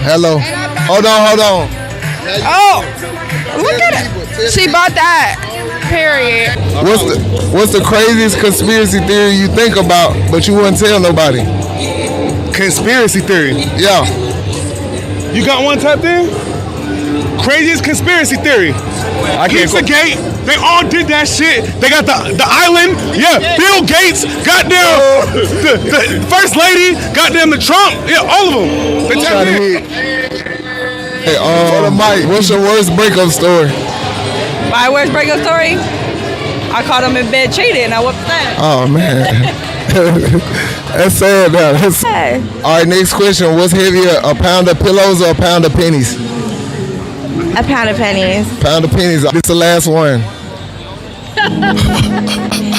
Hello. Hold on. Oh, look at it. She bought that. Period. What's the craziest conspiracy theory you think about, but you wouldn't tell nobody? Conspiracy theory. Yeah. You got one type there? Craziest conspiracy theory. I can't. Pizzagate. They all did that shit. They got the island. Yeah. Bill Gates. Goddamn. The first lady. Goddamn the Trump. Yeah. All of them. They Trying to tapped in. hit. Hey, what's your worst breakup story? My worst breakup story? I caught him in bed cheating and I whooped that. Oh man. That's sad. Hey. All right, next question. What's heavier, a pound of pillows or a pound of pennies? A pound of pennies. Pound of pennies. This is the last one.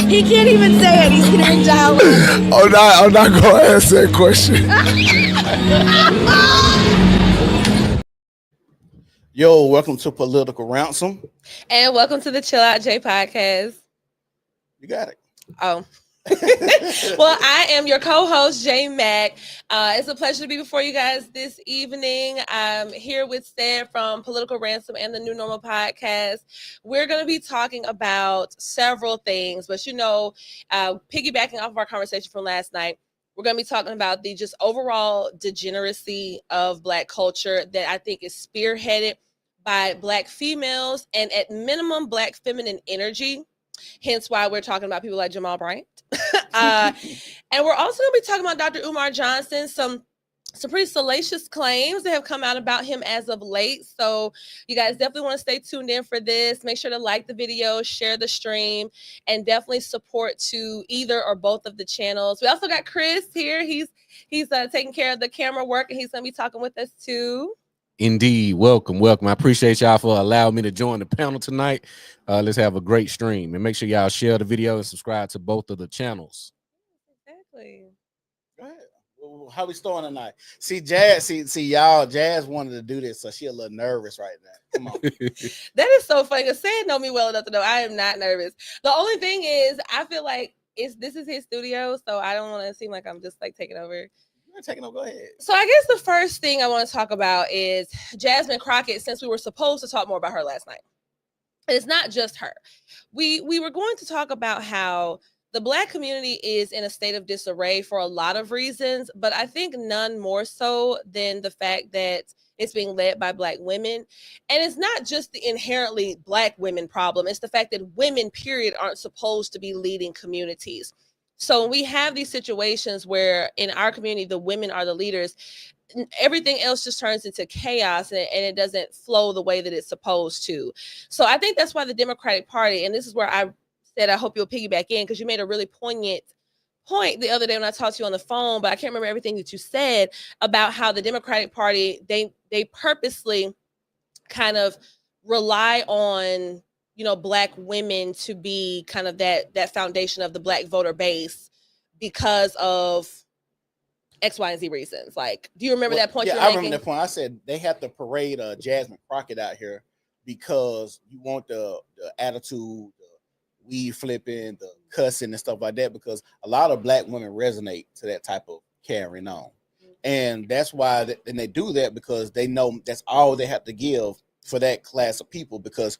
He can't even say it. He's getting jolly. I'm not going to answer that question. Yo, welcome to Political Ransom. And welcome to the Chill Out J podcast. You got it. Oh. Well, I am your co-host, J Mac. It's a pleasure to be before you guys this evening. I'm here with Stan from Political Ransom and the New Normal podcast. We're going to be talking about several things, but piggybacking off of our conversation from last night, we're going to be talking about the just overall degeneracy of Black culture that I think is spearheaded by Black females and at minimum Black feminine energy. Hence why we're talking about people like Jamal Bryant. And we're also going to be talking about Dr. Umar Johnson, some pretty salacious claims that have come out about him as of late. So you guys definitely want to stay tuned in for this. Make sure to like the video, share the stream, and definitely support to either or both of the channels. We also got Chris here. He's taking care of the camera work, and he's going to be talking with us too. Indeed. Welcome. I appreciate y'all for allowing me to join the panel tonight. Let's have a great stream and make sure y'all share the video and subscribe to both of the channels. Exactly. Go ahead. Well, how we starting tonight? See, Jazz, y'all, Jazz wanted to do this, so she a little nervous right now. Come on. That is so funny. Because Sam know me well enough to know I am not nervous. The only thing is, I feel like this is his studio, so I don't want to seem like I'm just like taking over. Go ahead. So I guess the first thing I want to talk about is Jasmine Crockett, since we were supposed to talk more about her last night. And it's not just her. We were going to talk about how the Black community is in a state of disarray for a lot of reasons, but I think none more so than the fact that it's being led by Black women. And it's not just the inherently Black women problem. It's the fact that women, period, aren't supposed to be leading communities. So we have these situations where in our community, the women are the leaders. Everything else just turns into chaos and it doesn't flow the way that it's supposed to. So I think that's why the Democratic Party, and this is where I said I hope you'll piggyback in, because you made a really poignant point the other day when I talked to you on the phone, but I can't remember everything that you said about how the Democratic Party, they purposely kind of rely on Black women to be kind of that foundation of the Black voter base because of X, Y, and Z reasons. Like, do you remember that point? Yeah, I remember that point. I said they have to parade Jasmine Crockett out here because you want the attitude, the weed flipping, the cussing and stuff like that, because a lot of Black women resonate to that type of carrying on. And that's why and they do that because they know that's all they have to give for that class of people, because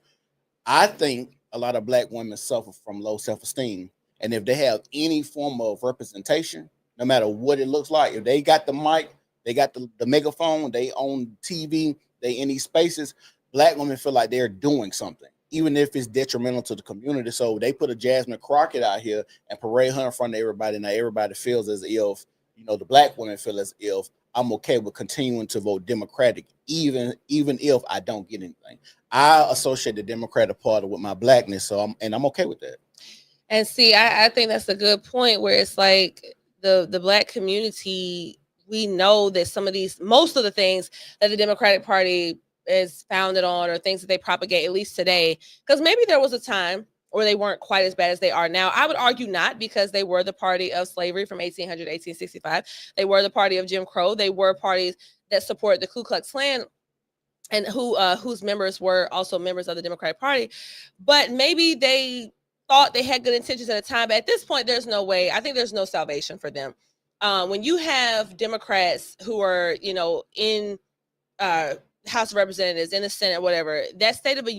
I think a lot of Black women suffer from low self-esteem. And if they have any form of representation, no matter what it looks like, if they got the mic, they got the megaphone, they own TV, they in these spaces, Black women feel like they're doing something, even if it's detrimental to the community. So they put a Jasmine Crockett out here and parade her in front of everybody. Now everybody feels as if, the Black women feel as if I'm okay with continuing to vote Democratic, even if I don't get anything. I associate the Democratic Party with my Blackness, so I'm okay with that. And see, I think that's a good point where it's like the Black community, we know that most of the things that the Democratic Party is founded on or things that they propagate, at least today, because maybe there was a time where they weren't quite as bad as they are now. I would argue not, because they were the party of slavery from 1800 to 1865. They were the party of Jim Crow. They were parties that support the Ku Klux Klan and whose members were also members of the Democratic Party. But maybe they thought they had good intentions at a time. But at this point, there's no way. I think there's no salvation for them. When you have Democrats who are, in House of Representatives, in the Senate, whatever. That State of the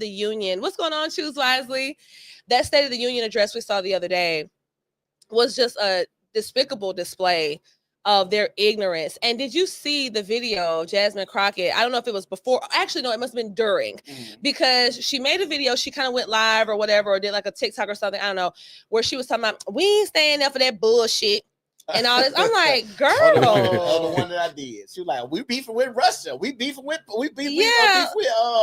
Union. What's going on, Choose Wisely? That State of the Union address we saw the other day was just a despicable display of their ignorance. And did you see the video, Jasmine Crockett? I don't know if it was before. Actually, no, it must have been during, because she made a video. She kind of went live or whatever, or did like a TikTok or something. I don't know, where she was talking about, we ain't staying there for that bullshit and all this. I'm like, girl. The one that I did. She was like, we beefing with Russia. We beefing with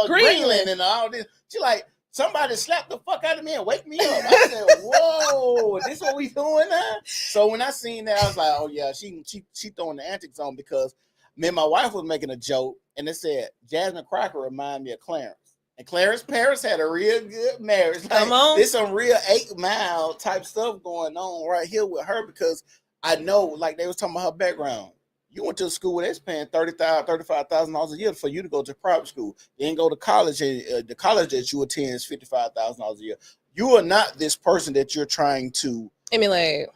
Greenland and all this. She like, somebody slapped the fuck out of me and wake me up. I said, whoa, this what we doing now? So when I seen that, I was like, oh yeah, she throwing the antics on, because me and my wife was making a joke and it said, Jasmine Crockett remind me of Clarence. And Clarence Paris had a real good marriage. Like, come on. There's some real 8 Mile type stuff going on right here with her, because I know, like they was talking about her background. You went to a school where they're paying $30,000, $35,000 a year for you to go to private school. You didn't go to college, and the college that you attend is $55,000 a year. You are not this person that you're trying to emulate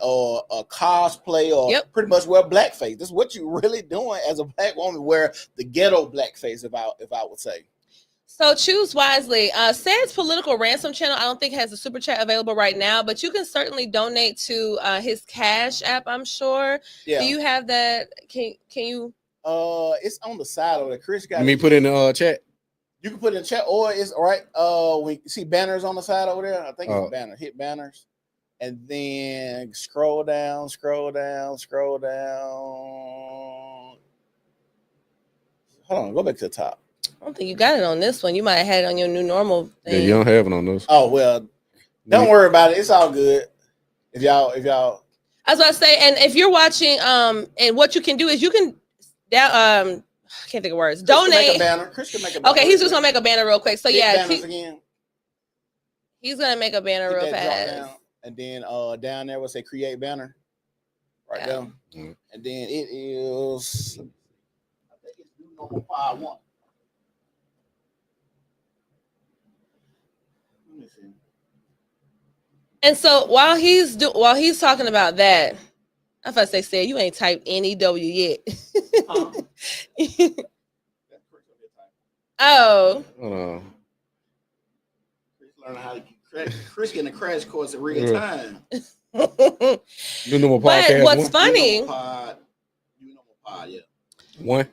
or cosplay or pretty much wear blackface. This is what you're really doing as a black woman, wear the ghetto blackface, if I would say. So Choose Wisely. Sad's political ransom channel, I don't think has a super chat available right now, but you can certainly donate to his Cash app, I'm sure. Yeah. Do you have that? Can you? It's on the side of it. Chris got. Let me put it in the chat. You can put it in chat, or it's right. When you see banners on the side over there, I think it's a banner. Hit banners, and then scroll down. Hold on, go back to the top. I don't think you got it on this one. You might have had it on your new normal thing. Yeah, you don't have it on this. Oh well, don't worry about it. It's all good. If y'all. I was about to say, and if you're watching, and what you can do is you can I can't think of words. Chris donate. Can make a banner. Chris can make a banner. Okay, he's just gonna make a banner real quick. So yeah, again. He's gonna make a banner real fast. Down, and then down there we'll say create banner. Right down. Mm-hmm. And then it is, I think it's new normal 5-1. And so while he's talking about that, I thought they said you ain't typed NEW yet. Oh. Chris learning how to Chris getting a crash course in real time. But what's funny? New normal pod, yeah. One?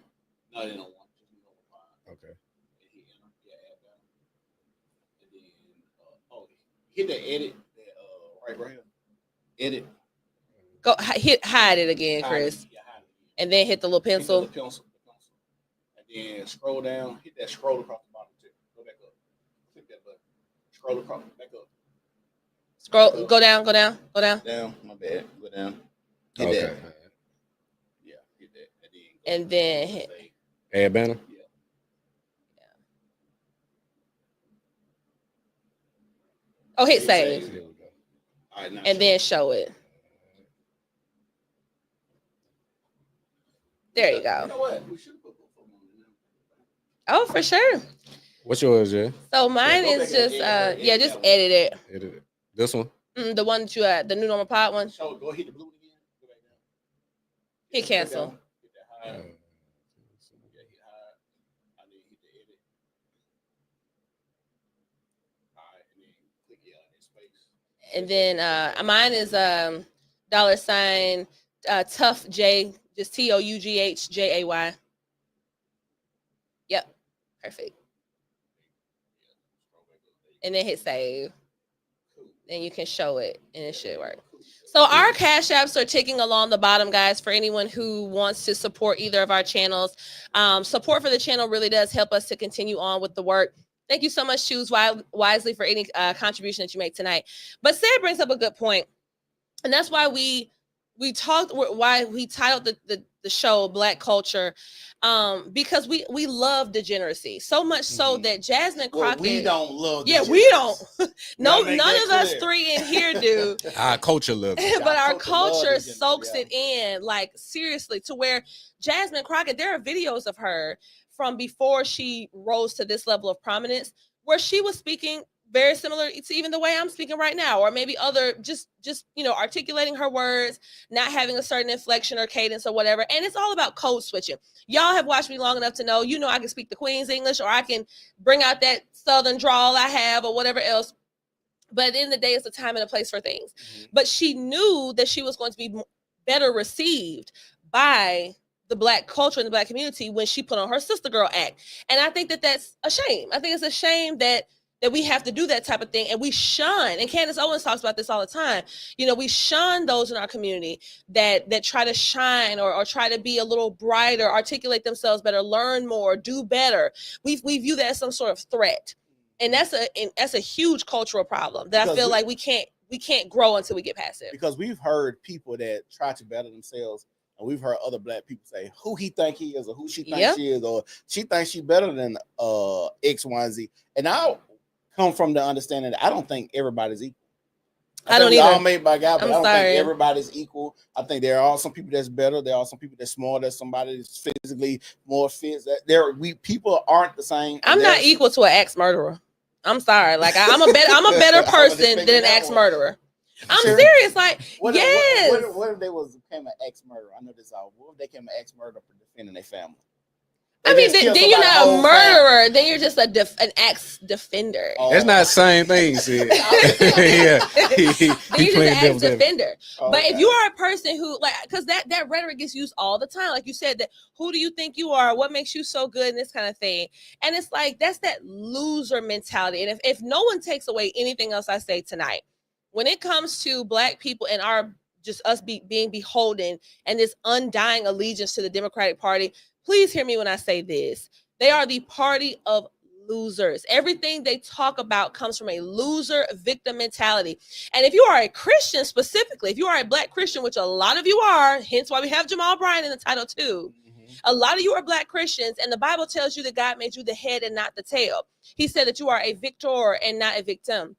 No, they don't want new normal pod. Okay. Hit the edit. Right here. Edit. Go hide it again, Chris. Hide it. And then hit the little pencil. The pencil. And then scroll down. Hit that scroll across the bottom too. Go back up. Click that button. Scroll across. Back up. Scroll. Go down. Down. My bad. Go down. Hit that. Yeah. Hit that. And then hit. Add banner. Oh, hit save. There we go. All right, and then show it. There you go. You know what? We should put both of them on. Oh, for sure. What's yours, Jay? So mine is just just edit it. Edit it. This one? The one that you had, the new normal pod one. So go hit the blue again. Go back down. Hit cancel. Hit that high. Hit high. I need to hit the edit. All right, and then click in space. And then mine is $sign Tough J, just TOUGHJAY. Yep, perfect. And then hit save. Then you can show it, and it should work. So our Cash Apps are ticking along the bottom, guys, for anyone who wants to support either of our channels. Support for the channel really does help us to continue on with the work. Thank you so much, Choose Wisely, for any contribution that you make tonight. But Sarah brings up a good point, and that's why we titled the show Black Culture, because we love degeneracy so much so that Jasmine Crockett. We don't love. Yeah, we don't. No, none of us three in here do. Our culture loves it. But our culture soaks it in, like, seriously, to where Jasmine Crockett, there are videos of her from before she rose to this level of prominence where she was speaking very similar to even the way I'm speaking right now, or maybe other just articulating her words, not having a certain inflection or cadence or whatever. And it's all about code switching. Y'all have watched me long enough to know, I can speak the Queen's English, or I can bring out that Southern drawl I have, or whatever else. But at the end of the day, it's a time and a place for things. But she knew that she was going to be better received by the Black culture and the Black community when she put on her sister girl act. And I think that that's a shame. I think it's a shame that we have to do that type of thing, and we shun, and Candace Owens talks about this all the time, we shun those in our community that try to shine or try to be a little brighter, articulate themselves better, learn more, do better. We view that as some sort of threat. And that's a huge cultural problem that I feel like we can't grow until we get past it. Because we've heard people that try to better themselves, and we've heard other Black people say who he think he is, or who she thinks she is, or she thinks she's better than X, Y, and Z. And I come from the understanding that I don't think everybody's equal. I don't either. All made by God, but I don't think everybody's equal. I think there are some people that's better. There are some people that's smarter. Somebody that's physically more fit. People aren't the same. I'm not equal to an axe murderer. I'm sorry. Like I'm a better person than an axe murderer. I'm serious. Like, what if they became an ex murderer? I know this all. What if they became an ex murderer for defending their family? I mean, then you're not a murderer. Then you're just an ex defender. That's not the same thing, sis. Yeah, you're just an ex defender. But if you are a person who, because that rhetoric gets used all the time, like you said, that who do you think you are? What makes you so good? And this kind of thing. And it's like that's that loser mentality. And if no one takes away anything else I say tonight, when it comes to Black people and our just us being beholden and this undying allegiance to the Democratic Party. Please hear me when I say this. They are the party of losers. Everything they talk about comes from a loser victim mentality. And if you are a Christian specifically, if you are a Black Christian, which a lot of you are, hence why we have Jamal Bryant in the title too. A lot of you are Black Christians, and the Bible tells you that God made you the head and not the tail. He said that you are a victor and not a victim.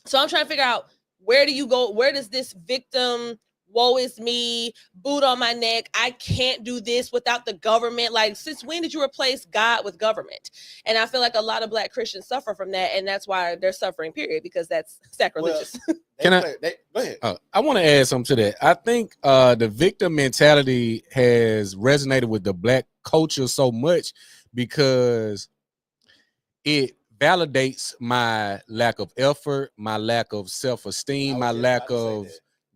So I'm trying to figure out, where do you go? Where does this victim, woe is me, boot on my neck, I can't do this without the government? Like, since when did you replace God with government? And I feel like a lot of Black Christians suffer from that, and that's why they're suffering, period, because that's sacrilegious. Well, go ahead. I want to add something to that. I think the victim mentality has resonated with the Black culture so much because it validates my lack of effort, my lack of self-esteem, my lack of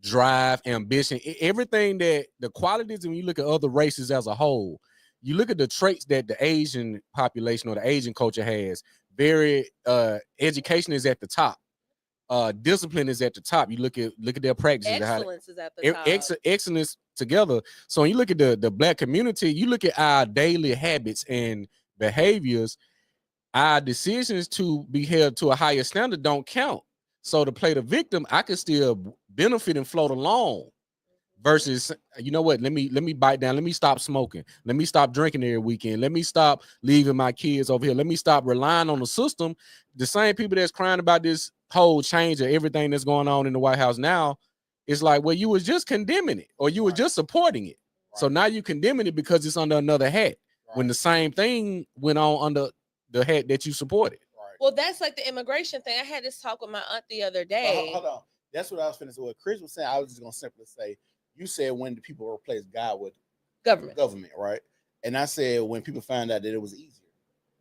drive, ambition, everything that the qualities. When you look at other races as a whole, you look at the traits that the Asian population or the Asian culture has. Very education is at the top, discipline is at the top. You look at their practices, excellence is at the top. Excellence together. So when you look at the Black community, you look at our daily habits and behaviors. Our decisions to be held to a higher standard don't count. So to play the victim, I can still benefit and float along. Versus, you know what? Let me bite down. Let me stop smoking. Let me stop drinking every weekend. Let me stop leaving my kids over here. Let me stop relying on the system. The same people that's crying about this whole change of everything that's going on in the White House now, it's like, well, you was just condemning it, or you were just supporting it. Right. So now you condemning it because it's under another hat. Right. When the same thing went on under the hat that you supported. Right. Well, that's like the immigration thing. I had this talk with my aunt the other day. Hold on. That's what I was finna say. What Chris was saying, I was just gonna simply say, you said when the people replace God with government, right? And I said when people find out that it was easier.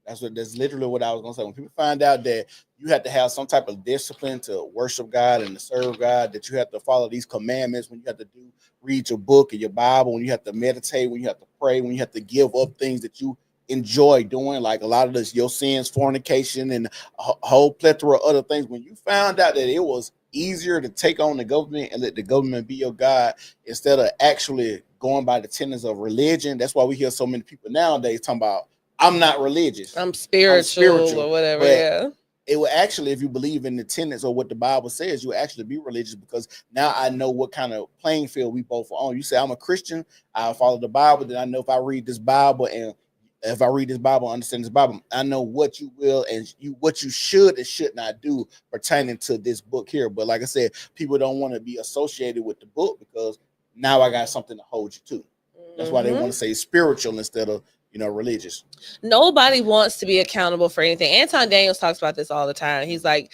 That's literally what I was gonna say. When people find out that you have to have some type of discipline to worship God and to serve God, that you have to follow these commandments, when you have to read your book and your Bible, when you have to meditate, when you have to pray, when you have to give up things that you enjoy doing, like a lot of this, your sins, fornication, and a whole plethora of other things. When you found out that it was easier to take on the government and let the government be your God instead of actually going by the tenets of religion, that's why we hear so many people nowadays talking about, I'm not religious, I'm spiritual or whatever. But it will actually, if you believe in the tenets or what the Bible says, you will actually be religious, because now I know what kind of playing field we both are on. You say I'm a Christian, I follow the Bible, then I know if I read this Bible and if I read this Bible, understand this Bible, I know what you will and what you should and should not do pertaining to this book here. But like I said, people don't want to be associated with the book because now I got something to hold you to. That's why they want to say spiritual instead of religious. Nobody wants to be accountable for anything. Anton Daniels talks about this all the time. He's like,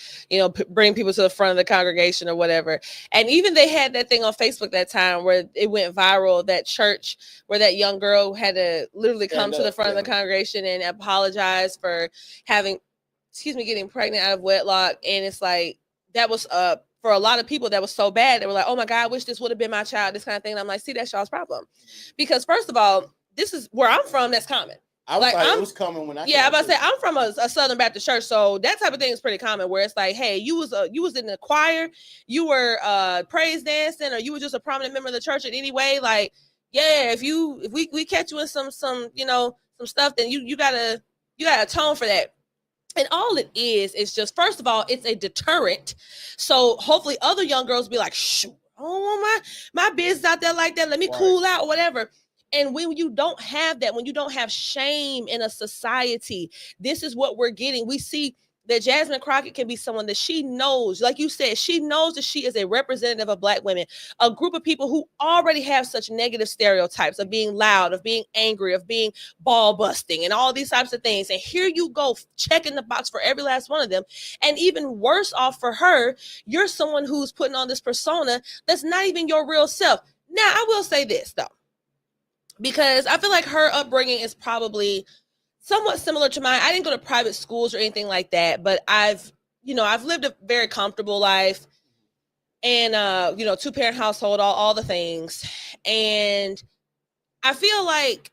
bring people to the front of the congregation or whatever. And even they had that thing on Facebook that time where it went viral, that church where that young girl had to literally come to the front of the congregation and apologize for getting pregnant out of wedlock. And it's like, that was for a lot of people, that was so bad. They were like, oh my God, I wish this would have been my child, this kind of thing. And I'm like, see, that's y'all's problem. Because first of all, this is where I'm from. That's common. It was common when I. Yeah, I'm about to say I'm from a Southern Baptist church, so that type of thing is pretty common. Where it's like, hey, you was in the choir, you were praise dancing, or you were just a prominent member of the church in any way. Like, yeah, if we catch you in some some stuff, then you gotta atone for that. And all it is just, first of all, it's a deterrent. So hopefully other young girls be like, shoot, I don't want my business out there like that. Let me cool out or whatever. And when you don't have that, when you don't have shame in a society, this is what we're getting. We see that Jasmine Crockett can be someone that she knows, like you said, she knows that she is a representative of Black women, a group of people who already have such negative stereotypes of being loud, of being angry, of being ball busting, and all these types of things. And here you go, checking the box for every last one of them. And even worse off for her, you're someone who's putting on this persona that's not even your real self. Now, I will say this, though, because I feel like her upbringing is probably somewhat similar to mine. I didn't go to private schools or anything like that, but I've lived a very comfortable life and, 2-parent household, all the things. And I feel like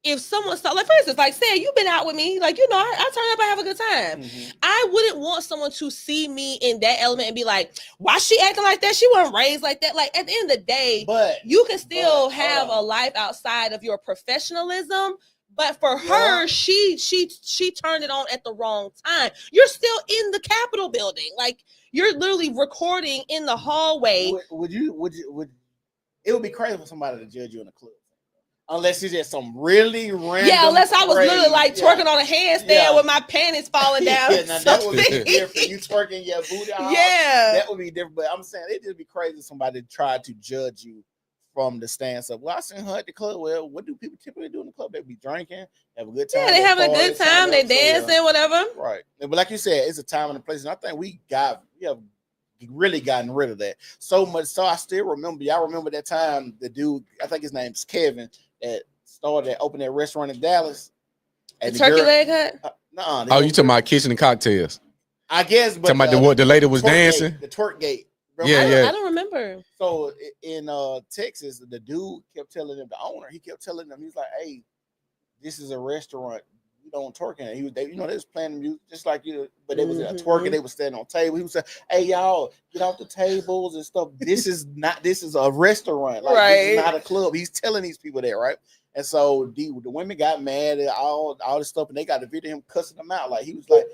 if someone saw, like, for instance, like, say you've been out with me, like, I turn up and have a good time. Mm-hmm. I wouldn't want someone to see me in that element and be like, why she acting like that? She wasn't raised like that. Like, at the end of the day, you can still have a life outside of your professionalism. But for her, she turned it on at the wrong time. You're still in the Capitol building. Like, you're literally recording in the hallway. Would it would be crazy for somebody to judge you in a club. Unless it's just some really random. Yeah, unless I was literally like twerking on a handstand with my panties falling down. Now that would be different. You twerking your booty out. Yeah. That would be different. But I'm saying it'd just be crazy if somebody tried to judge you from the stance of, well, I seen her at the club. Well, what do people typically do in the club? They be drinking, have a good time. Yeah, they having a good time. They dancing, whatever. Right. But like you said, it's a time and a place. And I think we have really gotten rid of that. So much so I still remember. Y'all remember that time the dude, I think his name's Kevin, that opened that restaurant in Dallas. And the turkey leg hut? No. You talking about Kitchen and Cocktails? I guess. But talking about the lady was dancing? The twerk gate. I don't remember. So in Texas, the dude kept telling them, the owner, he kept telling them, he's like, hey, this is a restaurant. We don't twerk in it. They was playing music just like you, but it was a twerking. They were standing on table. He was saying, hey, y'all, get off the tables and stuff. This is a restaurant. Like, this is not a club. He's telling these people that, right? And so the women got mad at all this stuff, and they got the video of him cussing them out. Like, he was like,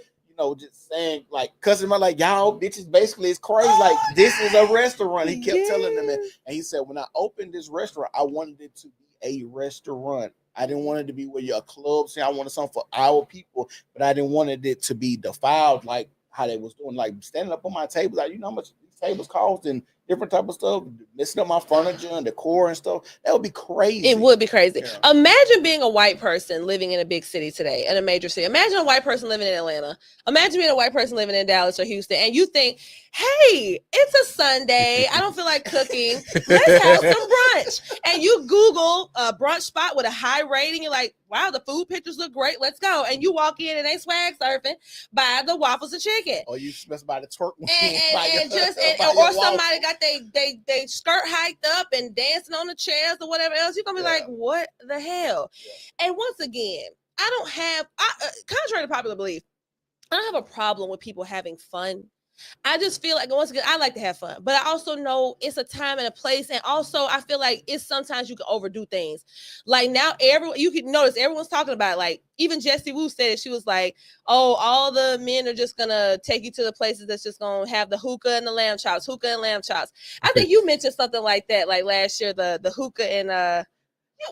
just saying, like, cussing them out, like, y'all bitches, basically, it's crazy. Like, this is a restaurant. He kept telling them that. And he said, when I opened this restaurant, I wanted it to be a restaurant. I didn't want it to be where your club saying I wanted something for our people, but I didn't want it to be defiled like how they was doing, like standing up on my table, like, how much these tables cost and different type of stuff, messing up my furniture and decor and stuff. That would be crazy. It would be crazy. Yeah. Imagine being a white person living in a big city today, in a major city. Imagine a white person living in Atlanta. Imagine being a white person living in Dallas or Houston, and you think, hey, it's a Sunday. I don't feel like cooking. Let's have some brunch. And you Google a brunch spot with a high rating. You're like, wow, the food pictures look great. Let's go. And you walk in and they swag surfing by the waffles and chicken. Or you smell by the twerk. Or somebody got they skirt hiked up and dancing on the chairs or whatever else. You're going to be like, what the hell? Yeah. And once again, contrary to popular belief, I don't have a problem with people having fun. I just feel like, once again, I like to have fun, but I also know it's a time and a place. And also I feel like it's sometimes you can overdo things. Like now you can notice everyone's talking about it. Like even Jessie Wu said it. She was like, oh, all the men are just going to take you to the places that's just going to have the hookah and the lamb chops, I think you mentioned something like that, like last year, the hookah and,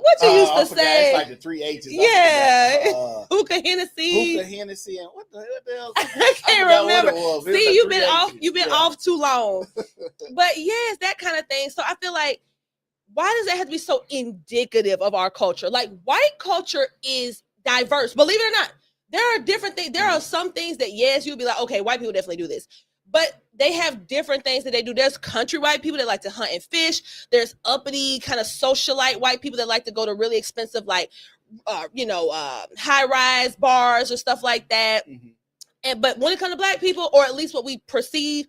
what you used to say? It's like the 3 H's. Yeah. Hookah Hennessy. And what the hell? I can't remember. See, you've been off too long. But yes, that kind of thing. So I feel like why does that have to be so indicative of our culture? Like, white culture is diverse. Believe it or not, there are different things. There are some things that, yes, you'll be like, okay, white people definitely do this. But they have different things that they do. There's country white people that like to hunt and fish. There's uppity kind of socialite white people that like to go to really expensive, like, high-rise bars or stuff like that. But when it comes to black people, or at least what we perceive,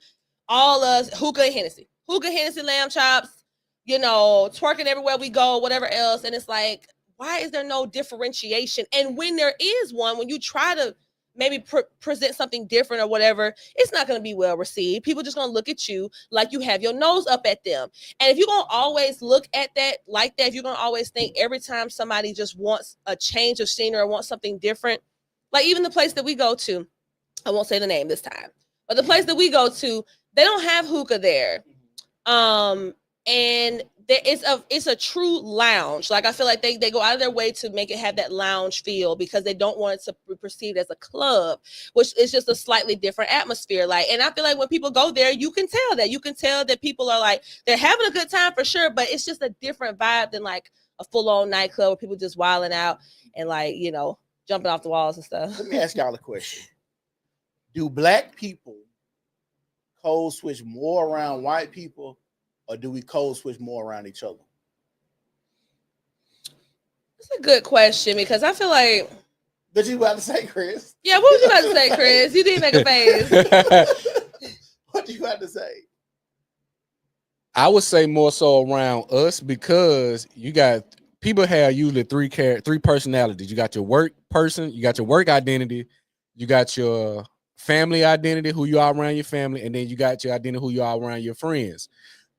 all us, hookah and Hennessy, lamb chops, twerking everywhere we go, whatever else. And it's like, why is there no differentiation? And when there is one, when you try to maybe present something different or whatever, it's not going to be well received. People just going to look at you like you have your nose up at them. And if you're going to always look at that like that, if you're going to always think every time somebody just wants a change of scenery or wants something different, like even the place that we go to, I won't say the name this time, but the place that we go to, they don't have hookah there. And it's a true lounge. Like, I feel like they go out of their way to make it have that lounge feel, because they don't want it to be perceived as a club, which is just a slightly different atmosphere. Like, and I feel like when people go there, you can tell that people are like, they're having a good time for sure, but it's just a different vibe than like a full-on nightclub where people just wilding out and like, jumping off the walls and stuff. Let me ask y'all a question. Do black people code switch more around white people, or do we code switch more around each other? That's a good question, because I feel like. What you about to say, Chris? Yeah, what was you about to say, Chris? You didn't make a face. What you about to say? I would say more so around us, because you got people have usually three personalities. You got your work person, you got your work identity, you got your family identity, who you are around your family, and then you got your identity, who you are around your friends.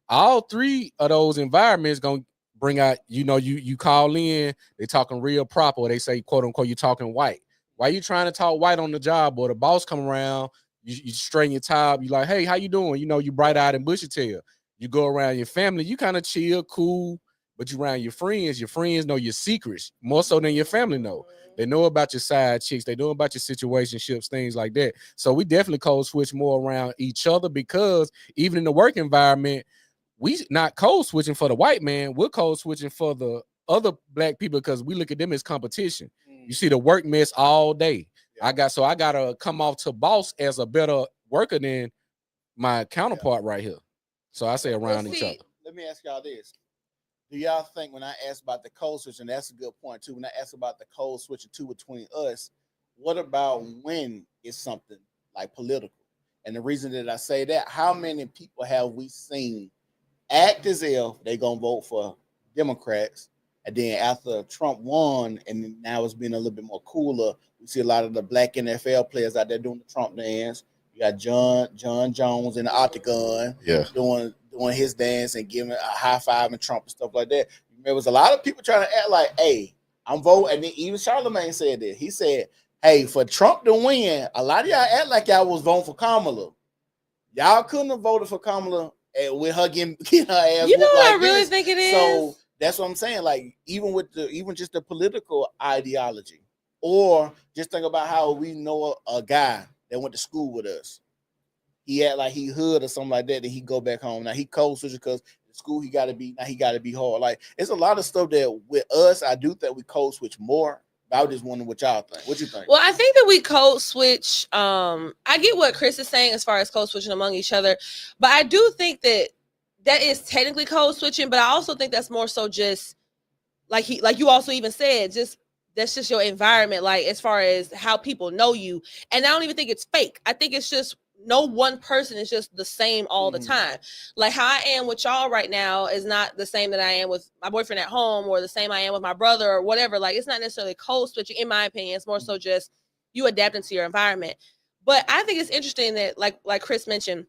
All three of those environments gonna bring out, you call in, they talking real proper, or they say, quote unquote, you talking white. Why you trying to talk white on the job, or the boss come around, you straighten your tie up, you like, hey, how you doing? You bright eyed and bushy tail. You go around your family, you kind of chill, cool, but you around your friends know your secrets more so than your family know. They know about your side chicks, they know about your situationships, things like that. So we definitely code switch more around each other, because even in the work environment, we not code switching for the white man, we're code switching for the other black people, because we look at them as competition. You see the work mess all day. I gotta come off to boss as a better worker than my counterpart right here. So I say around each other. Let me ask y'all this. Do y'all think, when I asked about the code switching, that's a good point too, when I asked about the code switching too between us, what about when it's something like political? And the reason that I say that, how many people have we seen act as if they gonna vote for Democrats, and then after Trump won, and now it's been a little bit more cooler, we see a lot of the black NFL players out there doing the Trump dance. You got John Jones in the octagon, doing his dance and giving a high five and Trump and stuff like that. There was a lot of people trying to act like, hey, I'm voting. And then even Charlamagne said that. He said, hey, for Trump to win, a lot of y'all act like y'all was voting for Kamala. Y'all couldn't have voted for Kamala with her getting her ass. You know what like I really this. think it is? So that's what I'm saying. Like, even just the political ideology, or just think about how we know a guy that went to school with us. He act like he hood or something like that, then he go back home. Now he code switch because the school he gotta be hard. Like, it's a lot of stuff that with us, I do think we code switch more. But I was just wondering what y'all think. What you think? Well, I think that we code switch. I get what Chris is saying as far as code switching among each other, but I do think that is technically code switching. But I also think that's more so just like you also even said, just that's just your environment, like as far as how people know you. And I don't even think it's fake. I think it's just no one person is just the same all the time. Like how I am with y'all right now is not the same that I am with my boyfriend at home, or the same I am with my brother or whatever. Like, it's not necessarily code switching, in my opinion. It's more so just you adapting to your environment. But I think it's interesting that like Chris mentioned,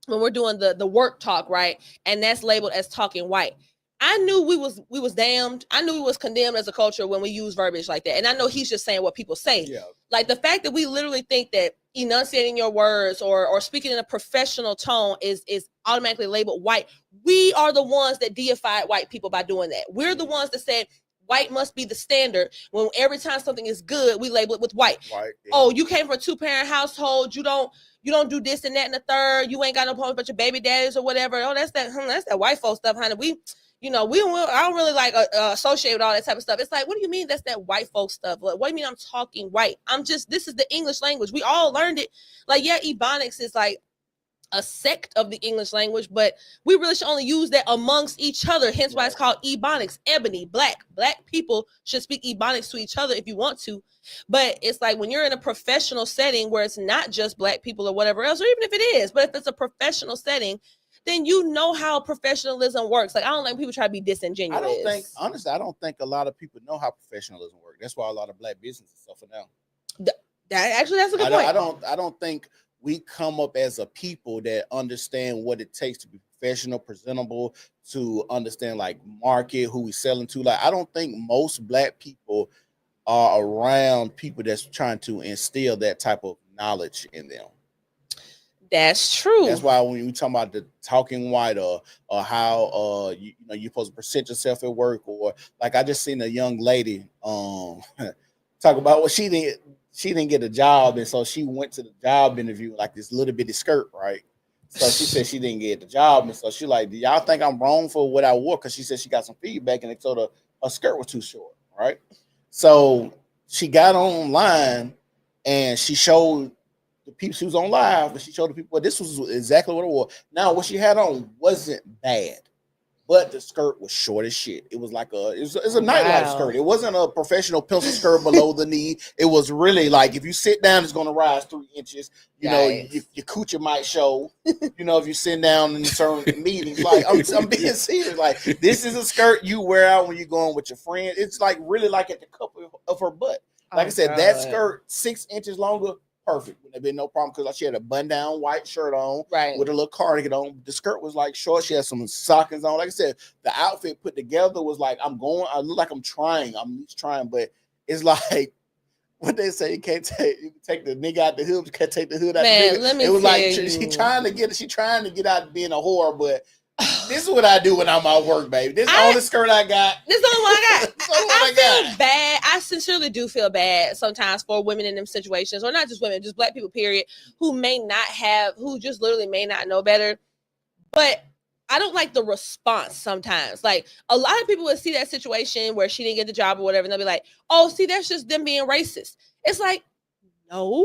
when we're doing the work talk, right? And that's labeled as talking white. I knew we was damned. I knew we was condemned as a culture when we use verbiage like that. And I know he's just saying what people say. Yeah. Like the fact that we literally think that enunciating your words or speaking in a professional tone is automatically labeled white. We are the ones that deified white people by doing that. We're the ones that said white must be the standard. When every time something is good, we label it with white. Yeah. Oh, you came from a 2-parent household. You don't do this and that and the third. You ain't got no problems with your baby daddies or whatever. Oh, that's that white folk stuff, honey. I don't really like associate with all that type of stuff. It's like, what do you mean that's that white folk stuff? Like, what do you mean I'm talking white? This is the English language. We all learned it. Like, yeah, Ebonics is like a sect of the English language, but we really should only use that amongst each other. Hence why it's called Ebonics. Ebony, black people should speak Ebonics to each other if you want to. But it's like when you're in a professional setting where it's not just black people or whatever else, or even if it is, but if it's a professional setting, then you know how professionalism works. Like, I don't like people try to be disingenuous. I don't think a lot of people know how professionalism works. That's why a lot of black businesses suffer now. That's a good point. I don't think we come up as a people that understand what it takes to be professional, presentable, to understand like market, who we selling to. Like, I don't think most black people are around people that's trying to instill that type of knowledge in them. That's true. That's why when you talk about the talking white or how you're supposed to present yourself at work, or like I just seen a young lady talk about what she didn't get a job, and so she went to the job interview like this little bitty skirt, right? So she said she didn't get the job, and so she like, do y'all think I'm wrong for what I wore? Because she said she got some feedback, and they told her skirt was too short, right? So she got online and she showed the people, she was on live, but she showed the people, well, this was exactly what it was. Now, what she had on wasn't bad, but the skirt was short as shit. It was like it's a nightlife skirt. It wasn't a professional pencil skirt below the knee. It was really like, if you sit down, it's going to rise 3 inches. You know, your coochie might show. You know, if you sit down in certain meetings, like I'm being serious. Like, this is a skirt you wear out when you're going with your friend. It's like really like at the cup of her butt. Like I said, that skirt 6 inches longer. Perfect. Wouldn't have been no problem because she had a button-down white shirt on, with a little cardigan on. The skirt was like short. She had some stockings on. Like I said, the outfit put together was like, I look like I'm trying. I'm at least trying, but it's like what they say, you can take the nigga out the hood, you can't take the hood out the nigga. Let me it was like you. she trying to get out of being a whore, but this is what I do when I'm at work, baby. This is the only skirt I got. This is the only one I got. I feel bad. I sincerely do feel bad sometimes for women in them situations, or not just women, just black people, period, who just literally may not know better. But I don't like the response sometimes. Like, a lot of people would see that situation where she didn't get the job or whatever, and they'll be like, oh, see, that's just them being racist. It's like, no.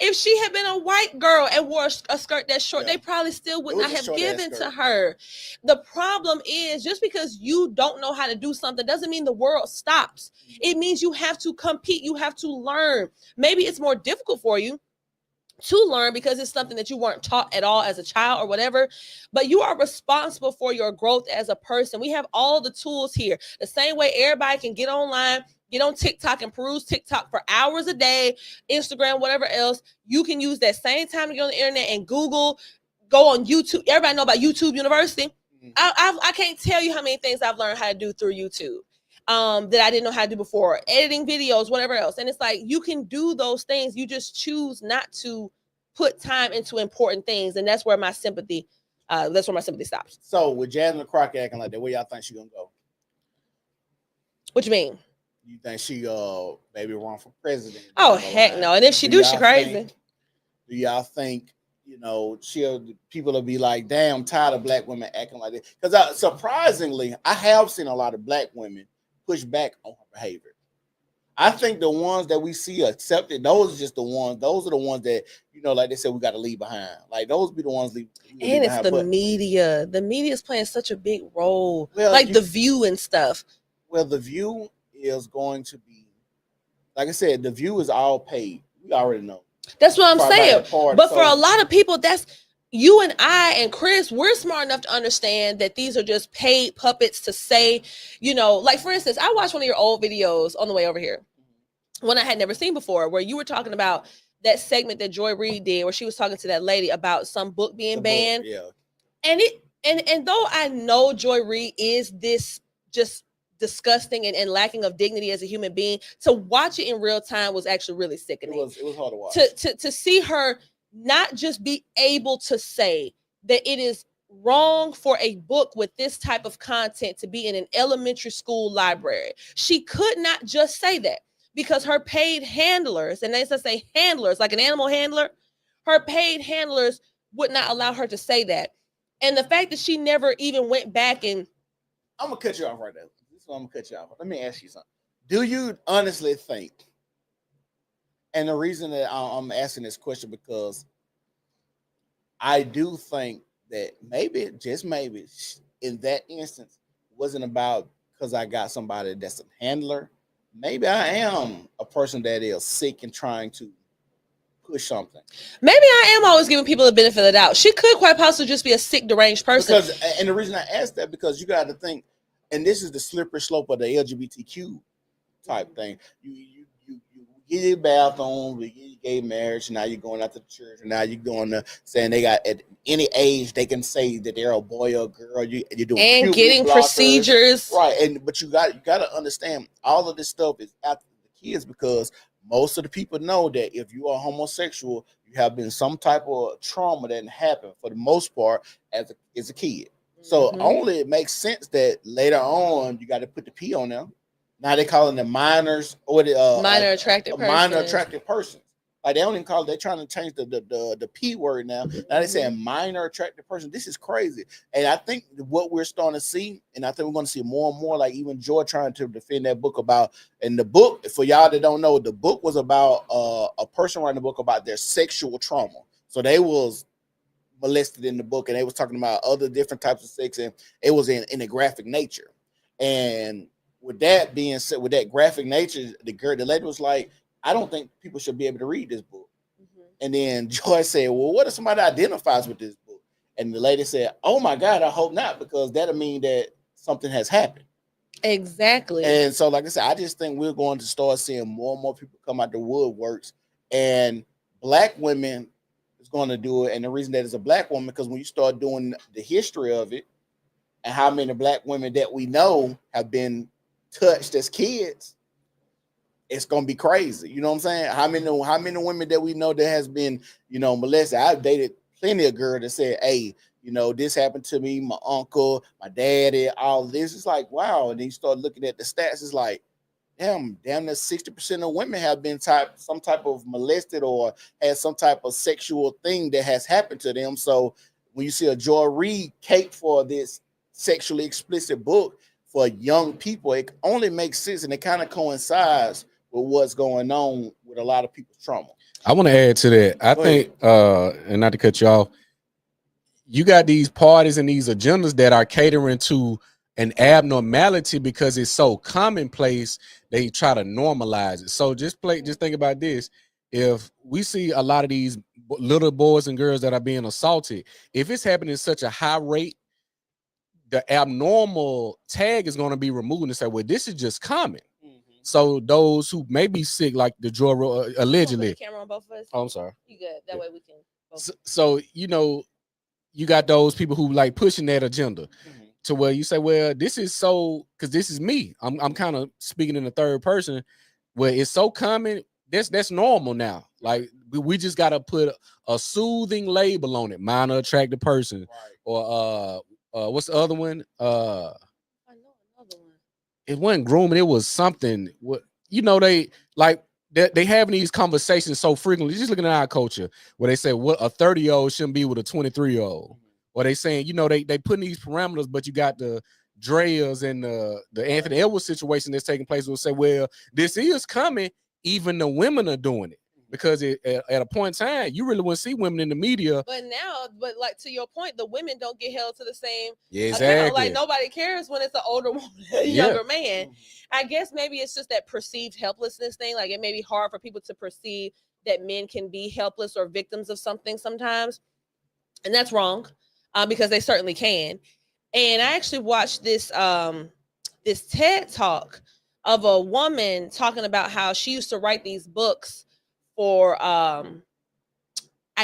If she had been a white girl and wore a skirt that's short, they probably still would not have given to her. The problem is, just because you don't know how to do something doesn't mean the world stops. It means you have to compete. You have to learn. Maybe it's more difficult for you to learn because it's something that you weren't taught at all as a child or whatever, but you are responsible for your growth as a person. We have all the tools here. The same way everybody can get online, get on TikTok and peruse TikTok for hours a day, Instagram, whatever else. You can use that same time to get on the internet and Google, go on YouTube. Everybody know about YouTube University. I can't tell you how many things I've learned how to do through YouTube that I didn't know how to do before. Editing videos, whatever else. And it's like, you can do those things. You just choose not to put time into important things. And that's where my sympathy stops. So with Jasmine Crockett acting like that, where y'all think she gonna go? What you mean? You think she maybe run for president? Oh, heck no. And if she do, she crazy. Do y'all think, people will be like, damn, I'm tired of black women acting like that? Because surprisingly, I have seen a lot of black women push back on her behavior. I think the ones that we see accepted, those are the ones that, like they said, we got to leave behind. Like, those be the ones leave and it's behind. The media. The media is playing such a big role. Well, like The View and stuff. Well, The View is going to be, like I said, The View is all paid. We already know. That's what I'm saying. But for a lot of people, that's you and I and Chris, we're smart enough to understand that these are just paid puppets to say, like, for instance, I watched one of your old videos on the way over here, one I had never seen before, where you were talking about that segment that Joy Reid did, where she was talking to that lady about some book being banned. And though I know Joy Reid is this just disgusting and lacking of dignity as a human being, to watch it in real time was actually really sickening. It was hard to watch. To see her not just be able to say that it is wrong for a book with this type of content to be in an elementary school library. She could not just say that, because her paid handlers, and they say handlers, like an animal handler, her paid handlers would not allow her to say that. And the fact that she never even went back and I'm gonna cut you off right there. This is what I'm gonna cut you off. Let me ask you something. Do you honestly think? And the reason that I'm asking this question because I do think that maybe, just maybe, in that instance, wasn't about because I got somebody that's a handler. Maybe I am a person that is sick and trying to push something. Maybe I am always giving people the benefit of the doubt. She could quite possibly just be a sick, deranged person. And the reason I asked that because you got to think, and this is the slippery slope of the LGBTQ type thing. You get your bathroom, we get your gay marriage, now you're going out to the church, and now you're going to saying they got at any age they can say that they're a boy or a girl. You're doing and getting procedures, right? But you got to understand all of this stuff is after the kids because most of the people know that if you are homosexual, you have been some type of trauma that happened for the most part as a kid. So only it makes sense that later on you got to put the P on them. Now they calling them minors or the minor attractive persons. Like they don't even call it. They're trying to change the P word now. Now they saying minor attractive person. This is crazy. And I think what we're starting to see, and I think we're going to see more and more. Like even Joy trying to defend that book about. And the book, for y'all that don't know, the book was about a person writing a book about their sexual trauma. So they was molested in the book, and they was talking about other different types of sex, and it was in a graphic nature. And with that being said, with that graphic nature, the lady was like, I don't think people should be able to read this book. And then Joy said, well, what if somebody identifies with this book? And the lady said, oh my God, I hope not, because that'll mean that something has happened. Exactly. And so, like I said, I just think we're going to start seeing more and more people come out the woodworks, and Black women is going to do it. And the reason that it's a Black woman, because when you start doing the history of it and how many Black women that we know have been touched as kids, it's gonna be crazy. You know what I'm saying? How many women that we know that has been, molested? I've dated plenty of girls that said, hey, this happened to me, my uncle, my daddy, all this. It's like, wow. And then you start looking at the stats, it's like, damn near 60% of women have been some type of molested or had some type of sexual thing that has happened to them. So when you see a Joy Reid cape for this sexually explicit book for young people, it only makes sense, and it kind of coincides with what's going on with a lot of people's trauma. I want to add to that. I think, and not to cut you off, you got these parties and these agendas that are catering to an abnormality because it's so commonplace. They try to normalize it. So just think about this. If we see a lot of these little boys and girls that are being assaulted, if it's happening at such a high rate, the abnormal tag is going to be removed and say, well, this is just common. So those who may be sick, like the Joy allegedly. Put the camera on both of us. Oh, I'm sorry. You good? That way we can. So you got those people who like pushing that agenda to where you say, well, this is so, because this is me. I'm kind of speaking in the third person, where it's so common. That's normal now. Like we just got to put a soothing label on it. Minor attractive person, or what's the other one? It wasn't grooming. It was something. They having these conversations so frequently. Just looking at our culture, where they say what a 30-year-old shouldn't be with a 23-year-old, or they saying they putting these parameters, but you got the Dreas and the Anthony Edwards situation that's taking place. Will say, well, this is coming. Even the women are doing it. Because at a point in time, you really wouldn't see women in the media. But now, like to your point, the women don't get held to the same. Yeah, exactly. Account. Like nobody cares when it's an older woman, a younger man. I guess maybe it's just that perceived helplessness thing. Like it may be hard for people to perceive that men can be helpless or victims of something sometimes, and that's wrong, because they certainly can. And I actually watched this TED talk of a woman talking about how she used to write these books. For I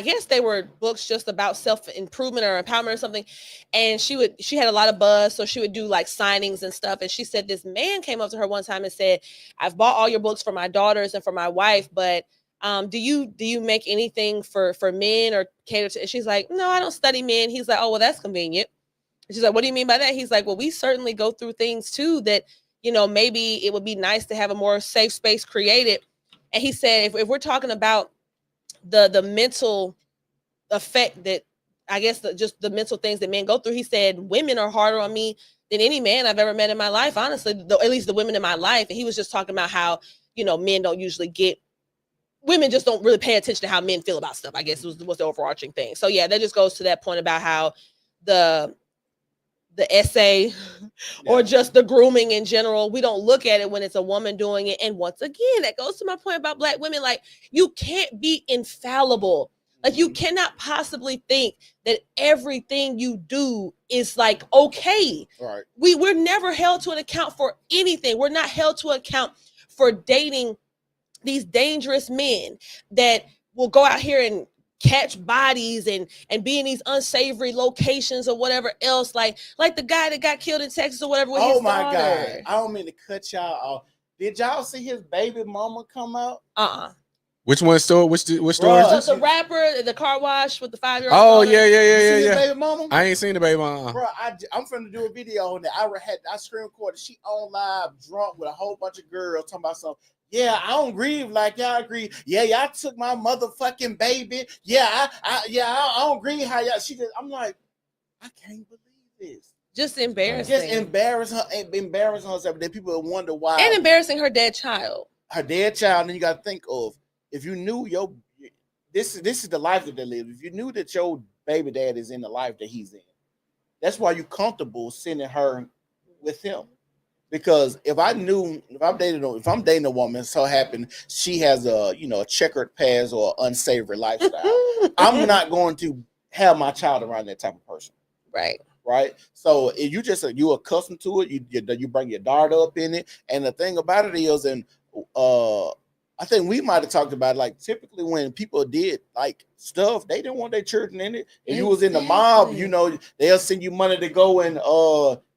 guess they were books just about self-improvement or empowerment or something. And she had a lot of buzz, so she would do like signings and stuff. And she said this man came up to her one time and said, I've bought all your books for my daughters and for my wife, but do you make anything for men or cater to? And she's like, no, I don't study men. He's like, oh, well, that's convenient. And she's like, what do you mean by that? He's like, well, we certainly go through things too that, maybe it would be nice to have a more safe space created. And he said, if we're talking about the mental effect that, I guess, just the mental things that men go through, he said, women are harder on me than any man I've ever met in my life, honestly, at least the women in my life. And he was just talking about how, men don't usually women just don't really pay attention to how men feel about stuff, I guess was the overarching thing. So yeah, that just goes to that point about how the essay or just the grooming in general, we don't look at it when it's a woman doing it. And once again, that goes to my point about Black women. Like, you can't be infallible. Like, you cannot possibly think that everything you do is like okay. Right. We're never held to an account for anything. We're not held to account for dating these dangerous men that will go out here and catch bodies and be in these unsavory locations or whatever else, like the guy that got killed in Texas or whatever with his daughter. God, I don't mean to cut y'all off. Did y'all see his baby mama come out? Which one store? Which store is this? The rapper, the car wash with the 5-year-old. Oh daughter. yeah. Baby mama? I ain't seen the baby mama. Bro, I'm finna do a video on that. I screen recorded. She on live drunk with a whole bunch of girls talking about something. Yeah, I don't grieve like y'all agree. Yeah, y'all took my motherfucking baby. Yeah, I don't grieve how y'all. I'm like, I can't believe this. Just embarrassing. Just embarrassing herself. Then people wonder why. And embarrassing her dead child. Her dead child. And you got to think of, if you knew this is the life that they live. If you knew that your baby dad is in the life that he's in, that's why you're comfortable sending her with him. Because if I'm dating a woman, so happen she has a checkered past or unsavory lifestyle, I'm not going to have my child around that type of person. Right. So if you accustomed to it, you bring your daughter up in it. And the thing about it is, and I think we might have talked about it, like typically when people did like stuff, they didn't want their children in it. If you was in the mob, they'll send you money to go and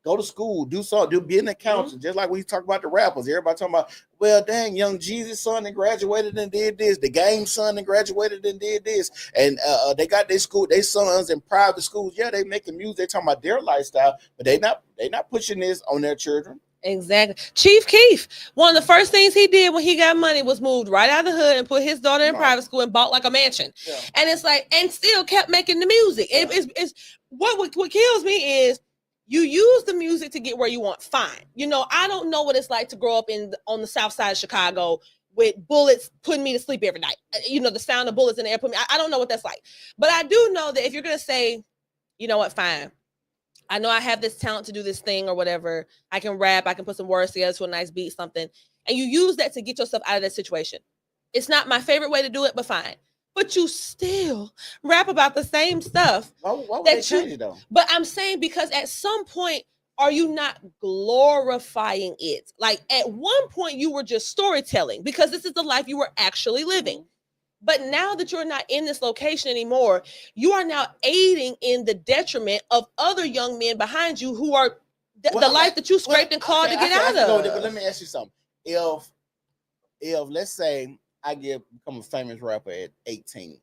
go to school, do something, be an accountant. Just like we talk about the rappers, everybody talking about, well, dang, Young Jesus' son and graduated and did this, the Game son and graduated and did this, and they got their sons in private schools. Yeah, they making music, they talking about their lifestyle, but they not pushing this on their children. Exactly. Chief Keef, one of the first things he did when he got money was moved right out of the hood and put his daughter in private school and bought like a mansion. Yeah. And it's like, and still kept making the music. Yeah. It's what kills me is you use the music to get where you want. Fine. I don't know what it's like to grow up on the south side of Chicago with bullets putting me to sleep every night. The sound of bullets in the air put me. I don't know what that's like. But I do know that if you're gonna say, you know what, fine, I know I have this talent to do this thing or whatever. I can rap. I can put some words together to a nice beat, something. And you use that to get yourself out of that situation. It's not my favorite way to do it, but fine. But you still rap about the same stuff. Why would they change it though? But I'm saying because at some point, are you not glorifying it? Like at one point, you were just storytelling because this is the life you were actually living. But now that you're not in this location anymore, you are now aiding in the detriment of other young men behind you who are the life that you scraped and clawed to get out of. But let me ask you something. If let's say I become a famous rapper at 18,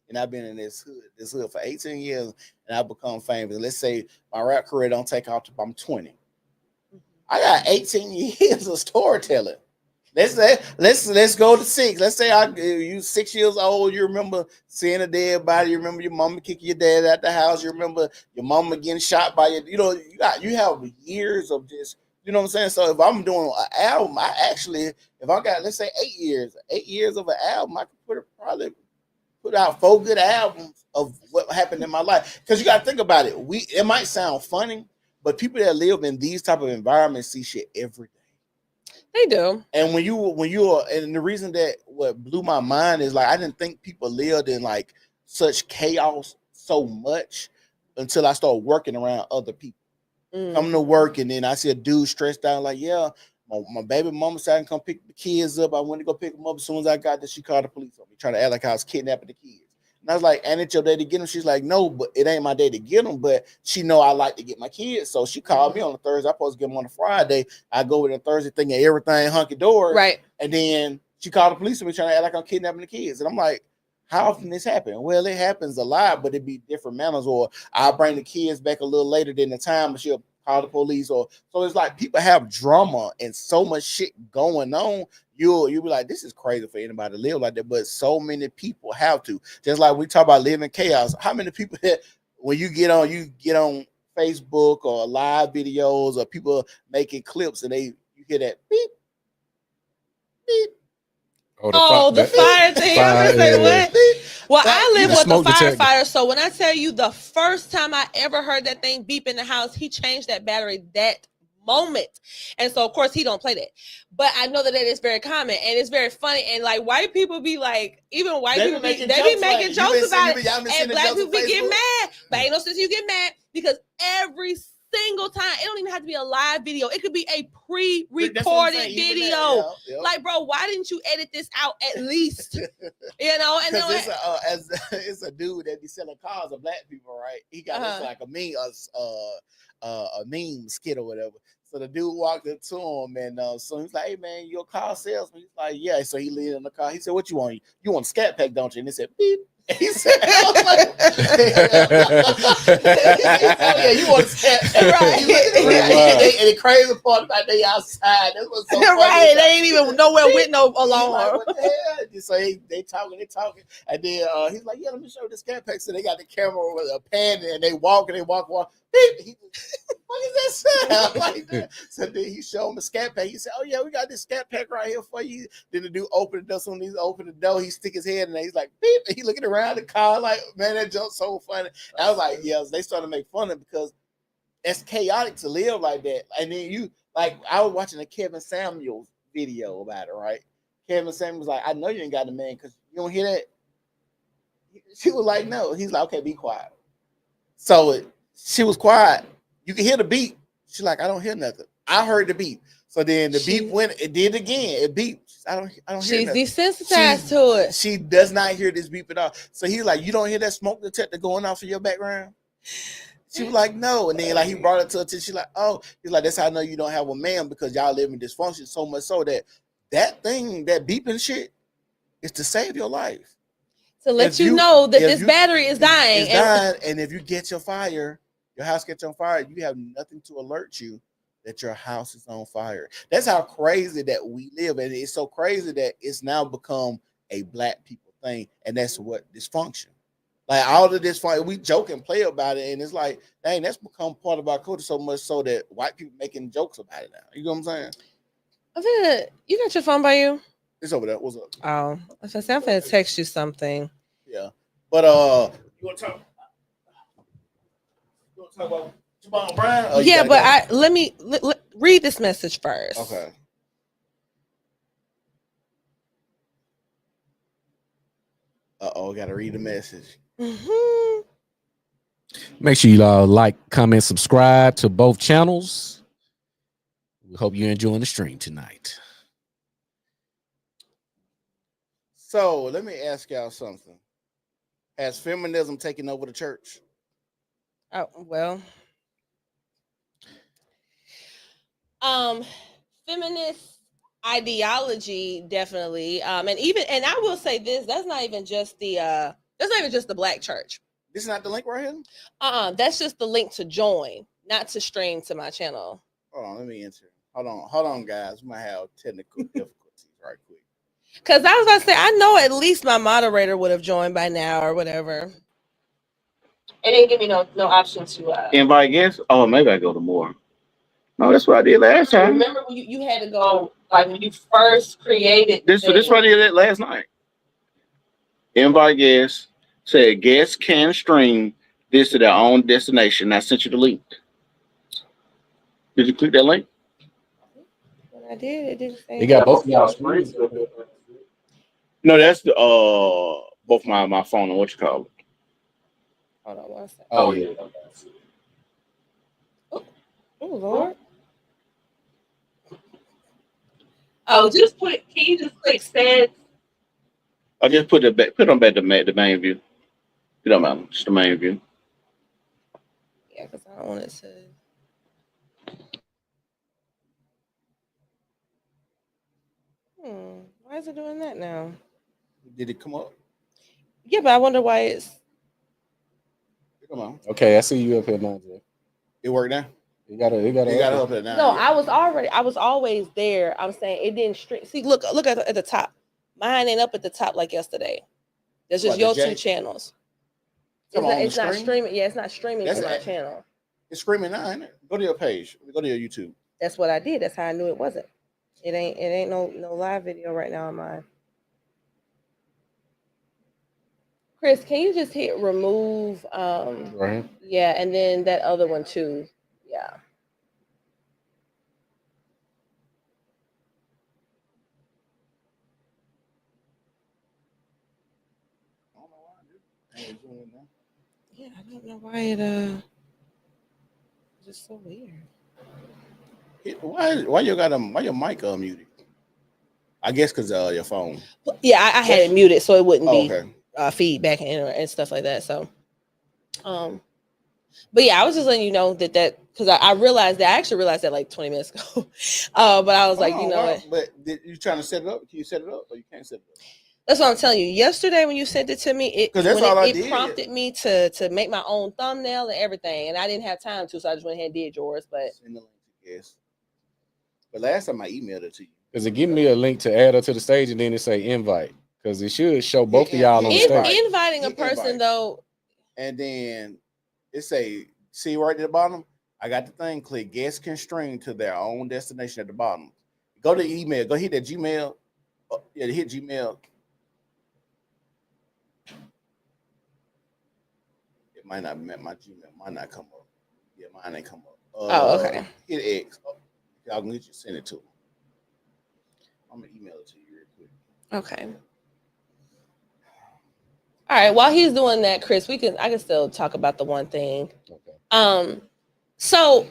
and I've been in this hood for 18 years, and I become famous. Let's say my rap career don't take off till I'm 20. I got 18 years of storytelling. Let's go to 6. Let's say you 6 years old. You remember seeing a dead body. You remember your mama kicking your dad out the house. You remember your mama getting shot by you. You have years of this. You know what I'm saying? So if I'm doing an album, if I got, let's say 8 years of an album, I could probably put out 4 good albums of what happened in my life. Because you got to think about it. It might sound funny, but people that live in these type of environments see shit every day. They do. And when you are, and the reason that what blew my mind is like I didn't think people lived in like such chaos so much until I started working around other people. Coming to work, and then I see a dude stressed out, like, yeah, my baby mama said I can come pick the kids up. I went to go pick them up. As soon as I got there, she called the police on me, trying to act like I was kidnapping the kids. And I was like, and it's your day to get them? She's like, no, but it ain't my day to get them, but she know I like to get my kids. So she called me on a Thursday. I'm supposed to get them on a Friday. I go with a Thursday thinking everything hunky-dory. Right. And then she called the police on me, trying to act like I'm kidnapping the kids. And I'm like, how often this happen? Well, it happens a lot, but it be different manners. Or I'll bring the kids back a little later than the time, but she'll call the police. So it's like people have drama and so much shit going on. You'll be like, this is crazy for anybody to live like that. But so many people have to. Just like we talk about living chaos. How many people that when you get on Facebook or live videos or people making clips, and you hear that beep, beep. The fire thing. I was gonna say what? Well, I live with a firefighter, so when I tell you the first time I ever heard that thing beep in the house, he changed that battery that moment. And so of course he don't play that. But I know that is very common and it's very funny. And like white people be like, even white people they be making jokes about it. And black people be getting mad. But ain't no sense you get mad because every single time, it don't even have to be a live video. It could be a pre-recorded video. Like, bro, why didn't you edit this out at least? You know, and then it's a dude that be selling cars of black people, right? He got this like a meme skit or whatever. So the dude walked up to him and so he's like, "Hey man, you're a car salesman?" He's like, "Yeah." So he leaned in the car. He said, "What you want? You want a scat pack, don't you?" And he said, "Beep." He said, "Oh yeah, you want to scat pack, right?" And the crazy part about they outside. That's what's so funny. Right, they ain't even nowhere with no alarm. Like, what the hell? So they talking, and then he's like, "Yeah, let me show you the scat pack." So they got the camera with a pan and they walk. Beep. What is that sound like that? So then he showed him a scat pack. He said, "Oh yeah, we got this scat pack right here for you." Then the dude opened the door. So when he opened the door, he stick his head in there. He's like, "Beep," and he looking around the car like, man, that joke's so funny. And I was like, yeah, they started to make fun of it because it's chaotic to live like that. And then I was watching a Kevin Samuels video about it, right? Kevin Samuels was like, "I know you ain't got the man because you don't hear that." She was like, "No." He's like, "Okay, be quiet." So she was quiet. You can hear the beep. She's like, "I don't hear nothing." I heard the beep. So then the beep went. It did again. It beeped. I don't hear nothing. She's desensitized to it. She does not hear this beep at all. So he's like, "You don't hear that smoke detector going off in your background?" She was like, "No." And then like he brought it to her attention. She's like, "Oh." He's like, "That's how I know you don't have a man because y'all live in dysfunction so much so that thing, that beeping shit, is to save your life. To let you know that this battery is dying. It's dying, and if you get your house gets on fire, you have nothing to alert you that your house is on fire. That's how crazy that we live. And it's so crazy that it's now become a black people thing. And that's what dysfunction. Like all of this, we joke and play about it. And it's like, dang, that's become part of our culture so much so that white people making jokes about it now. You know what I'm saying? I think you got your phone by you? It's over there. What's up? Oh, I was gonna say, I'm gonna text you something. Yeah. But you want to talk about Jamal Bryant? Yeah, but let me read this message first. Okay. Gotta read the message. Mm-hmm. Make sure you like, comment, subscribe to both channels. We hope you're enjoying the stream tonight. So let me ask y'all something. Has feminism taken over the church? Oh, well. Feminist ideology, definitely. And I will say this, that's not even just the black church. This is not the link right here? That's just the link to join, not to stream to my channel. Hold on, let me enter. Hold on, guys. We might have technical difficulties right quick. Because I was about to say, I know at least my moderator would have joined by now or whatever. It didn't give me no option to invite guests. Oh, maybe I go to more. No, that's what I did last time. Remember when you had to go, like when you first created this what I did last night. Invite guests. Said guests can stream this to their own destination. I sent you the link. Did you click that link? When I did, it didn't say. You got both of y'all screens. No, that's the both my phone and what you call it. Hold on one second. Oh yeah. Oh Lord. Oh, can you just click stats? I just put on back the main view. You don't mind, just the main view. Yeah, because I don't want it to. Why is it doing that now? Did it come up? Yeah, but I wonder why it's. Come on. Okay, I see you up here now, Jay. It worked now? You gotta help it now. No, yeah. I was always there. I'm saying it didn't stream. See, look at the top. Mine ain't up at the top like yesterday. There's just your two channels. It's not streaming. Yeah, it's not streaming to my channel. It's screaming now, ain't it? Go to your page. Go to your YouTube. That's what I did. That's how I knew it wasn't. It ain't no live video right now on mine. Chris, can you just hit remove? Right. Yeah, and then that other one too. Yeah. Yeah, I don't know why it just so weird. Why your mic muted? I guess because your phone. Yeah, I had it muted so it wouldn't be okay. Feedback and stuff like that. So, but yeah, I was just letting you know that because I realized that I actually realized that like 20 minutes ago. But I was like, you know what? But you trying to set it up? Can you set it up or you can't set it up? That's what I'm telling you. Yesterday when you sent it to me, it prompted me to make my own thumbnail and everything, and I didn't have time to, so I just went ahead and did yours. But send the link, yes. But last time I emailed it to you. Does it give me a link to add her to the stage and then it say invite? Because it should show both of y'all on the stage. Inviting a person though. And then it say, see right at the bottom, I got the thing, click guests can stream to their own destination at the bottom. Go to email, go hit that Gmail. Yeah, hit Gmail. It might not my Gmail might not come up. Yeah, mine ain't come up. Okay. Hit X. Y'all can get you send it to them. I'm gonna email it to you real quick. Okay. All right. While he's doing that, Chris, I can still talk about the one thing. Okay. So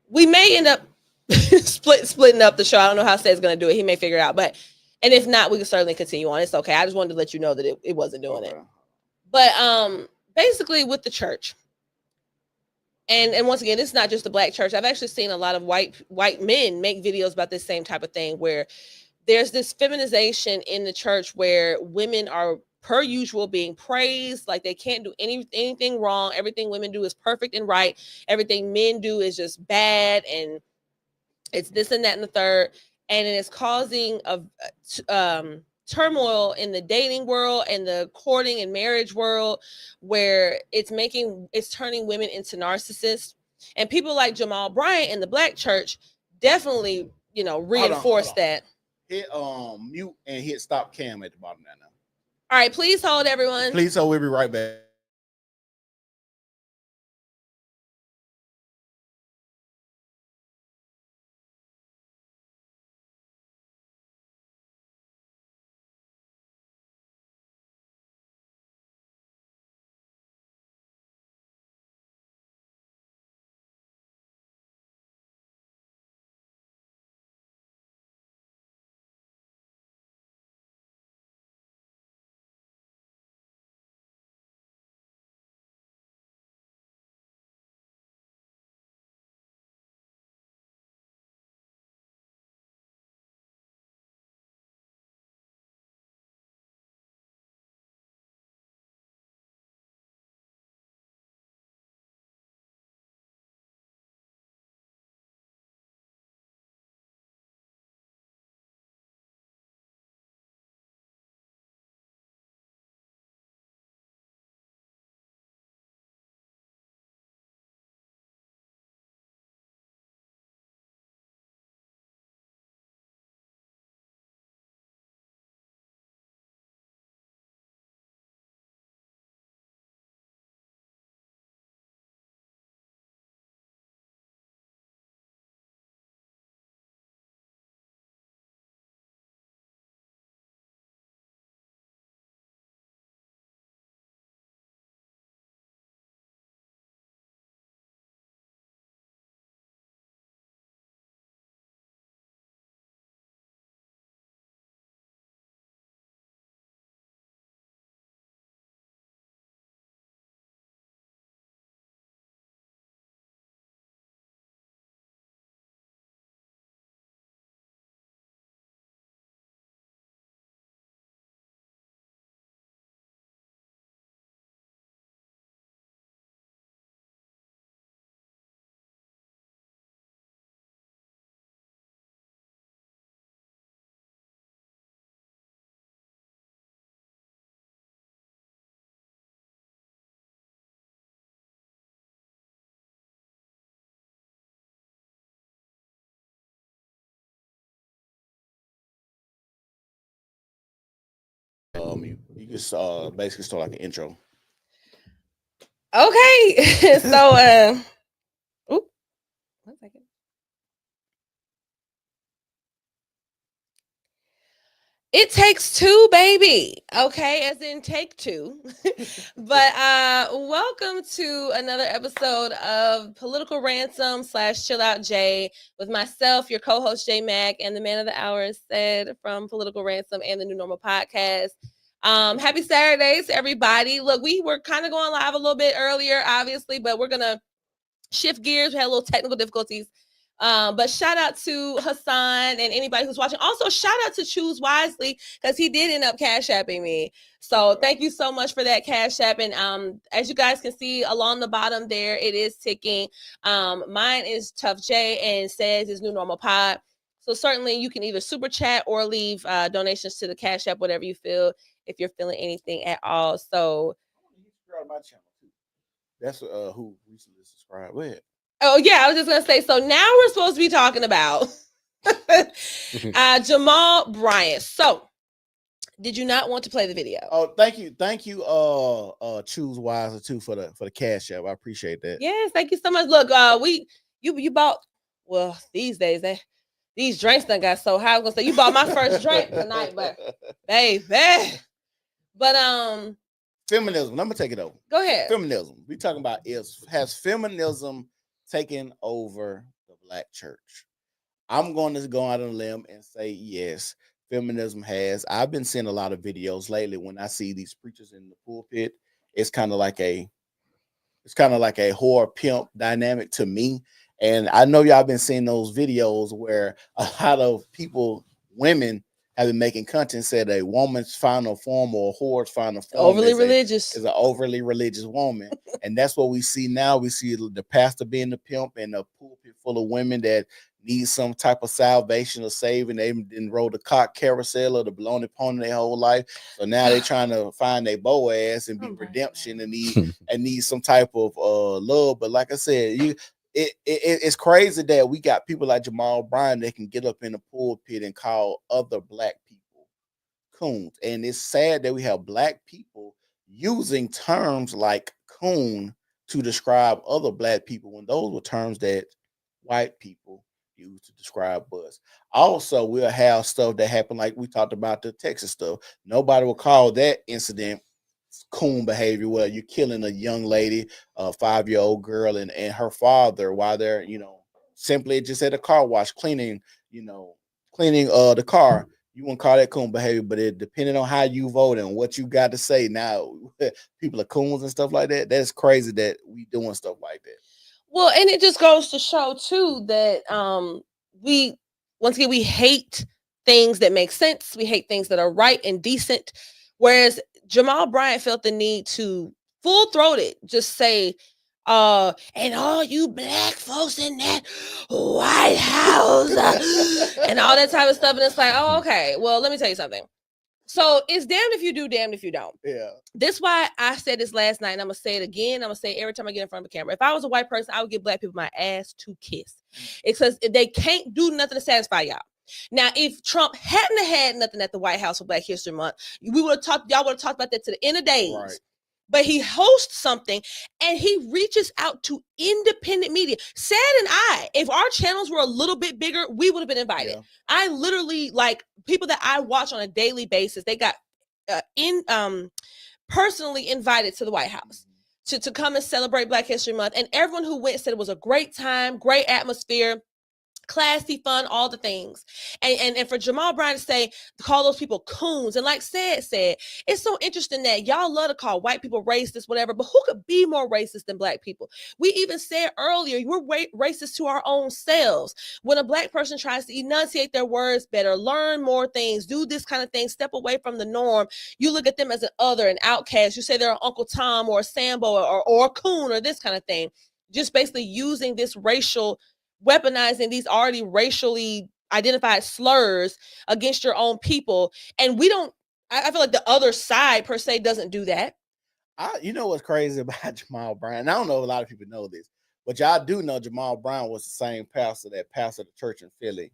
we may end up splitting up the show. I don't know how Seth's gonna do it. He may figure it out, and if not, we can certainly continue on. It's okay. I just wanted to let you know that it wasn't doing it. But basically with the church. And once again, it's not just the black church. I've actually seen a lot of white men make videos about this same type of thing where there's this feminization in the church where women are per usual being praised like they can't do anything wrong. Everything women do is perfect and right. Everything men do is just bad, and it's this and that and the third. And it is causing turmoil in the dating world and the courting and marriage world, where it's turning women into narcissists. And people like Jamal Bryant in the black church definitely, reinforce that. Hit mute and hit stop cam at the bottom now. All right, please hold, everyone. Please hold. We'll be right back. mute. You can basically start like an intro. Okay. So oop, 1 second. It takes two, baby. Okay, as in take two. But welcome to another episode of Political Ransom / Chill Out Jay with myself, your co-host J Mac, and the man of the hour said from Political Ransom and the New Normal Podcast. Happy Saturdays, everybody. Look, we were kind of going live a little bit earlier, obviously, but we're gonna shift gears. We had a little technical difficulties. But shout out to Hassan and anybody who's watching. Also, shout out to Choose Wisely because he did end up cash apping me. So thank you so much for that cash app. And as you guys can see along the bottom there, it is ticking. Mine is Tough J and says it's New Normal Pod. So certainly you can either super chat or leave donations to the cash app, whatever you feel, if you're feeling anything at all. So My channel too. That's who recently subscribed. Go ahead. Oh, yeah, I was just going to say, so now we're supposed to be talking about Jamal Bryant. So, did you not want to play the video? Oh, thank you. Choose Wisely too for the cash app. I appreciate that. Yes, thank you so much. Look, you bought, well, these days, these drinks done got so high. I was going to say, you bought my first drink tonight, but baby. But, feminism. I'm gonna take it over. Go ahead. Feminism. We talking about has feminism taken over the Black church? I'm going to go out on a limb and say yes, feminism has. I've been seeing a lot of videos lately when I see these preachers in the pulpit. It's kind of like a whore pimp dynamic to me. And I know y'all been seeing those videos where a lot of people, women, have been making content said a woman's final form or a whore's final form overly religious is an overly religious woman. And that's what we see now. We see the pastor being the pimp and a pulpit full of women that need some type of salvation or saving. They didn't roll the cock carousel or the baloney pony their whole life. So now they're trying to find their Boaz and be redemption and need some type of love. But like I said, it's crazy that we got people like Jamal Bryant that can get up in the pulpit and call other Black people coons. And it's sad that we have Black people using terms like coon to describe other Black people when those were terms that white people use to describe us. Also, we'll have stuff that happened like we talked about the Texas stuff. Nobody will call that incident coon behavior where you're killing a young lady, a 5-year-old girl, and her father while they're simply just at a car wash cleaning the car. You wouldn't call that coon behavior, but it depending on how you vote and what you got to say. Now people are coons and stuff like that. That's crazy that we doing stuff like that. Well, and it just goes to show too that we hate things that make sense. We hate things that are right and decent. Whereas Jamal Bryant felt the need to full-throated just say, and all you Black folks in that White House and all that type of stuff. And it's like, oh, okay. Well, let me tell you something. So it's damned if you do, damned if you don't. Yeah. This is why I said this last night, and I'm gonna say it again. I'm gonna say it every time I get in front of a camera. If I was a white person, I would give Black people my ass to kiss. It's because they can't do nothing to satisfy y'all. Now, if Trump hadn't had nothing at the White House for Black History Month, y'all would have talked about that to the end of days. Right. But he hosts something and he reaches out to independent media. Sad and I, if our channels were a little bit bigger, we would have been invited. Yeah. I literally, like, people that I watch on a daily basis, they got personally invited to the White House to come and celebrate Black History Month. And everyone who went said it was a great time, great atmosphere, classy, fun, all the things. And for Jamal Bryant to say, call those people coons, and like said, it's so interesting that y'all love to call white people racist, whatever, but who could be more racist than Black people? We even said earlier, we're racist to our own selves. When a Black person tries to enunciate their words better, learn more things, do this kind of thing, step away from the norm, you look at them as an other, an outcast. You say they're an Uncle Tom or a Sambo or a coon or this kind of thing. Just basically using this weaponizing these already racially identified slurs against your own people. And I feel like the other side per se doesn't do that. You know what's crazy about Jamal Bryant? I don't know if a lot of people know this, but y'all do know Jamal Bryant was the same pastor that pastored the church in Philly,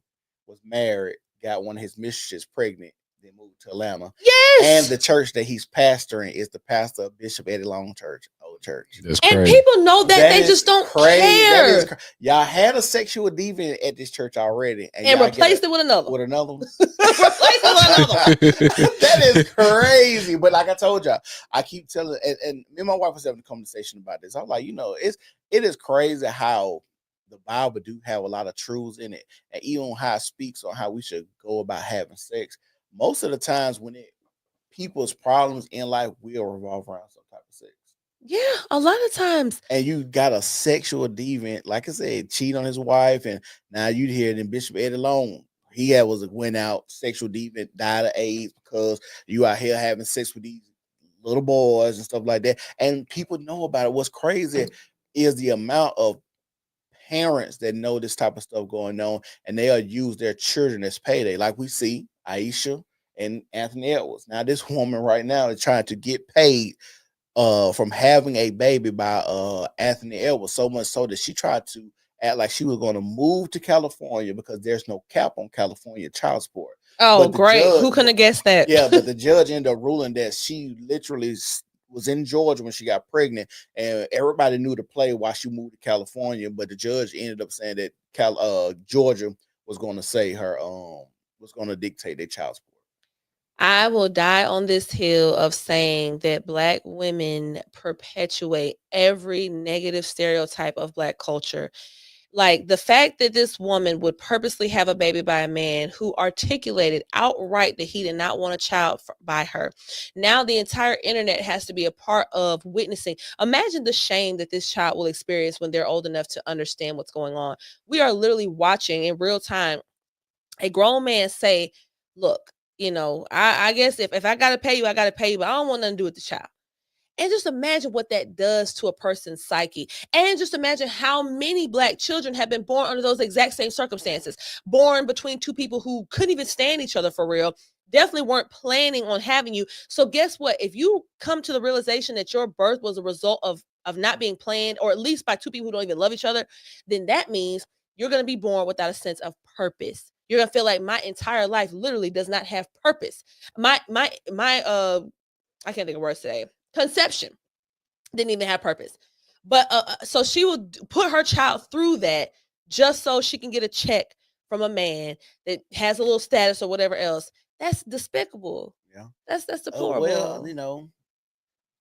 was married, got one of his mistresses pregnant, then moved to Atlanta. Yes. And the church that he's pastoring is the pastor of Bishop Eddie Long Church, old church. That's And crazy. people know that they just don't care. Y'all had a sexual deviant at this church already, And replaced it with another. With another one. Replaced it with another one. That is crazy. But like I told y'all, I keep telling, and me and my wife was having a conversation about this. I'm like, it is crazy how the Bible do have a lot of truths in it, and even how it speaks on how we should go about having sex. Most of the times when people's problems in life will revolve around some type of sex. Yeah, a lot of times. And you got a sexual deviant, like I said, cheat on his wife, and now you hear it in Bishop Eddie Long. He went out, sexual deviant, died of AIDS because you out here having sex with these little boys and stuff like that. And people know about it. What's crazy is the amount of parents that know this type of stuff going on, and they'll use their children as payday. Like we see Aisha and Anthony Edwards. Now, this woman right now is trying to get paid from having a baby by Anthony Edwards, so much so that she tried to act like she was going to move to California because there's no cap on California child support. Oh, great. Who couldn't have guessed that? Yeah, but the judge ended up ruling that she literally was in Georgia when she got pregnant, and everybody knew the play while she moved to California. But the judge ended up saying that Georgia was going to say her was going to dictate their child support. I will die on this hill of saying that Black women perpetuate every negative stereotype of Black culture. Like the fact that this woman would purposely have a baby by a man who articulated outright that he did not want a child by her. Now the entire internet has to be a part of witnessing. Imagine the shame that this child will experience when they're old enough to understand what's going on. We are literally watching in real time a grown man say, look, I guess if I got to pay you, I got to pay you, but I don't want nothing to do with the child. And just imagine what that does to a person's psyche. And just imagine how many Black children have been born under those exact same circumstances. Born between two people who couldn't even stand each other for real. Definitely weren't planning on having you. So guess what? If you come to the realization that your birth was a result of not being planned, or at least by two people who don't even love each other, then that means you're going to be born without a sense of purpose. You're going to feel like my entire life literally does not have purpose. My I can't think of words today. Conception didn't even have purpose. But so she would put her child through that just so she can get a check from a man that has a little status or whatever else. That's despicable. Yeah. That's deplorable. Well,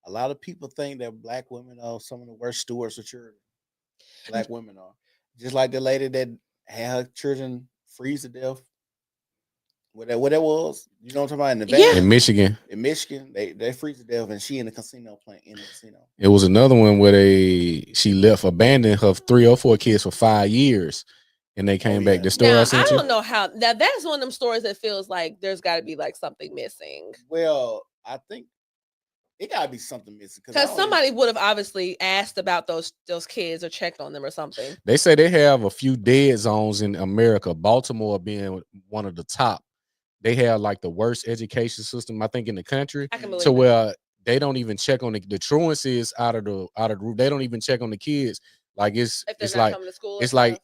a lot of people think that Black women are some of the worst stewards of children. Black women are. Just like the lady that had her children freeze to death. What that was, you know what I'm talking about? In the van? In Michigan. In Michigan, they freeze to death, and she in the casino playing in the casino. It was another one where she abandoned her 3 or 4 kids for 5 years, and they came back. The story now, I sent you. I don't know how. Now that's one of them stories that feels like there's got to be like something missing. Well, I think it got to be something missing because somebody would have obviously asked about those kids or checked on them or something. They say they have a few dead zones in America. Baltimore being one of the top. They have like the worst education system, I think, in the country. To where they don't even check on the truancy is out of the roof. They don't even check on the kids. Like it's like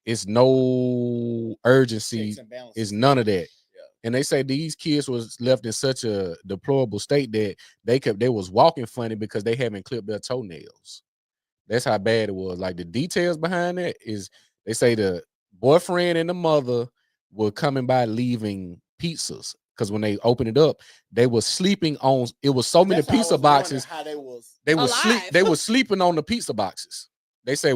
it's no urgency. It's none of that. Yeah. And they say these kids was left in such a deplorable state that they was walking funny because they haven't clipped their toenails. That's how bad it was. Like the details behind that is they say the boyfriend and the mother were coming by leaving pizzas because when they opened it up, they were sleeping on. It was so many pizza boxes. They were sleeping on the pizza boxes. They say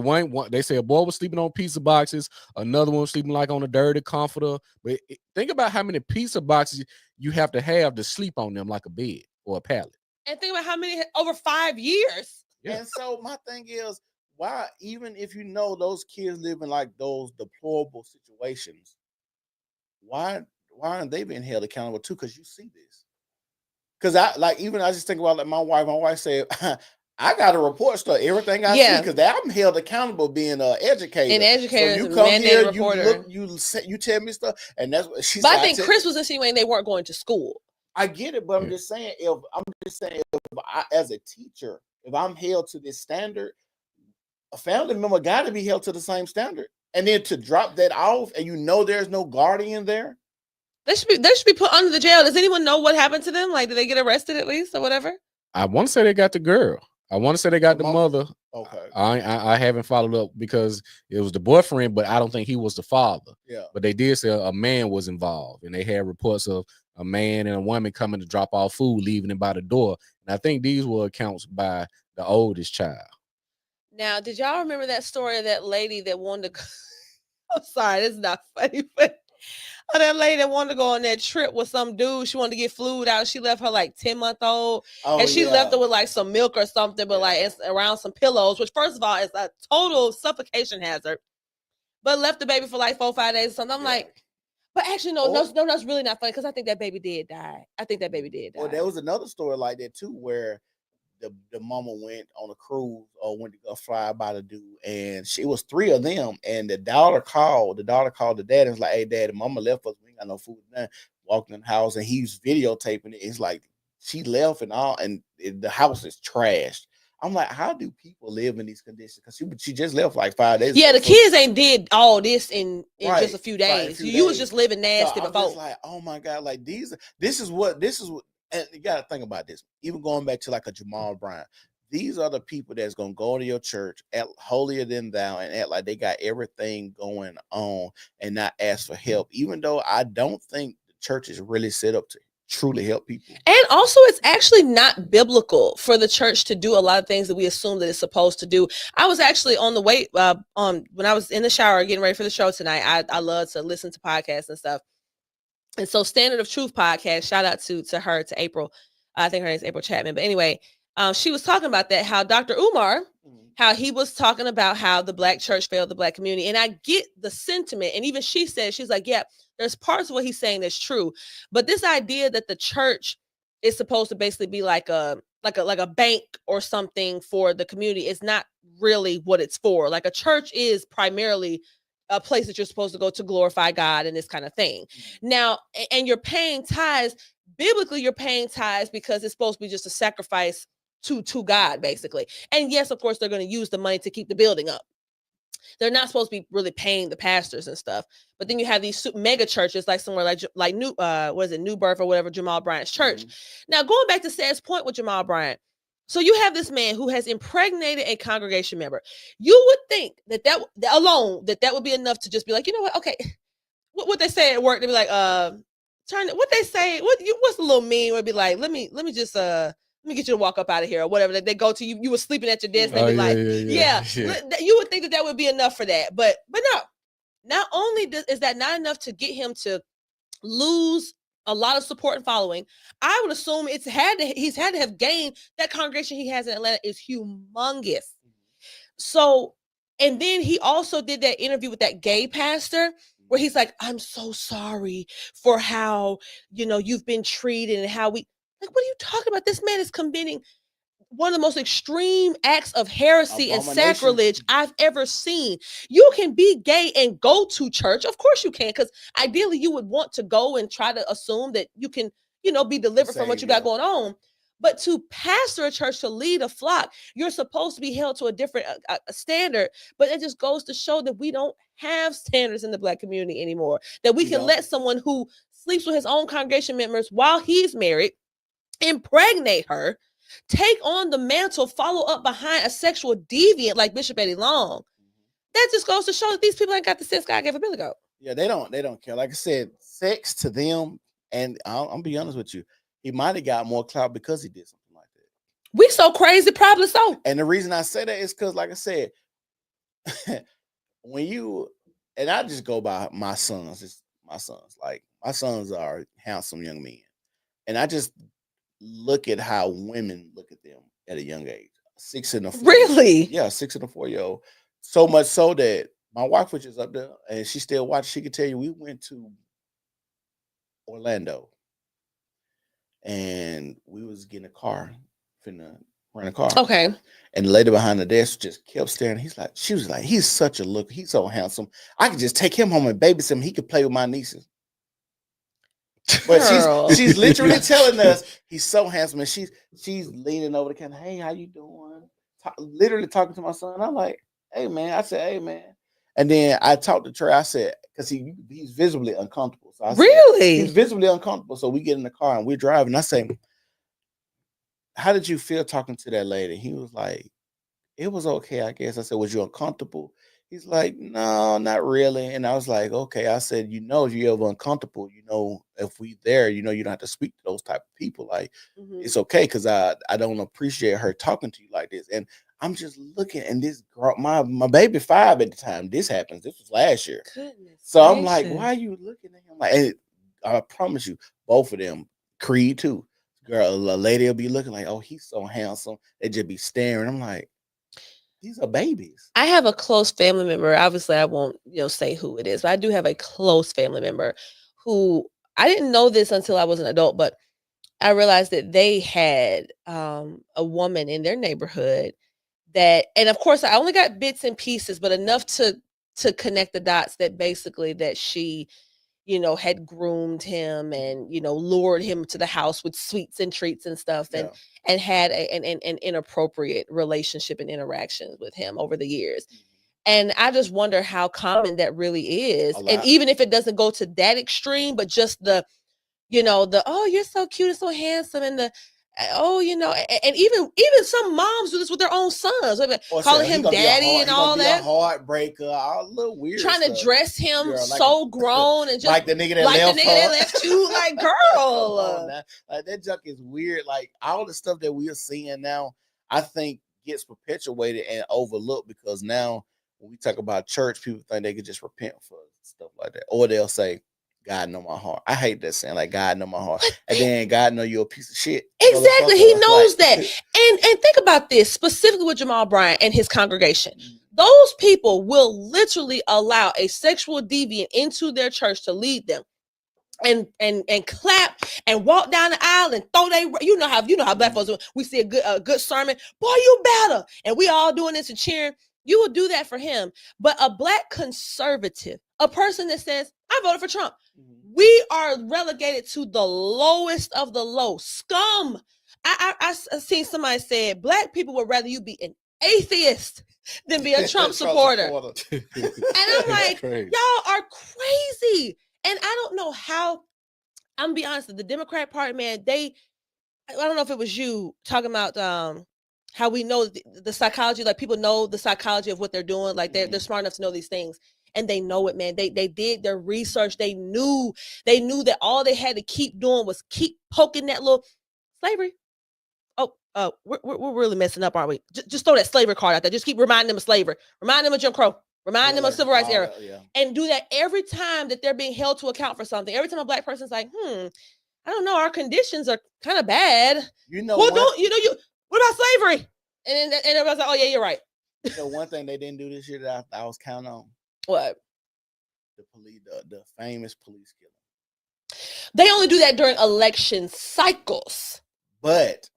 they say a boy was sleeping on pizza boxes, another one was sleeping like on a dirty comforter. But think about how many pizza boxes you have to sleep on them like a bed or a pallet. And think about how many over 5 years. Yeah. And so my thing is, why, even if you know those kids live in like those deplorable situations, why aren't they being held accountable too? Because you see this. Because I just think about like my wife said, I got to report stuff, everything I see, because I'm held accountable being an educator. An educator, so you come here, reporter. you tell me stuff, and that's what she said. But I think Chris was insinuating they weren't going to school. I get it, but I'm just saying, if I, as a teacher, if I'm held to this standard, a family member got to be held to the same standard. And then to drop that off, and there's no guardian there. They should be put under the jail. Does anyone know what happened to them? Like, did they get arrested at least or whatever? I want to say they got the girl. I want to say they got the mother. Okay. I haven't followed up because it was the boyfriend, but I don't think he was the father. Yeah. But they did say a man was involved, and they had reports of a man and a woman coming to drop off food, leaving him by the door. And I think these were accounts by the oldest child. Now, did y'all remember that story of that lady that wanted to? I'm sorry, this is not funny, but that lady that wanted to go on that trip with some dude. She wanted to get fluid out. She left her like 10-month-old, and she left her with like some milk or something, but like it's around some pillows, which first of all is a total suffocation hazard. But left the baby for like 4 or 5 days or something. I'm like, but actually, no, that's really not funny because I think that baby did die. Well, there was another story like that too, where the mama went on a cruise or went to go fly by the dude, and she was 3 of them, and the daughter called the dad and was like, "Hey, dad, the mama left us. We ain't got no food." Now walked in the house, and he's videotaping it. It's like she left and all, and the house is trashed. I'm like, how do people live in these conditions? Because she just left like 5 days. Yeah, ago. the kids ain't did all this in just a few days. You was just living nasty so before. I'm just like, oh my God, like this is what, and you got to think about this. Even going back to like a Jamal Bryant, these are the people that's gonna go to your church, act holier than thou, and act like they got everything going on and not ask for help. Even though I don't think the church is really set up to truly help people. And also, it's actually not biblical for the church to do a lot of things that we assume that it's supposed to do. I was actually on the way when I was in the shower getting ready for the show tonight. I love to listen to podcasts and stuff. And so Standard of Truth podcast, shout out to her, to April. I think her name's April Chapman. But anyway, she was talking about that, how Dr. Umar, how he was talking about how the Black church failed the Black community. And I get the sentiment. And even she said, she's like, yeah, there's parts of what he's saying that's true. But this idea that the church is supposed to basically be like a bank or something for the community is not really what it's for. Like, a church is primarily a place that you're supposed to go to glorify God and this kind of thing. Now, and you're paying tithes. Biblically, you're paying tithes because it's supposed to be just a sacrifice to God, basically. And yes, of course, they're going to use the money to keep the building up. They're not supposed to be really paying the pastors and stuff. But then you have these mega churches, like somewhere like New Birth or whatever, Jamal Bryant's church. Now, going back to Sad's point with Jamal Bryant, so you have this man who has impregnated a congregation member. You would think that would be enough to just be like, you know what? Okay, what they say at work, they'd be like, what they say, what's a little mean? Would be like, let me get you to walk up out of here or whatever. They go to you. You were sleeping at your desk. They'd be like, yeah. You would think that would be enough for that, but no. Not only is that not enough to get him to lose a lot of support and following, I would assume he's had to have gained. That congregation he has in Atlanta is humongous. So, and then he also did that interview with that gay pastor where he's like, I'm so sorry for how, you've been treated and how we, like, what are you talking about? This man is committing one of the most extreme acts of heresy and sacrilege I've ever seen. You can be gay and go to church. Of course you can, because ideally you would want to go and try to assume that you can, be delivered from what you got going on. But to pastor a church, to lead a flock, you're supposed to be held to a different standard. But it just goes to show that we don't have standards in the Black community anymore. That we can let someone who sleeps with his own congregation members while he's married, impregnate her, take on the mantle, follow up behind a sexual deviant like Bishop Eddie Long. That just goes to show that these people ain't got the sense God gave a Billy Goat. Yeah, they don't care. Like I said, sex to them, and I'll be honest with you, he might have got more clout because he did something like that. We so crazy, probably so. And the reason I say that is because, like I said, and I just go by my sons. Like, my sons are handsome young men, and I just look at how women look at them at a young age. 6 and a 4. Really? Yeah, 6 and a 4-year-old. So much so that my wife, which is up there, and she still watches, she could tell you we went to Orlando and we was getting a car, finna rent a car. Okay. And the lady behind the desk just kept staring. She was like, he's such a look. He's so handsome. I could just take him home and babysit him. He could play with my nieces. But she's literally telling us he's so handsome, and she's leaning over the camera. Hey, how you doing? Literally talking to my son. I'm like, hey man. I said, hey man. And then I talked to Trey. I said, because he's visibly uncomfortable. So So I Really? said, he's visibly uncomfortable. So we get in the car and we're driving. I say, how did you feel talking to that lady? He was like, it was okay, I guess. I said, was you uncomfortable? He's like, no, not really. And I was like, okay. I said, if you're ever uncomfortable, if we there, you don't have to speak to those type of people. Like, it's okay, because I don't appreciate her talking to you like this. And I'm just looking, and this girl, my baby 5 at the time, this happens. This was last year. Goodness So I'm like, gracious. why are you looking at him? Like, and I promise you, both of them, Creed too. Girl, a lady will be looking like, oh, he's so handsome. They just be staring. I'm like, these are babies. I have a close family member. Obviously, I won't, say who it is, but I do have a close family member who I didn't know this until I was an adult, but I realized that they had a woman in their neighborhood that, and of course, I only got bits and pieces, but enough to connect the dots that basically that she, had groomed him and lured him to the house with sweets and treats and stuff, and had an inappropriate relationship and interactions with him over the years. And I just wonder how common that really is. And even if it doesn't go to that extreme, but just the oh, you're so cute and so handsome, and and even some moms do this with their own sons, calling him daddy and all that. Heartbreaker, all a little weird. Trying stuff. To dress him so grown and just like the nigga that left you, like, girl. Like that junk is weird. Like all the stuff that we are seeing now, I think gets perpetuated and overlooked because now when we talk about church, people think they could just repent for stuff like that, or they'll say, God know my heart. I hate that saying, like, God know my heart. And then God know you're a piece of shit. Exactly. He knows that. And think about this, specifically with Jamal Bryant and his congregation. Those people will literally allow a sexual deviant into their church to lead them and clap and walk down the aisle and throw how black folks do. We see a good sermon. Boy, you better. And we all doing this and cheering. You will do that for him. But a black conservative, a person that says, I voted for Trump. We are relegated to the lowest of the low. Scum. I seen somebody said black people would rather you be an atheist than be a Trump supporter. And I'm like, y'all are crazy. And I don't know how, I'm gonna be honest, the Democrat Party, man, I don't know if it was you talking about how we know the psychology, like people know the psychology of what they're doing. Like they're smart enough to know these things. And they know it, man. They did their research. They knew that all they had to keep doing was keep poking that little slavery. We're really messing up, aren't we? Just throw that slavery card out there. Just keep reminding them of slavery. Remind them of Jim Crow. Remind them of civil rights era. And do that every time that they're being held to account for something. Every time a black person's like, I don't know, our conditions are kind of bad. What about slavery? And everybody's like, oh yeah, you're right. One thing they didn't do this year that I was counting on. What? The famous police killing. They only do that during election cycles. But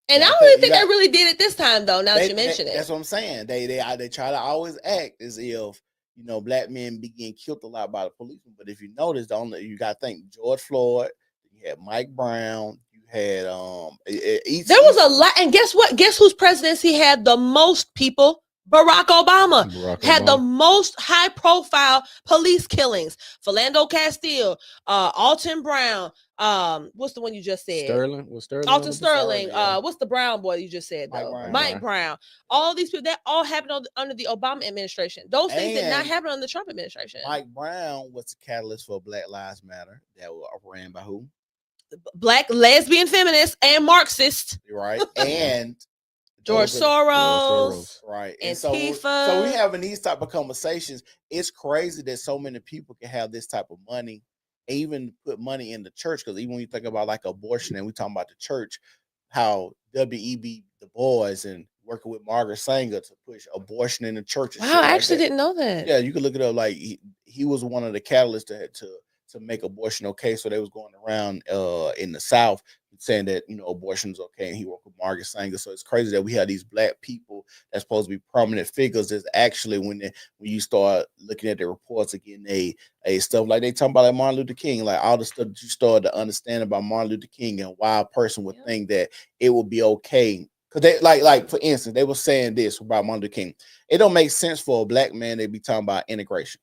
I don't even think they really did it this time, though. Now that you mention it, that's what I'm saying. They try to always act as if black men be getting killed a lot by the policemen. But if you notice, you got to think George Floyd. You had Mike Brown. You had there was a lot. And guess what? Guess whose presidency had the most people? Barack Obama had the most high-profile police killings. Philando Castile, Alton Brown. What's the one you just said? Sterling. Alton Sterling. What's the Brown boy you just said? Though? Mike Brown. All these people that all happened under the Obama administration. Those things did not happen under the Trump administration. Mike Brown was the catalyst for Black Lives Matter that were ran by who? Black lesbian feminists and Marxists. Right. And George Soros, right? And so we having these type of conversations. It's crazy that so many people can have this type of money, and even put money in the church. Because even when you think about like abortion, and we talking about the church, how W.E.B. Du Bois and working with Margaret Sanger to push abortion in the church. Wow, I actually didn't know that. Yeah, you can look it up. Like he was one of the catalysts to make abortion okay. So they was going around in the South saying that abortion is okay, and he worked with Margaret Sanger. So it's crazy that we have these black people that's supposed to be prominent figures. That's actually when you start looking at the reports again, a stuff like they talking about like Martin Luther King, like all the stuff that you started to understand about Martin Luther King and why a person would think that it would be okay. Because they like for instance, they were saying this about Martin Luther King. It don't make sense for a black man to be talking about integration.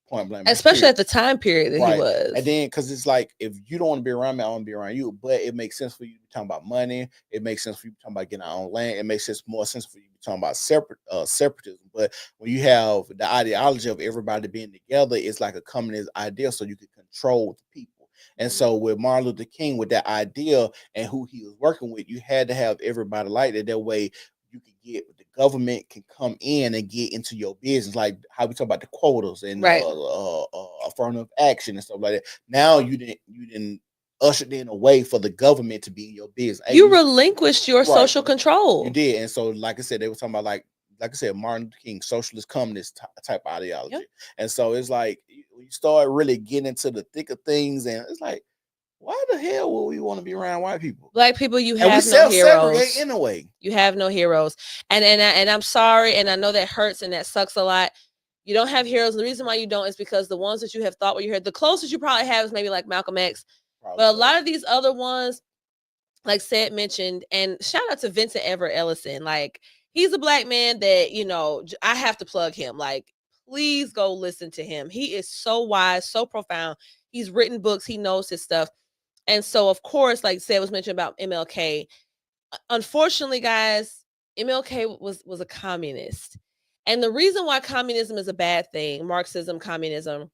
point blank. Especially at the time period that he was. And then because it's like, if you don't want to be around me, I want to be around you. But it makes sense for you to be talking about money. It makes sense for you to be talking about getting our own land. It makes more sense for you to be talking about separatism. But when you have the ideology of everybody being together, it's like a communist idea, so you can control the people. And so with Martin Luther King, with that idea and who he was working with, you had to have everybody like that. That way you could get, the government can come in and get into your business, like how we talk about the quotas and affirmative action and stuff like that. Now you didn't ushered in a way for the government to be in your business. You relinquished your social control. You did. And so, like I said, they were talking about like I said, Martin Luther King, socialist communist type ideology. Yep. And so it's like you start really getting into the thick of things, and it's like, why the hell would we want to be around white people? Black people, you have no heroes. In a way. You have no heroes. And I'm sorry, and I know that hurts and that sucks a lot. You don't have heroes. The reason why you don't is because the ones that you have thought were your heroes, the closest you probably have is maybe like Malcolm X. Probably. But a lot of these other ones, like Seth mentioned, and shout out to Vincent Everett Ellison. Like, he's a Black man that, you know, I have to plug him. Like, please go listen to him. He is so wise, so profound. He's written books. He knows his stuff. And so, of course, like Seth was mentioned about MLK. Unfortunately, guys, MLK was a communist. And the reason why communism is a bad thing, Marxism, communism,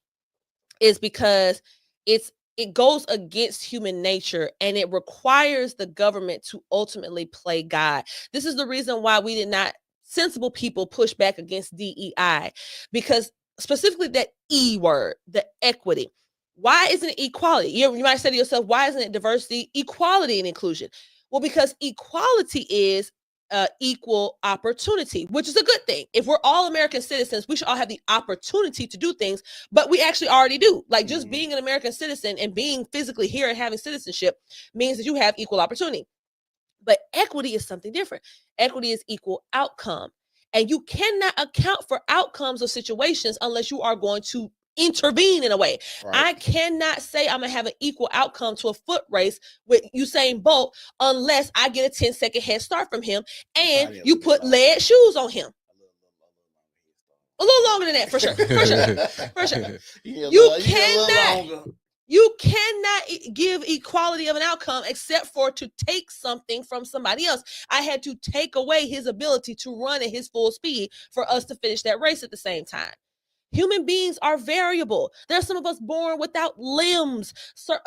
is because it goes against human nature, and it requires the government to ultimately play God. This is the reason why we did not, sensible people, push back against DEI, because specifically that E word, the equity. Why isn't it equality? You might say to yourself, why isn't it diversity, equality, and inclusion? Well, because equality is equal opportunity, which is a good thing. If we're all American citizens, we should all have the opportunity to do things, but we actually already do. Like, just being an American citizen and being physically here and having citizenship means that you have equal opportunity. But equity is something different. Equity is equal outcome. And you cannot account for outcomes of situations unless you are going to intervene in a way. Right. I cannot say I'm gonna have an equal outcome to a foot race with Usain Bolt unless I get a 10-second head start from him and you put lead shoes on him. A little longer than that, for sure. For sure. You cannot give equality of an outcome except for to take something from somebody else. I had to take away his ability to run at his full speed for us to finish that race at the same time. Human beings are variable. There's some of us born without limbs. Some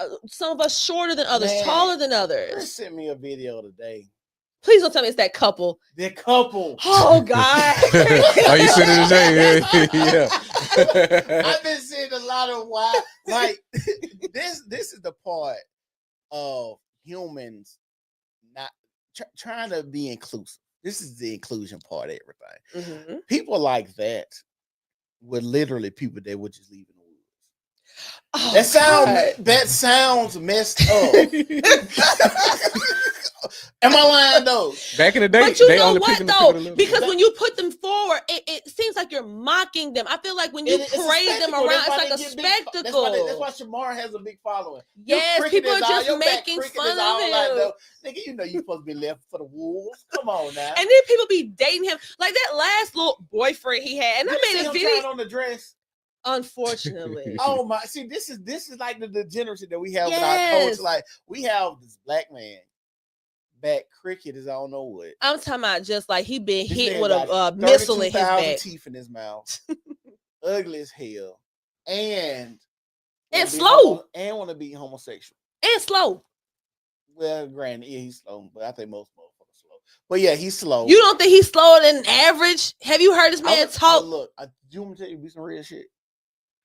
of us shorter than others, taller than others. Chris sent me a video today. Please don't tell me it's that couple. The couple. Oh, God. Are you sitting today? Yeah. I've been seeing a lot of wild, like, this is the part of humans not trying to be inclusive. This is the inclusion part of everything. Mm-hmm. People like that were literally people that would just leave in the woods. Oh, that sounds messed up. Am I lying though? Back in the day, but you know what though? Because when you put them forward, it seems like you're mocking them. I feel like when you parade them around, it's like a spectacle. That's why Shamar has a big following. Yes, people are just making fun of him. Nigga, you know you're supposed to be left for the wolves. Come on now. And then people be dating him like that last little boyfriend he had. And I made a video on the dress. Unfortunately. Oh my! See, this is like the degeneracy that we have in our culture. Like, we have this black man. Back cricket is I don't know what. I'm talking about just like he been hit with a missile in his back. Teeth in his mouth. Ugly as hell. And slow. And want to be homosexual. And slow. Well, granted, yeah, he's slow, but I think most motherfuckers slow. But yeah, he's slow. You don't think he's slower than average? Have you heard this man talk? Look, you want me to tell you be some real shit?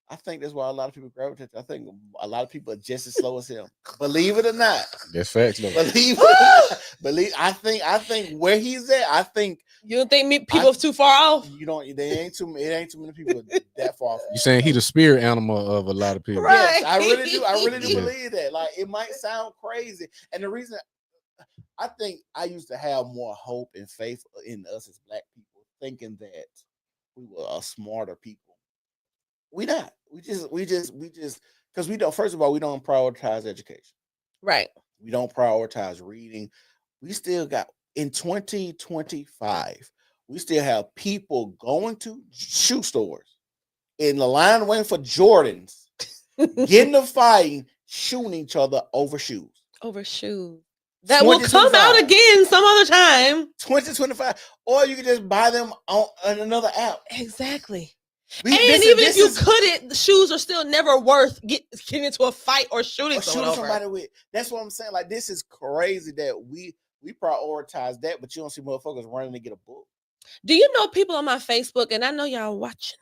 I think that's why a lot of people gravitate. I think a lot of people are just as slow as him. Believe it or not. That's facts. Believe it or not. I think where he's at. I think you don't think people too far off. You don't. It ain't too many people that far off. You saying he the spirit animal of a lot of people? Right. Yes, I really do. I really do believe that. Like, it might sound crazy, and the reason I think I used to have more hope and faith in us as black people, thinking that we were a smarter people. We not. We just because we don't. First of all, we don't prioritize education. Right. We don't prioritize reading. We still got in 2025. We still have people going to shoe stores in the line waiting for Jordans, getting a fight, shooting each other over shoes. Over shoes. That will come out again some other time. 2025. Or you can just buy them on another app. Exactly. If you couldn't, the shoes are still never worth getting into a fight or shooting somebody with. That's what I'm saying. Like, this is crazy that we prioritize that, but you don't see motherfuckers running to get a book. Do you know people on my Facebook, and I know y'all watching,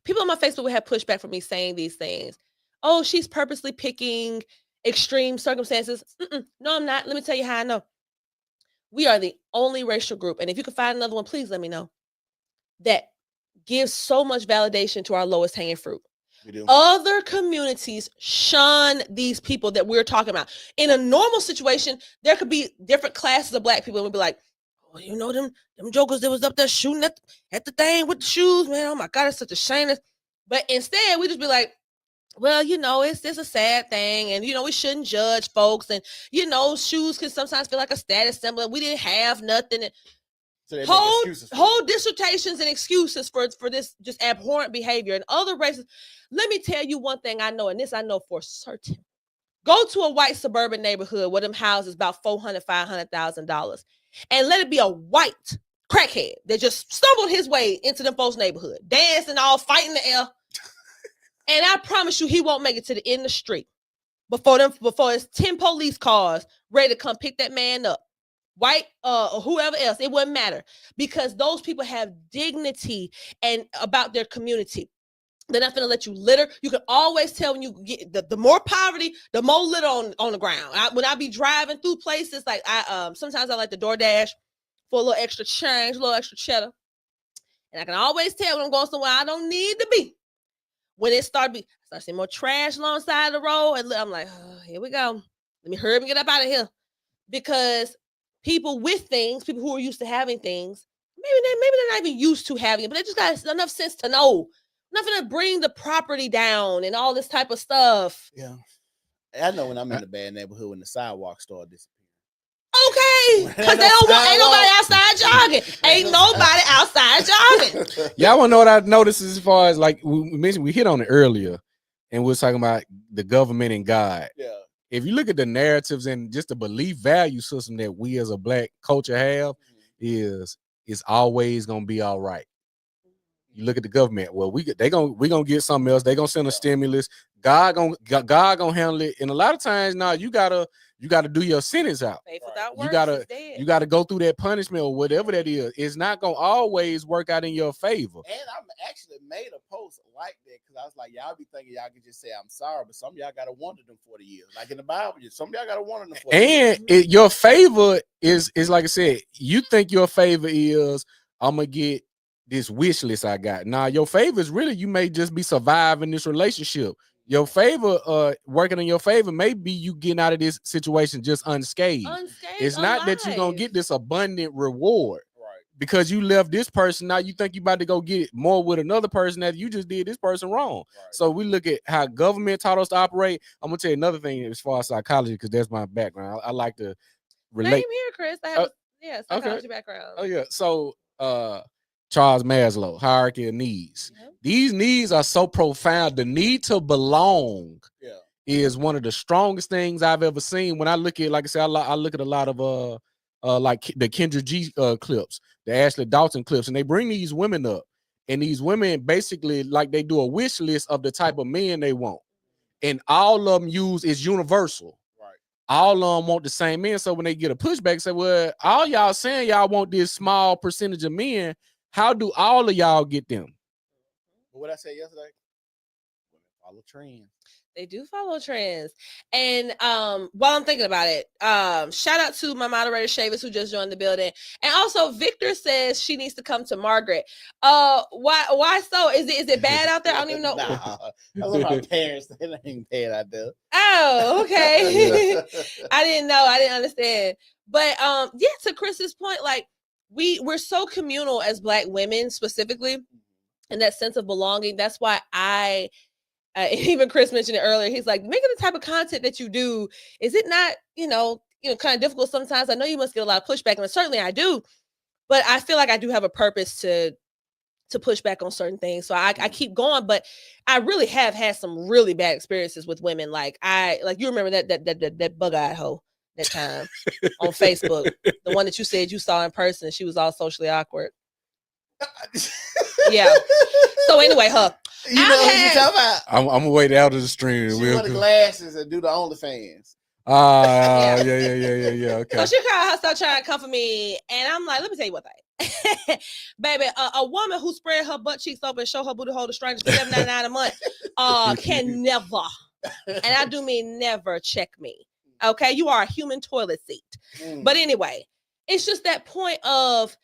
people on my Facebook would have pushback for me saying these things. Oh, she's purposely picking extreme circumstances. No, I'm not. Let me tell you how I know. We are the only racial group, and if you can find another one, please let me know, that gives so much validation to our lowest hanging fruit. We do. Other communities shun these people that we're talking about. In a normal situation, there could be different classes of black people, and we'd be like, oh, you know them jokers that was up there shooting at the thing with the shoes, man. Oh my God, it's such a shame. But instead, we just be like, well, you know, it's a sad thing, and you know, we shouldn't judge folks, and you know, shoes can sometimes feel like a status symbol. We didn't have nothing. So whole dissertations and excuses for this just abhorrent behavior. And other races, let me tell you one thing I know, and this I know for certain. Go to a white suburban neighborhood where them houses about $400,000, $500,000, and let it be a white crackhead that just stumbled his way into them folks' neighborhood, dancing all, fighting the air. And I promise you, he won't make it to the end of the street before it's 10 police cars ready to come pick that man up. White, or whoever else, it wouldn't matter, because those people have dignity and about their community. They're not gonna let you litter. You can always tell when you get the more poverty, the more litter on the ground. When I be driving through places, like sometimes I like to DoorDash for a little extra change, a little extra cheddar, and I can always tell when I'm going somewhere I don't need to be. When it start seeing more trash alongside the road, and I'm like, oh, here we go. Let me hurry up and get up out of here, because people with things, people who are used to having things, maybe they're not even used to having it, but they just got enough sense to know. Nothing to bring the property down and all this type of stuff. Yeah. I know when I'm in a bad neighborhood when the sidewalk start disappearing. Okay. Because ain't nobody outside jogging. Ain't nobody outside jogging. Y'all want to know what I noticed as far as, like we mentioned, we hit on it earlier, and we were talking about the government and God. Yeah. If you look at the narratives and just the belief value system that we as a black culture have, is it's always gonna be all right. You look at the government. Well, we gonna get something else. They gonna send a stimulus. God gonna handle it. And a lot of times now you gotta do your sentence out. You gotta go through that punishment or whatever that is. It's not gonna always work out in your favor. And I actually made a post like that because I was like, y'all be thinking y'all can just say I'm sorry, but some of y'all gotta wonder them 40 years. Like in the Bible, some of y'all gotta wonder them 40 years. And your favor is like I said, you think your favor is I'm gonna get this wish list I got. Now, your favor is really you may just be surviving this relationship. Your favor, working in your favor, may be you getting out of this situation just unscathed. It's not that you're gonna get this abundant reward, right? Because you left this person. Now you think you about to go get more with another person that you just did this person wrong. Right. So we look at how government taught us to operate. I'm gonna tell you another thing as far as psychology, because that's my background. I like to relate. Same here, Chris. I have psychology background. Oh yeah. So Charles Maslow, hierarchy of needs. Yep. These needs are so profound. The need to belong is one of the strongest things I've ever seen. When I look at, like I said, I look at a lot of like the Kendra G clips, the Ashley Dalton clips, and they bring these women up, and these women basically like they do a wish list of the type of men they want, and all of them is universal. Right. All of them want the same men. So when they get a pushback, say, well, all y'all saying y'all want this small percentage of men. How do all of y'all get them? What I said yesterday? Follow trends. They do follow trends. And while I'm thinking about it, shout out to my moderator Shavis who just joined the building. And also Victor says she needs to come to Margaret. Why so? Is it bad out there? I don't even know. Nah, that's what my parents said. It ain't bad out there. Oh, okay. I didn't know. I didn't understand. But yeah, to Chris's point, like we're so communal as Black women specifically, and that sense of belonging. That's why even Chris mentioned it earlier. He's like, making the type of content that you do, is it not, kind of difficult sometimes? I know you must get a lot of pushback, and certainly I do, but I feel like I do have a purpose to to push back on certain things. So I keep going, but I really have had some really bad experiences with women. Like you remember that bug-eyed hoe that time on Facebook, the one that you said you saw in person. She was all socially awkward. Yeah. So anyway, you know what you talking about? I'm gonna wait out of the stream. She wear the glasses and do the OnlyFans. Yeah. Okay. So she cried her start trying to comfort me, and I'm like, let me tell you what thing. Baby, a woman who spread her butt cheeks open and show her booty hole to strangers for $7.99 a month can never, and I do mean never, check me. Okay, you are a human toilet seat. But anyway, it's just that point of,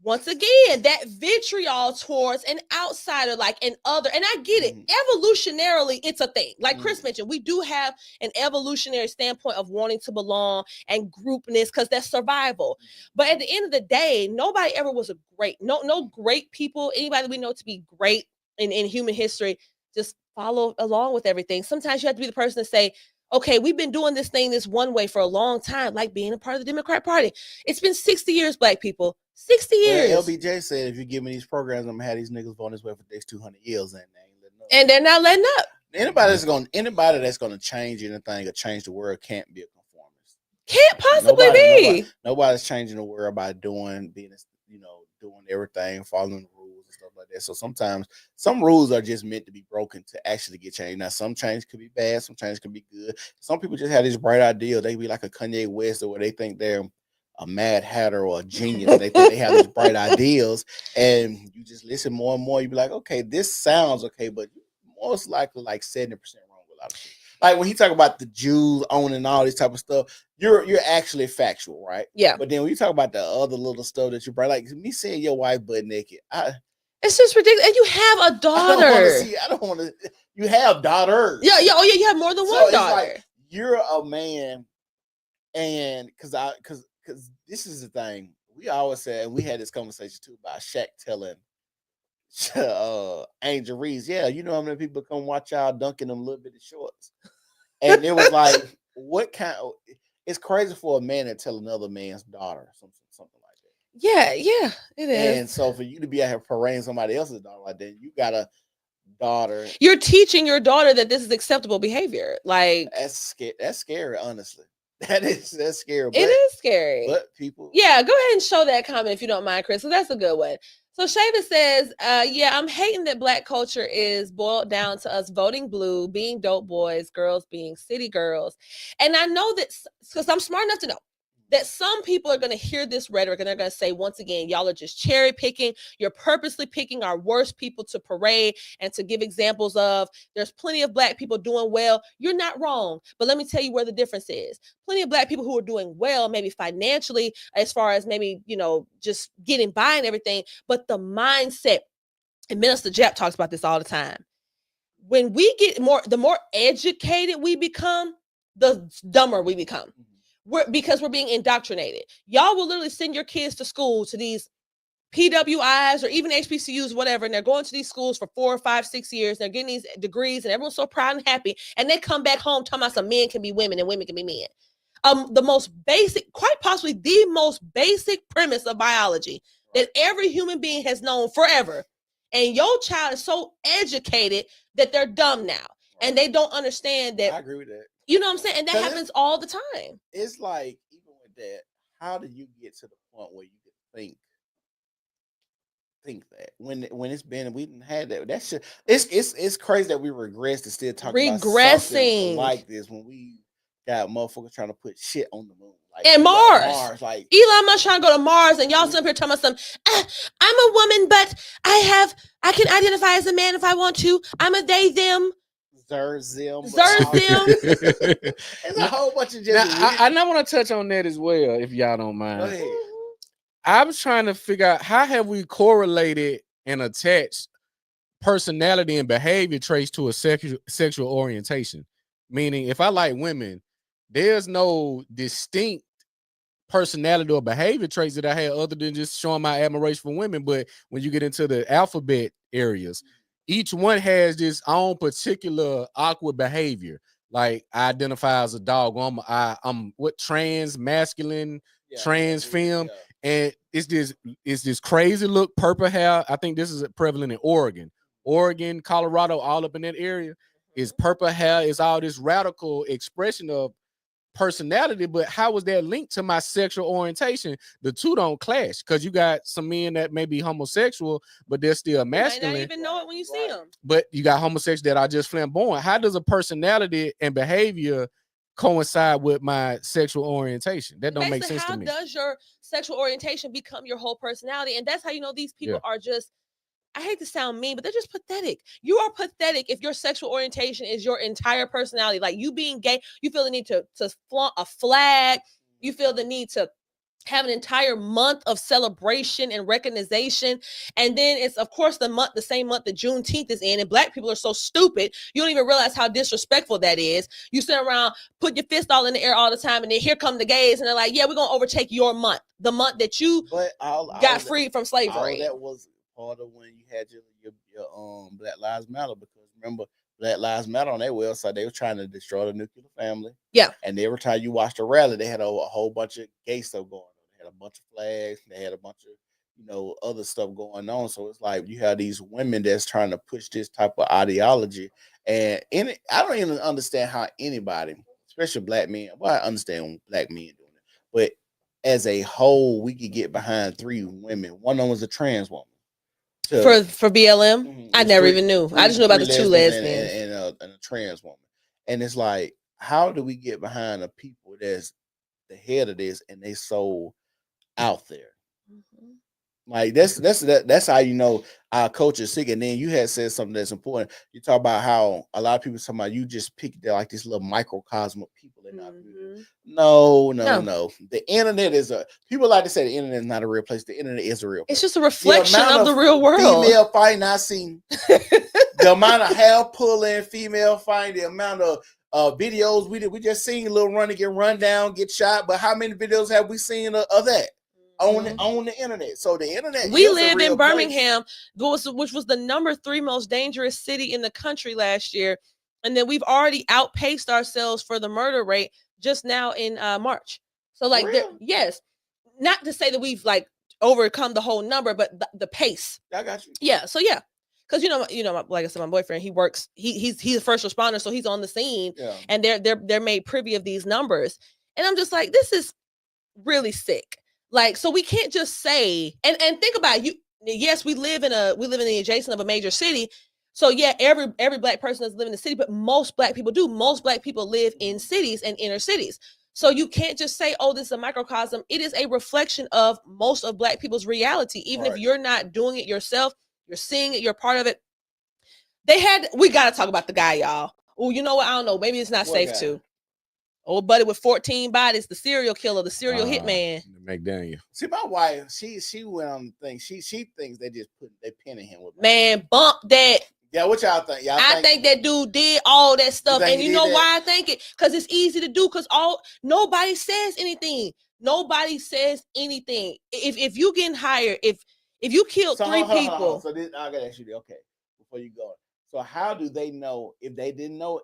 once again, that vitriol towards an outsider, like an other. And I get it. Evolutionarily, it's a thing. Like Chris mentioned, we do have an evolutionary standpoint of wanting to belong and groupness because that's survival. But at the end of the day, nobody ever was no great people. Anybody we know to be great in human history just follow along with everything. Sometimes you have to be the person to say, okay, we've been doing this thing this one way for a long time, like being a part of the Democrat Party. It's been 60 years, Black people. 60 years. Well, LBJ said, if you give me these programs, I'm gonna have these niggas voting this way for the next 200 years, and they ain't letting up. And they're not letting up. Anybody that's gonna change anything or change the world can't be a conformist. Can't possibly be. Nobody's changing the world by doing everything, following the rules and stuff like that. So sometimes some rules are just meant to be broken to actually get changed. Now, some change could be bad, some change could be good. Some people just have this bright idea. They be like a Kanye West, or where they think they're a Mad Hatter or a genius. They think they have these bright ideas, and you just listen more and more. You be like, okay, this sounds okay, but most likely like 70% wrong with a lot of shit. Like when he talk about the Jews owning all this type of stuff, you're actually factual, right? Yeah. But then when you talk about the other little stuff that you bring, like me seeing your wife butt naked, it's just ridiculous. And you have a daughter. I don't want to. You have daughters. Yeah. Oh yeah. You have more than one daughter. Like, you're a man, and because this is the thing we always said, and we had this conversation too about Shaq telling Angel Reese, yeah, you know how many people come watch y'all dunking them little bit of shorts, and it was like, what kind of? It's crazy for a man to tell another man's daughter something like that. Yeah, it is. And so for you to be out here parading somebody else's daughter like that, you got a daughter. You're teaching your daughter that this is acceptable behavior. Like that's scary, honestly. That's scary. It is scary. But people. Yeah, go ahead and show that comment if you don't mind, Chris. So that's a good one. So Shayna says, yeah, I'm hating that Black culture is boiled down to us voting blue, being dope boys, girls being city girls. And I know that because I'm smart enough to know that some people are going to hear this rhetoric and they're going to say, once again, y'all are just cherry picking. You're purposely picking our worst people to parade and to give examples of. There's plenty of Black people doing well. You're not wrong. But let me tell you where the difference is. Plenty of Black people who are doing well, maybe financially, as far as maybe, just getting by and everything. But the mindset, and Minister Jap talks about this all the time. When we get the more educated we become, the dumber we become. Because we're being indoctrinated. Y'all will literally send your kids to school, to these PWIs or even HBCUs, whatever, and they're going to these schools for 4 or 5, 6 years. They're getting these degrees, and everyone's so proud and happy. And they come back home talking about some men can be women and women can be men. The most basic, quite possibly the most basic premise of biology that every human being has known forever. And your child is so educated that they're dumb now, and they don't understand that. I agree with that. You know what I'm saying? And that happens all the time. It's like, even with that, how do you get to the point where you can think that when it's been, we didn't have that. That shit, it's crazy that we regress to still talk about something like this when we got motherfuckers trying to put shit on the moon. Like, and Mars. Like Elon Musk trying to go to Mars, and y'all sitting here talking about I'm a woman, but I can identify as a man if I want to. I'm a they, them. Zerzim. It's a whole bunch of I want to touch on that as well, if y'all don't mind. Go ahead. I was trying to figure out how have we correlated and attached personality and behavior traits to a sexual orientation. Meaning, if I like women, there's no distinct personality or behavior traits that I have other than just showing my admiration for women. But when you get into the alphabet areas, each one has this own particular awkward behavior. Like I identify as a dog. I'm what trans masculine, trans femme. And it's this crazy look, purple hair. I think this is prevalent in Oregon, Colorado, all up in that area. Is purple hair, is all this radical expression of personality, but how was that linked to my sexual orientation? The two don't clash, because you got some men that may be homosexual, but they're still masculine. You might not even know it when you see them. But you got homosexuals that are just flamboyant. How does a personality and behavior coincide with my sexual orientation? That don't make sense to me. How does your sexual orientation become your whole personality? And that's how you know these people are just, I hate to sound mean, but they're just pathetic. You are pathetic if your sexual orientation is your entire personality. Like you being gay, you feel the need to flaunt a flag. You feel the need to have an entire month of celebration and recognition. And then it's, of course, the same month that Juneteenth is in. And Black people are so stupid, you don't even realize how disrespectful that is. You sit around, put your fist all in the air all the time, and then here come the gays, and they're like, yeah, we're going to overtake your month, the month that you got freed from slavery. All that was part of when you had your Black Lives Matter, because remember, Black Lives Matter on their website, they were trying to destroy the nuclear family. Yeah. And every time you watched a rally, they had a whole bunch of gay stuff going on. They had a bunch of flags. They had a bunch of, other stuff going on. So it's like you have these women that's trying to push this type of ideology. And I don't even understand how anybody, especially Black men, well, I understand Black men doing it, but as a whole, we could get behind 3 women. One of them was a trans woman. For BLM, mm-hmm. I never even knew. I just knew about the 2 lesbians and a trans woman. And it's like, how do we get behind a people that's the head of this and they so out there? Mm-hmm. Like that's how you know our culture is sick. And then you had said something that's important. You talk about how a lot of people talking about you just picked like this little microcosm of people in our community. No. The internet is people like to say the internet is not a real place. The internet is a real place. It's just a reflection of the real world. Female fighting I seen. The amount of hair pulling, female fighting, the amount of videos we just seen a little runner get run down, get shot. But how many videos have we seen of that? On the internet. So the internet. We lived in Birmingham, which was the number 3 most dangerous city in the country last year, and then we've already outpaced ourselves for the murder rate just now in March. So like, really? Yes, not to say that we've like overcome the whole number, but the pace. I got you. Yeah. So yeah, because like I said, my boyfriend, he works. He's a first responder, so he's on the scene, and they're made privy of these numbers, and I'm just like, this is really sick. Like, so we can't just say, and think about it, yes, we live in the adjacent of a major city. So yeah, every Black person doesn't live in the city, but most Black people do. Most Black people live in cities and inner cities. So you can't just say, oh, this is a microcosm. It is a reflection of most of Black people's reality. Even if you're not doing it yourself, you're seeing it, you're part of it. We got to talk about the guy, y'all. Oh, you know what? I don't know. Maybe it's not safe to. Old buddy with 14 bodies, the serial killer, the serial hitman. McDaniel. See, my wife, she went on the thing. She thinks they just pinning him with. Man, bump that. Yeah, what y'all think? I think that dude did all that stuff, and you know why I think it? Because it's easy to do. Because nobody says anything. Nobody says anything. If you getting hired, if you killed 3 people. So this, I gotta ask you, okay, before you go. So how do they know if they didn't know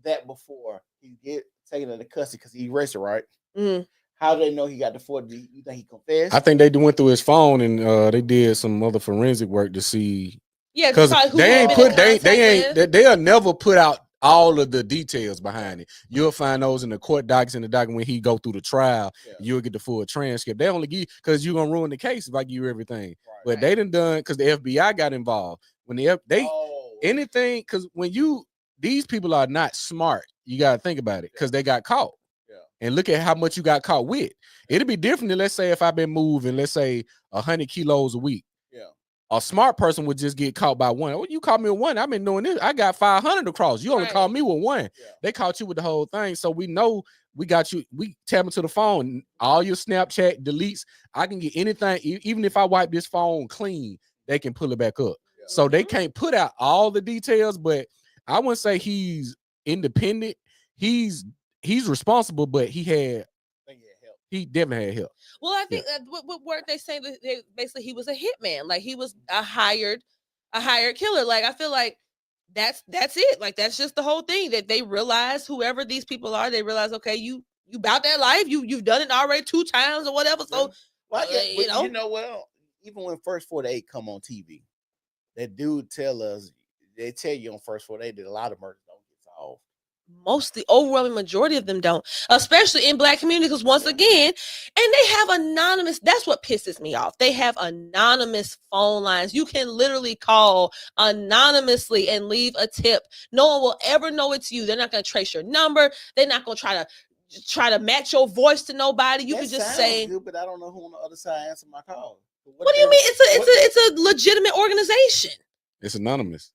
that before he get taken into custody because he arrested, right? Mm-hmm. How do they know he got the 40? You think he confessed? I think they went through his phone and they did some other forensic work to see. Yeah, because they'll never put out all of the details behind it. You'll find those in the court docs and the document when he go through the trial. Yeah. You'll get the full transcript. They only give because you're gonna ruin the case if I give you everything. Right, but they done because the FBI got involved when anything because when these people are not smart. You got to think about it because they got caught. Yeah. And look at how much you got caught with. It'd be different than, let's say, if I've been moving, let's say 100 kilos a week. Yeah. A smart person would just get caught by 1. Oh, you caught me with 1. I've been doing this. I got 500 across. You only caught me with 1. Yeah. They caught you with the whole thing. So we know we got you. We tap into the phone. All your Snapchat deletes. I can get anything. Even if I wipe this phone clean, they can pull it back up. Yeah. So they can't put out all the details, but I wouldn't say he's independent. He's responsible, but he definitely had help. Well, I think that what word they say that basically he was a hitman, like he was a hired killer. Like I feel like that's it. Like that's just the whole thing that they realize whoever these people are, they realize okay, you about that life, you've done it already 2 times or whatever. So Well, You know? you know what? Even when First 48 come on TV, that dude they tell you on First 48 that a lot of murders don't get solved. Most, the overwhelming majority of them don't, especially in Black communities, because once again, and they have anonymous, that's what pisses me off. They have anonymous phone lines. You can literally call anonymously and leave a tip. No one will ever know it's you. They're not going to trace your number. They're not going to try to match your voice to nobody. You can just say good, but I don't know who on the other side answer my call. What do you mean? It's a legitimate organization. It's anonymous.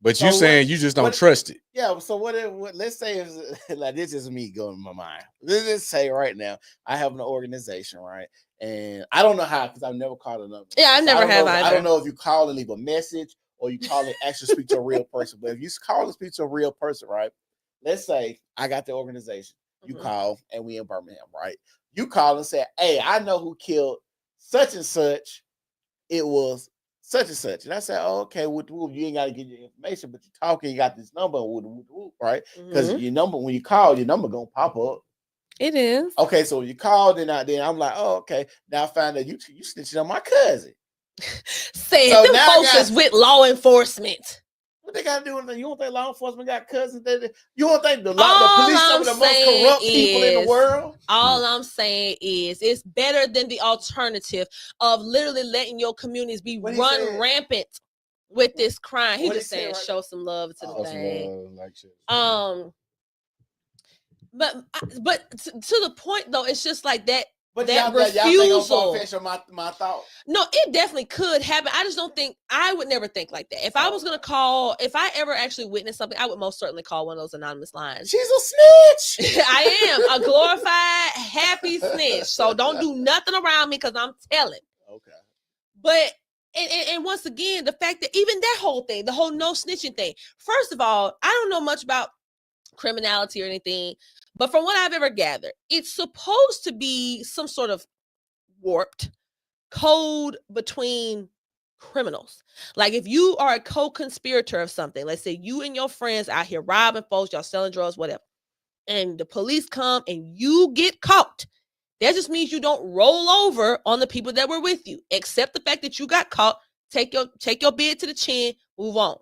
But you saying you just don't trust it. Yeah, so what let's say it's, like this is me going in my mind. Let's just say right now I have an organization, right? And I don't know how, because I've never called a number. Yeah, I never have either. I don't know if you call and leave a message or you call and actually speak to a real person. But if you call and speak to a real person, right? Let's say I got the organization. You call and we in Birmingham, right? You call and say, hey, I know who killed such and such. It was such and such. And I said, oh, okay, you ain't got to get your information, but you talking, you got this number, right? Because your number, when you call, your number gonna pop up. It is. Okay, so when you called, then I'm like, oh, okay. Now I found that you snitching on my cousin. Saying them folks is with law enforcement. What they got to do with it? You don't think law enforcement got cousins? You don't think the police some of the most corrupt people in the world? All I'm saying is it's better than the alternative of literally letting your communities be run rampant with this crime. He just saying show some love to the thing. But to the point though, it's just like that. But that refusal. My thought. No, it definitely could happen. I just don't think, I would never think like that. If I was gonna call, if I ever actually witnessed something, I would most certainly call one of those anonymous lines. She's a snitch. I am a glorified happy snitch. So don't do nothing around me because I'm telling. Okay. But and once again, the fact that even that whole thing, the whole no snitching thing. First of all, I don't know much about criminality or anything. But from what I've ever gathered, it's supposed to be some sort of warped code between criminals. Like if you are a co-conspirator of something, let's say you and your friends out here robbing folks, y'all selling drugs, whatever, and the police come and you get caught, that just means you don't roll over on the people that were with you. Accept the fact that you got caught, take your bid to the chin, move on.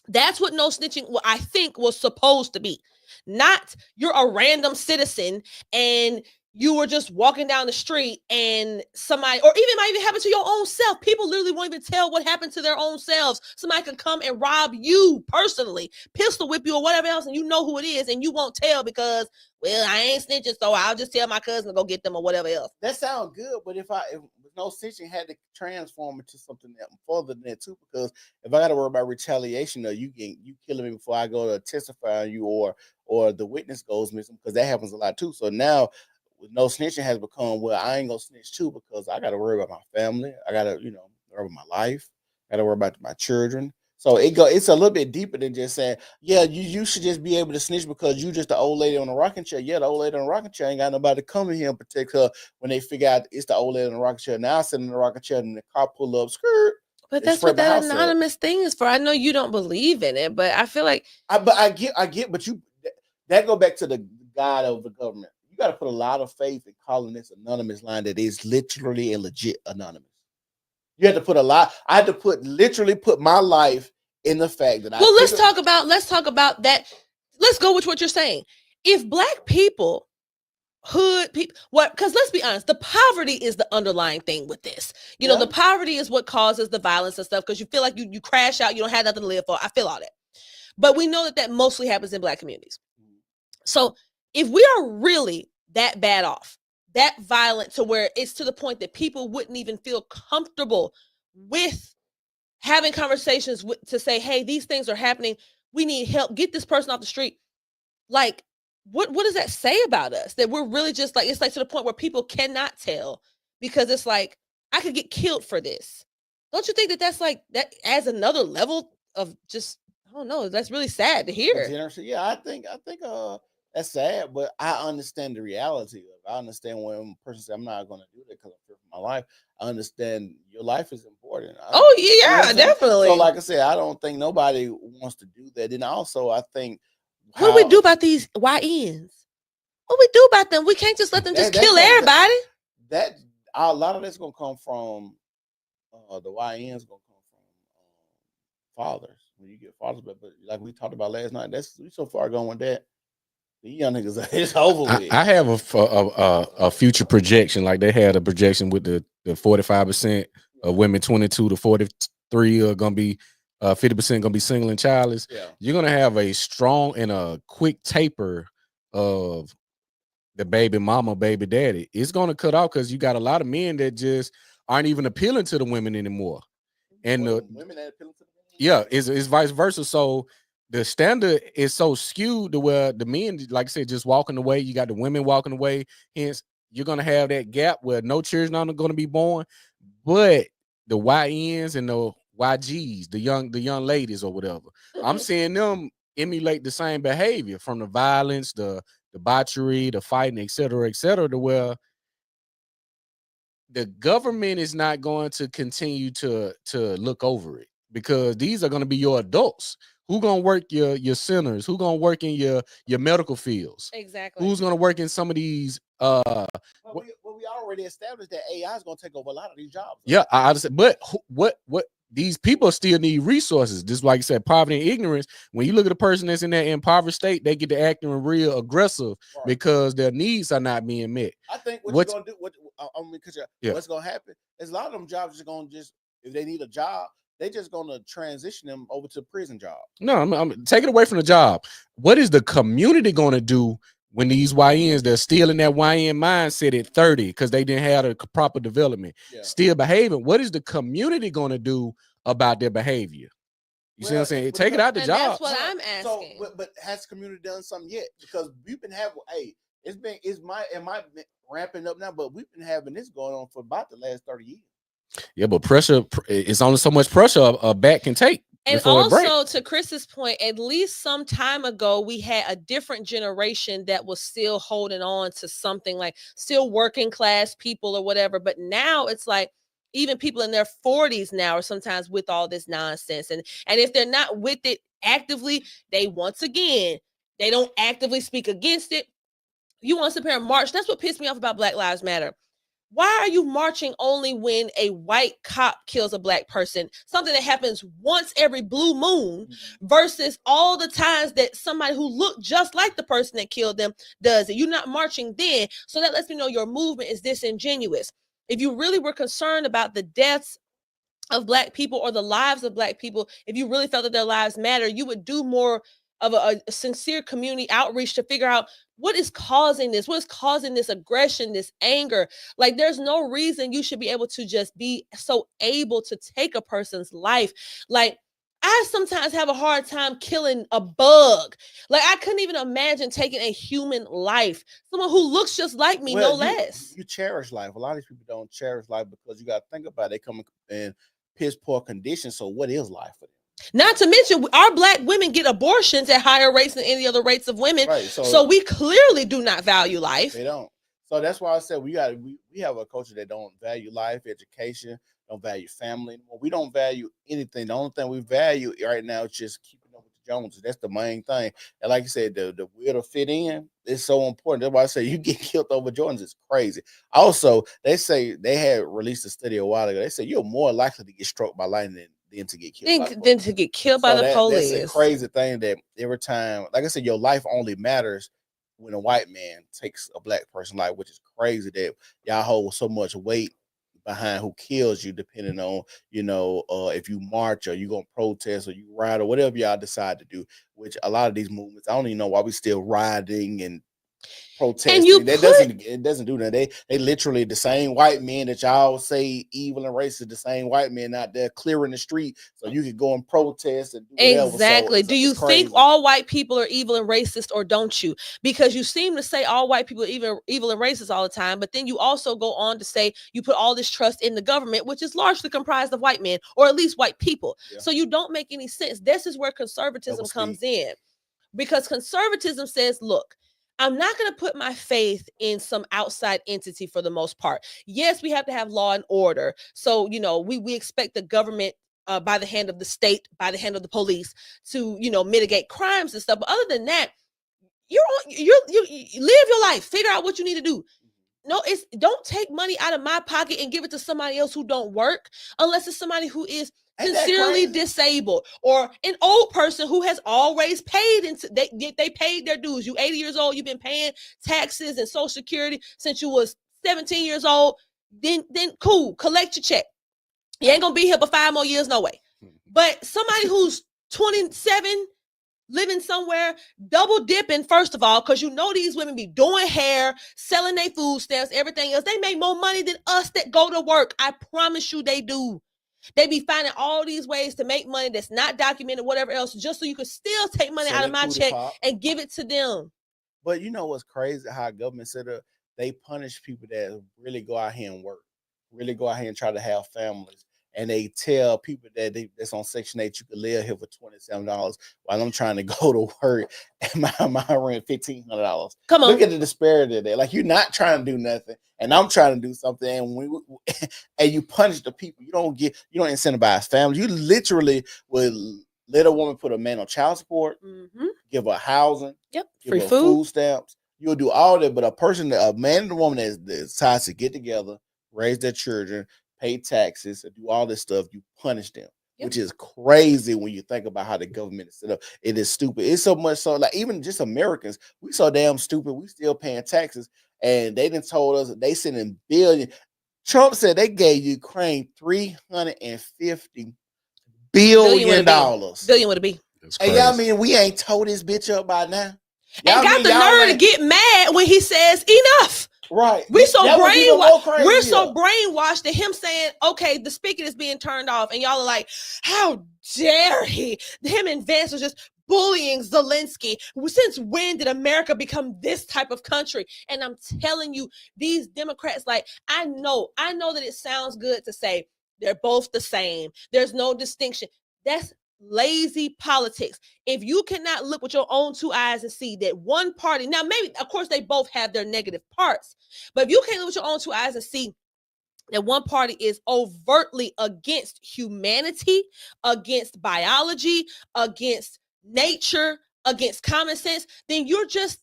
That's what no snitching, what I think was supposed to be. Not you're a random citizen and you were just walking down the street and somebody, or even might even happen to your own self. People literally won't even tell what happened to their own selves. Somebody could come and rob you personally, pistol whip you or whatever else, and you know who it is, and you won't tell because, well, I ain't snitching, so I'll just tell my cousin to go get them or whatever else. That sounds good, but if no snitching had to transform into something that further than that too, because if I got to worry about retaliation or you killing me before I go to testify on you or the witness goes missing, because that happens a lot too. So now no snitching has become, well, I ain't gonna snitch too because I got to worry about my family. I got to, worry about my life. I got to worry about my children. So it's a little bit deeper than just saying, yeah, you should just be able to snitch because you just the old lady on the rocking chair. Yeah, the old lady on the rocking chair ain't got nobody to come in here and protect her when they figure out it's the old lady on the rocking chair. Now sitting in the rocking chair and the car pull up, skirt. But that's what that anonymous thing is for. I know you don't believe in it, but I feel like I get, but that go back to the God of the government. You got to put a lot of faith in calling this anonymous line that is literally and legit anonymous. You have to put a lot. I had to literally put my life in the fact that let's talk about that. Let's go with what you're saying. If Black people, hood people, because let's be honest, the poverty is the underlying thing with this. The poverty is what causes the violence and stuff because you feel like you crash out, you don't have nothing to live for. I feel all that. But we know that mostly happens in Black communities. So if we are really that bad off, that violent to where it's to the point that people wouldn't even feel comfortable with having conversations to say, hey, these things are happening. We need help. Get this person off the street. Like, what does that say about us? That we're really just like, it's like to the point where people cannot tell because it's like, I could get killed for this. Don't you think that that's like, that adds another level of just, I don't know. That's really sad to hear. Yeah, I think that's sad, but I understand the reality of it. I understand when a person says, I'm not going to do that because I fear for my life. I understand your life is important. Definitely. So like I said, I don't think nobody wants to do that. And also, I think... What do we do about these YNs? What do we do about them? We can't just let them kill everybody. That a lot of that's gonna come from the YN's gonna come from fathers. When you get fathers, but like we talked about last night, that's we so far gone with that. The young niggas, it's over with. I have a future projection. Like they had a projection with the 45% of women 22 to 43 are gonna be 50% gonna be single and childless. Yeah. You're gonna have a strong and a quick taper of the baby mama, baby daddy. It's gonna cut off because you got a lot of men that just aren't even appealing to the women anymore. And the women that appealing to the women. yeah, it's vice versa. So the standard is so skewed to where the men, like I said, just walking away. You got the women walking away. Hence, you're gonna have that gap where no children are gonna be born, but the YNs and the YGs, the young ladies or whatever, I'm seeing them emulate the same behavior from the violence, the debauchery, the fighting, et cetera, to where the government is not going to continue to look over it because these are going to be your adults. Who gonna work your centers? Who gonna work in your medical fields? Exactly. Who's gonna work in some of these? Well, we already established that AI is gonna take over a lot of these jobs. Yeah, I understand. But what these people still need resources. Just like you said, poverty and ignorance. When you look at a person that's in that impoverished state, they get to acting real aggressive because their needs are not being met. I think what you're gonna do, what's gonna happen is a lot of them jobs are gonna if they need a job, they just gonna transition them over to prison job. No, I'm taking away from the job. What is the community gonna do when these YNs they're still in that YN mindset at 30 because they didn't have a proper development, still behaving? What is the community gonna do about their behavior? You see what I'm saying? Take it out the job. That's what I'm asking. So, but has community done something yet? Because we've been having, it might be ramping up now, but we've been having this going on for about the last 30 years. Yeah, but pressure, it's only so much pressure a bat can take. And also, to Chris's point, at least some time ago, we had a different generation that was still holding on to something, like still working class people or whatever. But now it's like even people in their 40s now are sometimes with all this nonsense. And if they're not with it actively, they don't actively speak against it. You want to sit here and march. That's what pissed me off about Black Lives Matter. Why are you marching only when a white cop kills a black person? Something that happens once every blue moon versus all the times that somebody who looked just like the person that killed them does it. You're not marching then. So that lets me know your movement is disingenuous. If you really were concerned about the deaths of black people or the lives of black people, if you really felt that their lives matter, you would do more of a sincere community outreach to figure out what is causing this aggression, this anger. Like, there's no reason you should be able to just be so able to take a person's life. Like, I sometimes have a hard time killing a bug. Like, I couldn't even imagine taking a human life, someone who looks just like me, no less. You cherish life. A lot of these people don't cherish life because you got to think about it. They come in piss poor conditions. So what is life for them? Not to mention, our black women get abortions at higher rates than any other rates of women. Right. So we clearly do not value life. They don't. So that's why I said we have a culture that don't value life, education, don't value family anymore. We don't value anything. The only thing we value right now is just keeping up with the Joneses. That's the main thing. And like you said, the will to fit in is so important. That's why I say you get killed over Jordans is crazy. Also, they say they had released a study a while ago. They say you're more likely to get struck by lightning than to get killed by the police. That's a crazy thing that every time, like I said, your life only matters when a white man takes a black person's life, which is crazy that y'all hold so much weight behind who kills you, depending on, if you march or you gonna protest or you ride or whatever y'all decide to do, which a lot of these movements, I don't even know why we still riding and protesting. It doesn't do that. They literally the same white men that y'all say evil and racist, the same white men out there clearing the street so you can go and protest and do whatever. Exactly. So do you think all white people are evil and racist, or don't you? Because you seem to say all white people are evil and racist all the time, but then you also go on to say you put all this trust in the government, which is largely comprised of white men, or at least white people. Yeah. So you don't make any sense. This is where conservatism comes in, because conservatism says, look, I'm not going to put my faith in some outside entity for the most part. Yes, we have to have law and order. So, we expect the government by the hand of the state, by the hand of the police to, mitigate crimes and stuff. But other than that, you live your life, figure out what you need to do. it's don't take money out of my pocket and give it to somebody else who don't work unless it's somebody who is sincerely disabled or an old person who has always paid into they paid their dues. You 80 years old, you've been paying taxes and Social Security since you was 17 years old. Then cool, collect your check. You ain't gonna be here for 5 more years, no way. But somebody who's 27, living somewhere, double dipping, first of all, because you know these women be doing hair, selling their food stamps, everything else. They make more money than us that go to work. I promise you they do. They be finding all these ways to make money that's not documented, whatever else, just so you can still take money out of my check and give it to them. But you know what's crazy? How government set up, they punish people that really go out here and work, really go out here and try to have families. And they tell people that that's on Section 8, you can live here for $27 while I'm trying to go to work and my rent $1,500. Come on. Look at the disparity there. Like, you're not trying to do nothing, and I'm trying to do something, and and you punish the people. You don't incentivize families. You literally will let a woman put a man on child support, give her housing, free give her food stamps. You'll do all that, but a man and a woman that decides to get together, raise their children, pay taxes, and do all this stuff, you punish them, which is crazy when you think about how the government is set up. It is stupid. It's so much so, like, even just Americans, we so damn stupid. We still paying taxes, and they done told us they sending billions. Trump said they gave Ukraine $350 billion. Billion would it be? And y'all mean we ain't told this bitch up by now? Y'all and got the nerve to get mad when he says enough. Right. We're so brainwashed that him saying, okay, the spigot is being turned off, and y'all are like, how dare he? Him and Vance was just bullying Zelensky. Since when did America become this type of country? And I'm telling you, these Democrats, like, I know that it sounds good to say they're both the same. There's no distinction. That's lazy politics. If you cannot look with your own two eyes and see that one party, now maybe, of course, they both have their negative parts, but if you can't look with your own two eyes and see that one party is overtly against humanity, against biology, against nature, against common sense, then you're just,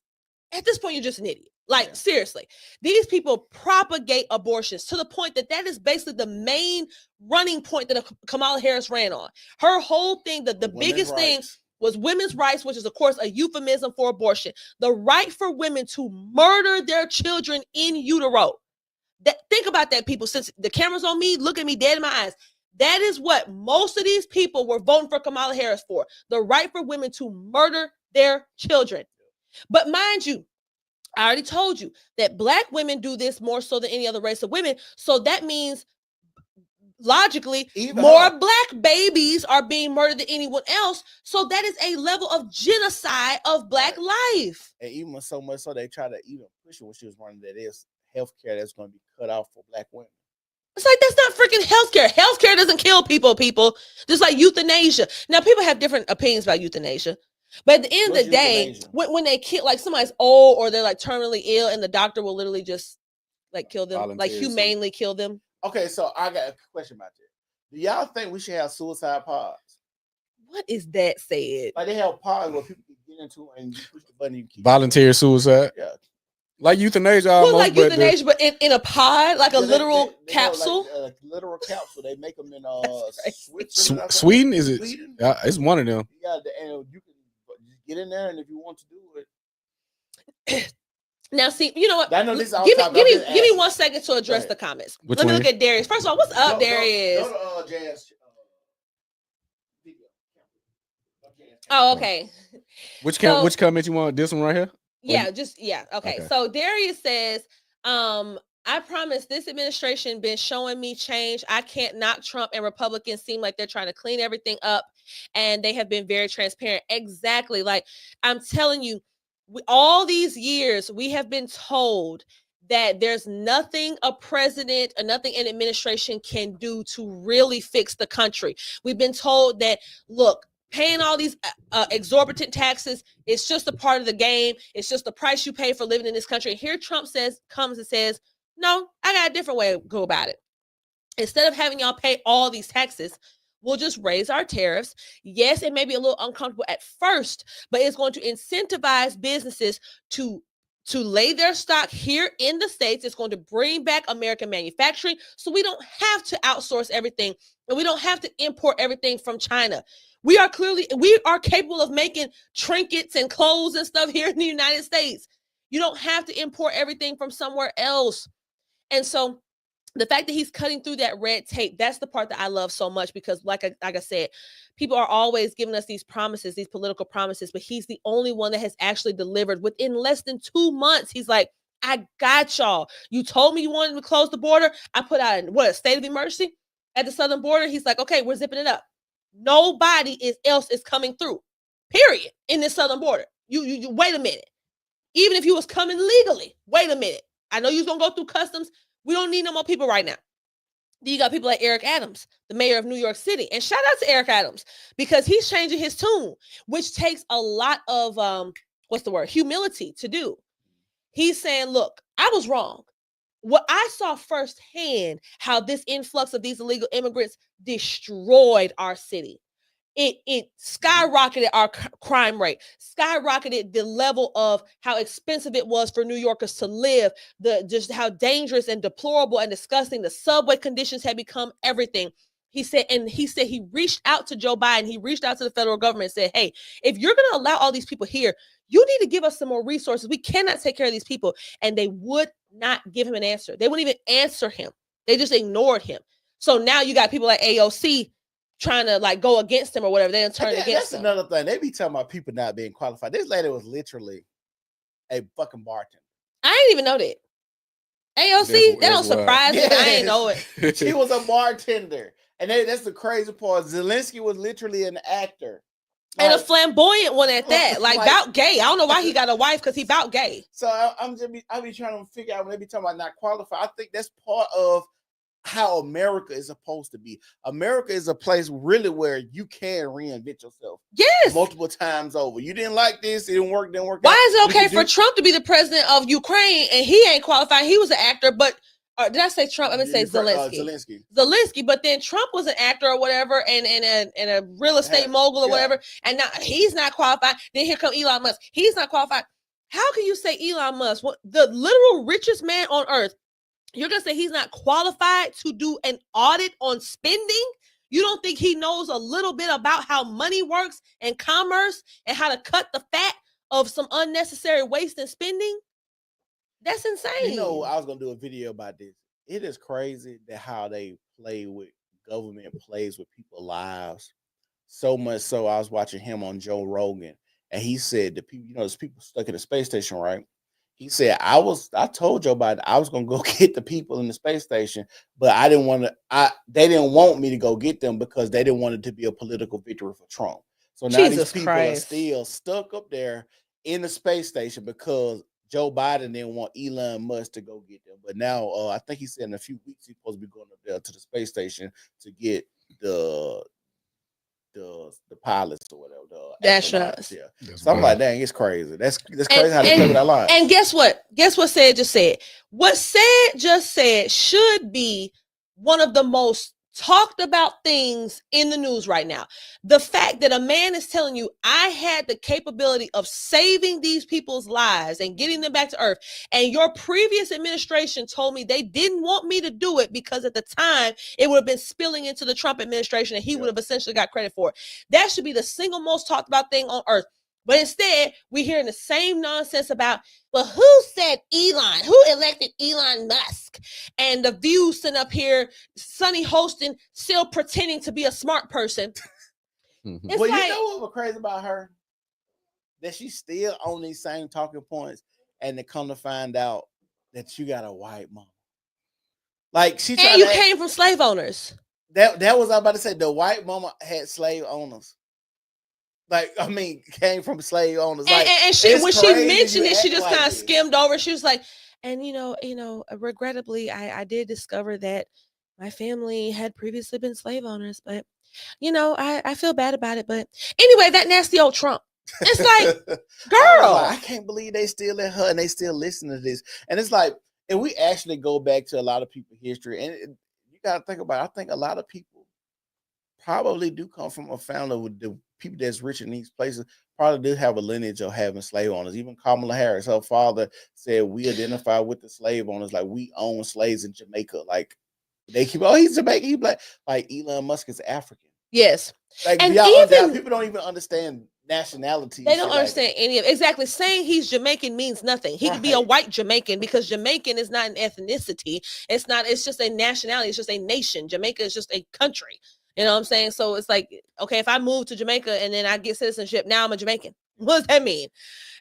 at this point, you're just an idiot. Like, seriously, these people propagate abortions to the point that is basically the main running point that Kamala Harris ran on. Her whole thing, the biggest thing was women's rights, which is, of course, a euphemism for abortion. The right for women to murder their children in utero. Think about that, people. Since the camera's on me, look at me dead in my eyes. That is what most of these people were voting for Kamala Harris for. The right for women to murder their children. But mind you, I already told you that Black women do this more so than any other race of women. So that means, logically, more Black babies are being murdered than anyone else. So that is a level of genocide of Black life. And even so much so, they try to even push it when she was running, that is healthcare that's going to be cut off for Black women. It's like, that's not freaking healthcare. Healthcare doesn't kill people. Just like euthanasia. Now, people have different opinions about euthanasia. But at the end of the day, when they kill, like, somebody's old or they're like terminally ill, and the doctor will literally just like kill them, like humanely kill them. Okay, so I got a question about that. Do y'all think we should have suicide pods? What is that said? Like, they have pods where people can get into and you push the button. You keep volunteer suicide. Yeah. Like euthanasia, almost. Well, like euthanasia, but in a pod, like a literal capsule. Like a literal capsule. They make them in Sweden. Is it? Sweden? Yeah, it's one of them. Yeah, and you can get in there, and if you want to do it. Now, see, you know what? I know this give me 1 second to address the comments. Let me look at Darius. First of all, what's up, Darius? Go to Jazz. Oh, okay. Which comment you want? This one right here? Yeah, okay. So Darius says, I promise this administration been showing me change. I can't knock Trump, and Republicans seem like they're trying to clean everything up, and they have been very transparent. Exactly. Like, I'm telling you, all these years, we have been told that there's nothing a president or nothing an administration can do to really fix the country. We've been told that, look, paying all these exorbitant taxes, it's just a part of the game. It's just the price you pay for living in this country. And here Trump comes and says, no, I got a different way to go about it. Instead of having y'all pay all these taxes, we'll just raise our tariffs. Yes, it may be a little uncomfortable at first, but it's going to incentivize businesses to to lay their stock here in the States. It's going to bring back American manufacturing so we don't have to outsource everything and we don't have to import everything from China. We are capable of making trinkets and clothes and stuff here in the United States. You don't have to import everything from somewhere else. And so the fact that he's cutting through that red tape, that's the part that I love so much, because like I said, people are always giving us these promises, these political promises, but he's the only one that has actually delivered. Within less than 2 months, he's like, I got y'all. You told me you wanted to close the border. I put out a state of emergency at the southern border. He's like, okay, we're zipping it up. Nobody else is coming through, period, in this southern border. You wait a minute. Even if you was coming legally, wait a minute. I know you're going to go through customs. We don't need no more people right now. You got people like Eric Adams, the mayor of New York City. And shout out to Eric Adams, because he's changing his tune, which takes a lot of, humility to do. He's saying, look, I was wrong. What I saw firsthand, how this influx of these illegal immigrants destroyed our city. It skyrocketed our crime rate, skyrocketed the level of how expensive it was for New Yorkers to live, just how dangerous and deplorable and disgusting the subway conditions had become, everything. He said he reached out to Joe Biden, he reached out to the federal government and said, hey, if you're going to allow all these people here, you need to give us some more resources. We cannot take care of these people. And they would not give him an answer. They wouldn't even answer him. They just ignored him. So now you got people like AOC trying to like go against him or whatever. They turn against him. That's another thing. They be talking about people not being qualified. This lady was literally a fucking bartender. I didn't even know that. AOC, that don't surprise me. I ain't know it. She was a bartender. And that's the crazy part. Zelensky was literally an actor. And a flamboyant one at that. Like about gay. I don't know why he got a wife, because he about gay. So I be trying to figure out when they be talking about not qualified. I think that's part of how America is supposed to be. America is a place really where you can reinvent yourself. Yes. Multiple times over. You didn't like this, it didn't work. Why is it okay for Trump to be the president of Ukraine and he ain't qualified? He was an actor, but did I say Trump? I'm gonna say Zelensky. Zelensky, but then Trump was an actor or whatever, and a real estate mogul or whatever, and now he's not qualified. Then here come Elon Musk. He's not qualified. How can you say Elon Musk, the literal richest man on earth, you're going to say he's not qualified to do an audit on spending? You don't think he knows a little bit about how money works and commerce and how to cut the fat of some unnecessary waste and spending? That's insane. You know, I was going to do a video about this. It is crazy that how they play with government, plays with people's lives. So much so, I was watching him on Joe Rogan, and he said the people, there's people stuck in the space station, right? He said, I told Joe Biden I was gonna go get the people in the space station, but they didn't want me to go get them because they didn't want it to be a political victory for Trump. So now these people are still stuck up there in the space station because Joe Biden didn't want Elon Musk to go get them. But now I think he said in a few weeks he's supposed to be going up there to the space station to get the pilots or whatever. That's right. Yeah. So I'm like, dang, it's crazy. That's crazy how they play with our lives. And guess what? What Said just said? What Said just said should be one of the most talked about things in the news right now. The fact that a man is telling you, I had the capability of saving these people's lives and getting them back to earth, and your previous administration told me they didn't want me to do it because at the time it would have been spilling into the Trump administration and he would have essentially got credit for it. That should be the single most talked about thing on earth. But instead, we're hearing the same nonsense about, well, who said Elon? Who elected Elon Musk? And the View sitting up here, Sunny hosting, still pretending to be a smart person. Well, you know what was crazy about her? That she's still on these same talking points, and to come to find out that you got a white mama. Like she and you came from slave owners. That was I was about to say. The white mama had slave owners. Like, I mean, came from slave owners. Like, and she, when she mentioned it, she just kind of skimmed over. She was like, and regrettably, I did discover that my family had previously been slave owners, but I feel bad about it. But anyway, that nasty old Trump. It's like, girl, I can't believe they still let her and they still listen to this. And it's like, if we actually go back to a lot of people's history, and you got to think about it, I think a lot of people probably do come from a family with the people that's rich in these places probably do have a lineage of having slave owners. Even Kamala Harris, her father said we identify with the slave owners, like we own slaves in Jamaica. Like they keep, oh, he's Jamaican, he's black. Like Elon Musk is African. Yes. Like And people don't even understand nationality. They don't understand any of it. Exactly. Saying he's Jamaican means nothing. He could be a white Jamaican because Jamaican is not an ethnicity. It's just a nationality. It's just a nation. Jamaica is just a country. You know what I'm saying? So it's like, okay, if I move to Jamaica and then I get citizenship, now I'm a Jamaican. What does that mean?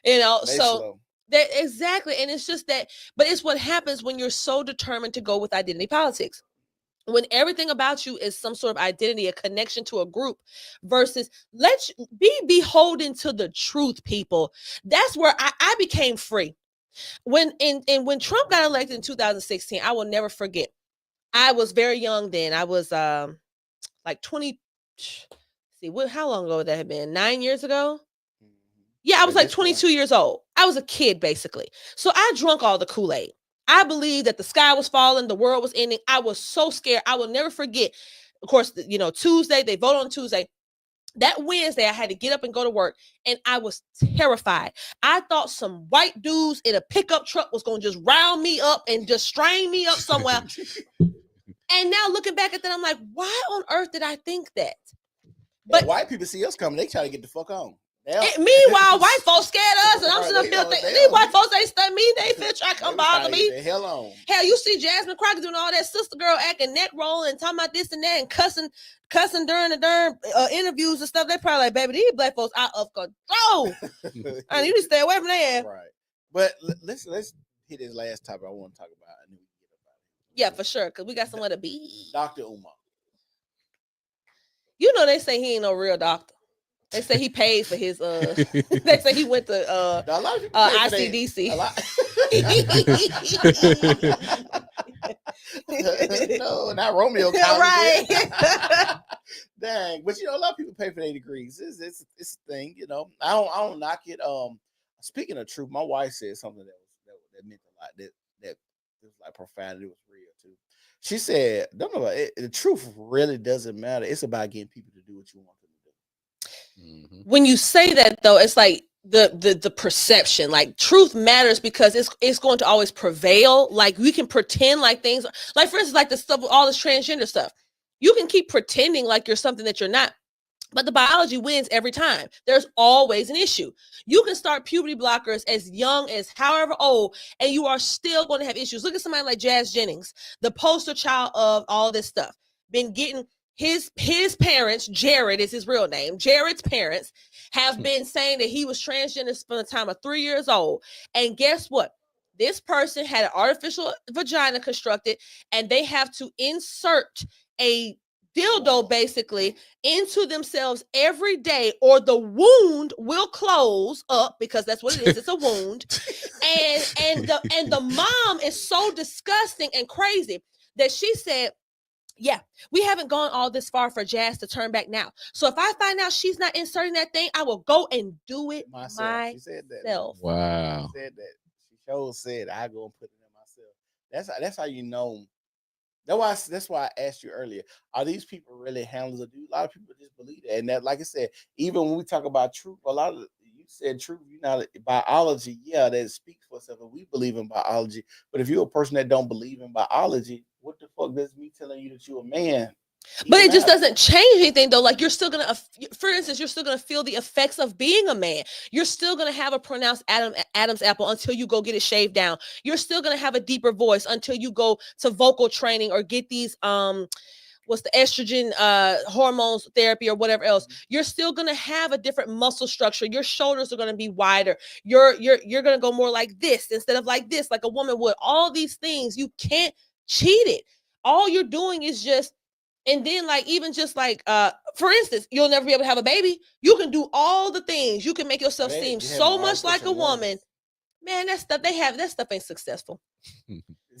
You know, so that exactly. And it's just that, but it's what happens when you're so determined to go with identity politics. When everything about you is some sort of identity, a connection to a group, versus let's be beholden to the truth, people. That's where I became free. When Trump got elected in 2016, I will never forget. I was very young then. I was like 20. How long ago would that have been? 9 years ago? Yeah, I was like 22 years old. I was a kid, basically. So I drank all the Kool-Aid. I believed that the sky was falling, the world was ending. I was so scared. I will never forget. Of course, Tuesday, they vote on Tuesday. That Wednesday, I had to get up and go to work, and I was terrified. I thought some white dudes in a pickup truck was going to just round me up and just strain me up somewhere. And now looking back at that, I'm like, why on earth did I think that? But white people see us coming, they try to get the fuck on. Meanwhile, white folks scared us, and I'm sitting up here thinking, these white folks ain't stunned me. They feel try to come bother me. Hell on. Hell, you see Jasmine Crockett doing all that sister girl acting, neck rolling, talking about this and that, and cussing during the interviews and stuff. They probably like, baby, these black folks out of control. And you need to stay away from that. Right. But let's hit this last topic I want to talk about. Yeah, for sure, because we got somewhere to be. Dr. Umar. You know they say he ain't no real doctor. They say he paid for his they say he went to ICDC. No, not Romeo College. Right. Dang. But a lot of people pay for their degrees. It's a thing, I don't knock it. Speaking of truth, my wife said something that meant a lot, that was like profound. It was real too. She said, "Don't know about it. The truth really doesn't matter. It's about getting people to do what you want them to do." Mm-hmm. When you say that, though, it's like the perception. Like truth matters because it's going to always prevail. Like we can pretend like things, like for instance, like the stuff, all this transgender stuff. You can keep pretending like you're something that you're not. But the biology wins every time. There's always an issue. You can start puberty blockers as young as however old, and you are still going to have issues. Look at somebody like Jazz Jennings, the poster child of all this stuff. Been getting his parents, Jared is his real name. Jared's parents have been saying that he was transgender from the time of 3 years old. And guess what? This person had an artificial vagina constructed, and they have to insert a dildo basically into themselves every day, or the wound will close up, because that's what it is. It's a wound. And the mom is so disgusting and crazy that she said, yeah, we haven't gone all this far for Jazz to turn back now. So if I find out she's not inserting that thing, I will go and do it myself. She said that. Wow. She said that. She sure said, I go and put it in myself. That's how you know. That's why I asked you earlier. Are these people really handlers? Or do a lot of people just believe that? And that, like I said, even when we talk about truth, a lot of you said truth. Biology. Yeah, that speaks for itself. And we believe in biology. But if you're a person that don't believe in biology, what the fuck does me telling you that you're a man? But it just doesn't change anything, though. Like, you're still gonna, for instance, you're still gonna feel the effects of being a man. You're still gonna have a pronounced Adam's apple until you go get it shaved down. You're still gonna have a deeper voice until you go to vocal training or get these what's the estrogen hormones therapy or whatever else. You're still gonna have a different muscle structure. Your shoulders are gonna be wider. You're gonna go more like this instead of like this, like a woman would. All these things, you can't cheat it. All you're doing is just. And then, like, even just like, for instance, you'll never be able to have a baby. You can do all the things. You can make yourself seem so much like a woman. Man, that stuff ain't successful.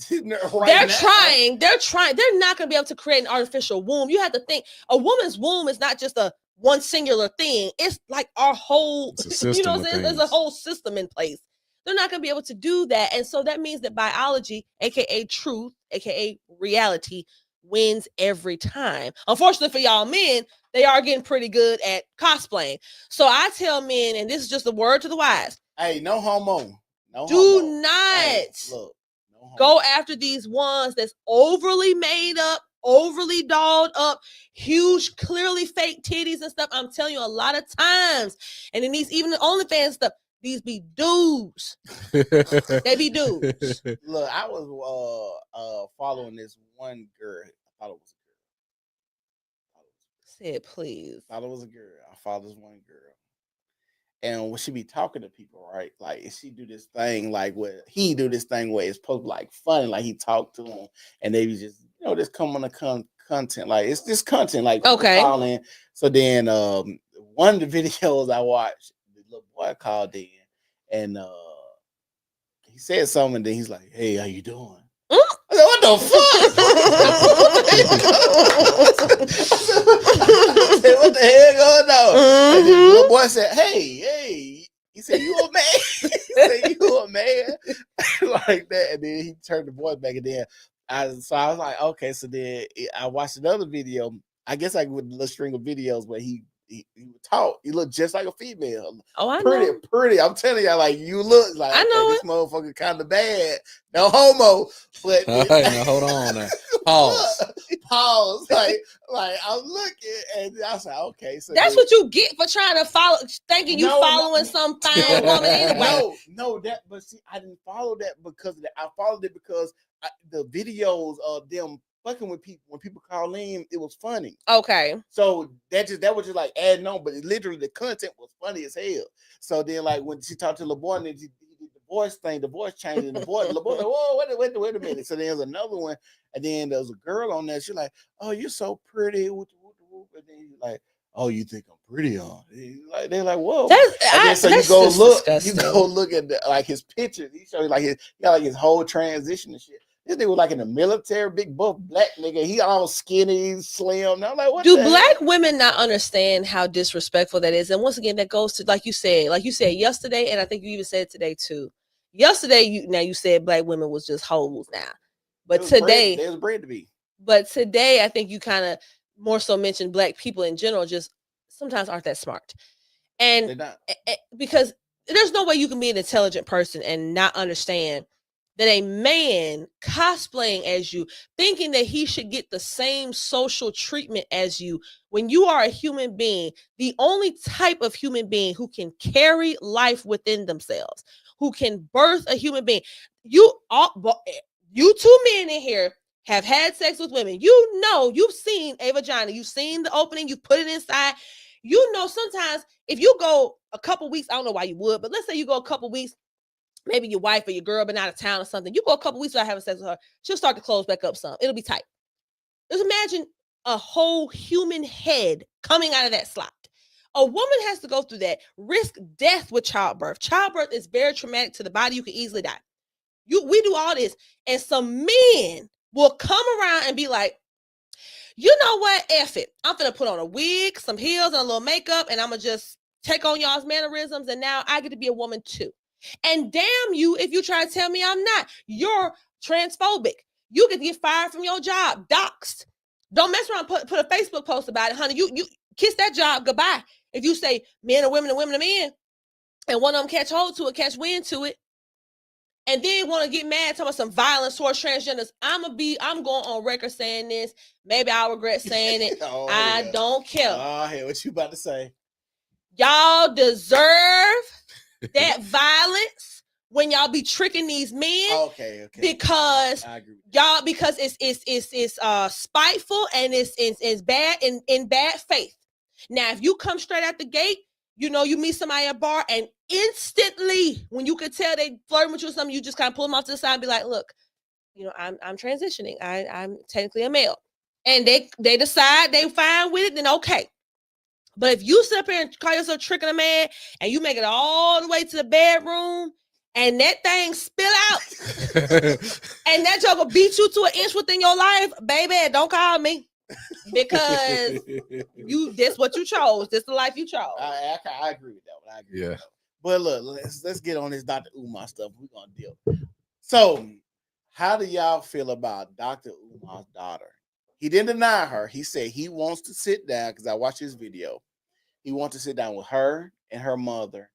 They're trying. They're not going to be able to create an artificial womb. You have to think a woman's womb is not just a one singular thing. It's like our whole, you know what I'm saying? There's a whole system in place. They're not going to be able to do that. And so that means that biology, aka truth, aka reality, wins every time. Unfortunately for y'all men, they are getting pretty good at cosplaying. So I tell men, and this is just a word to the wise. Hey, no homo. No Do homo. not Hey, look, no homo. go after these ones that's overly made up, overly dolled up, huge, clearly fake titties and stuff. I'm telling you, a lot of times, and in these, even the OnlyFans stuff, these be dudes. They be dudes. Look, I was following this one girl. I thought it was a girl. Said please. I thought it was a girl. I followed this one girl. And when she be talking to people, right? Like she do this thing, like where he do this thing where it's supposed to be like funny, like he talked to them, and they be just, just come on the content, like it's just content, like okay. Calling. So then, one of the videos I watched, the little boy called in, and he said something, and then he's like, "Hey, how you doing?" I said, what the fuck? I said, what the hell going on? And then the little boy said, hey. He said, you a man? He said, you a man? Like that. And then he turned the voice back, and then I was like, okay. So then I watched another video. I guess like with a little string of videos where he would talk. He looked just like a female. Oh, I know. Pretty. I'm telling you, like you look like I know this motherfucker kind of bad. No homo. But now, hold on. Now. Pause. Like I'm looking, and I was like, okay. So that's what you get for trying to follow, thinking you following some fine woman anyway. No, but see, I didn't follow that because of that. I followed it because the videos of them fucking with people, when people call in, it was funny. Okay. So that was just like adding on, but literally the content was funny as hell. So then like when she talked to LeBoy and he did the voice thing, the voice changed, and LeBoy like, whoa, wait a minute. So there's another one, and then there was a girl on there. She's like, oh, you're so pretty. And then he's like, oh, you think I'm pretty, huh? Like they're like, whoa. You go look at like his pictures. He showed you like he got like his whole transition and shit. This nigga was like in the military, big buff black nigga. He all skinny, slim. I'm like, what? Do black women not understand how disrespectful that is? And once again, that goes to like you said yesterday, and I think you even said today too. Yesterday, you said black women was just hoes now, but today there's bred to be. But today, I think you kind of more so mentioned black people in general just sometimes aren't that smart, and because there's no way you can be an intelligent person and not understand that a man cosplaying as you, thinking that he should get the same social treatment as you, when you are a human being, the only type of human being who can carry life within themselves, who can birth a human being. You two men in here have had sex with women. You know, you've seen a vagina, you've seen the opening, you put it inside. You know, sometimes if you go a couple weeks, I don't know why you would, but let's say you go a couple weeks, maybe your wife or your girl been out of town or something. You go a couple weeks without having sex with her, she'll start to close back up some. It'll be tight. Just imagine a whole human head coming out of that slot. A woman has to go through that, risk death with childbirth. Childbirth is very traumatic to the body. You can easily die. We do all this, and some men will come around and be like, you know what? F it. I'm gonna put on a wig, some heels, and a little makeup, and I'm gonna just take on y'all's mannerisms, and now I get to be a woman too. And damn you if you try to tell me I'm not. You're transphobic. You could get fired from your job, doxxed. Don't mess around, put a Facebook post about it, honey. You kiss that job goodbye. If you say men are women and women are men, and one of them catch hold to it, catch wind to it, and then want to get mad talking about some violence towards transgenders, I'm going on record saying this. Maybe I'll regret saying it. I don't care. Oh, hey, what you about to say? Y'all deserve that violence when y'all be tricking these men. Okay. Because y'all, because it's spiteful and it's bad in bad faith. Now, if you come straight out the gate, you know, you meet somebody at a bar and instantly, when you could tell they flirting with you or something, you just kind of pull them off to the side and be like, look, you know, I'm transitioning. I'm technically a male. And they decide they fine with it, then okay. But if you sit up here and call yourself tricking a man and you make it all the way to the bedroom and that thing spill out and that joker beat you to an inch within your life, baby, don't call me. Because this what you chose. This the life you chose. I agree with that one. I agree with that one. But look, let's get on this Dr. Umar stuff. We're gonna deal. So, how do y'all feel about Dr. Umar's daughter He didn't deny her. He said he wants to sit down because I watched his video. He wants to sit down with her and her mother,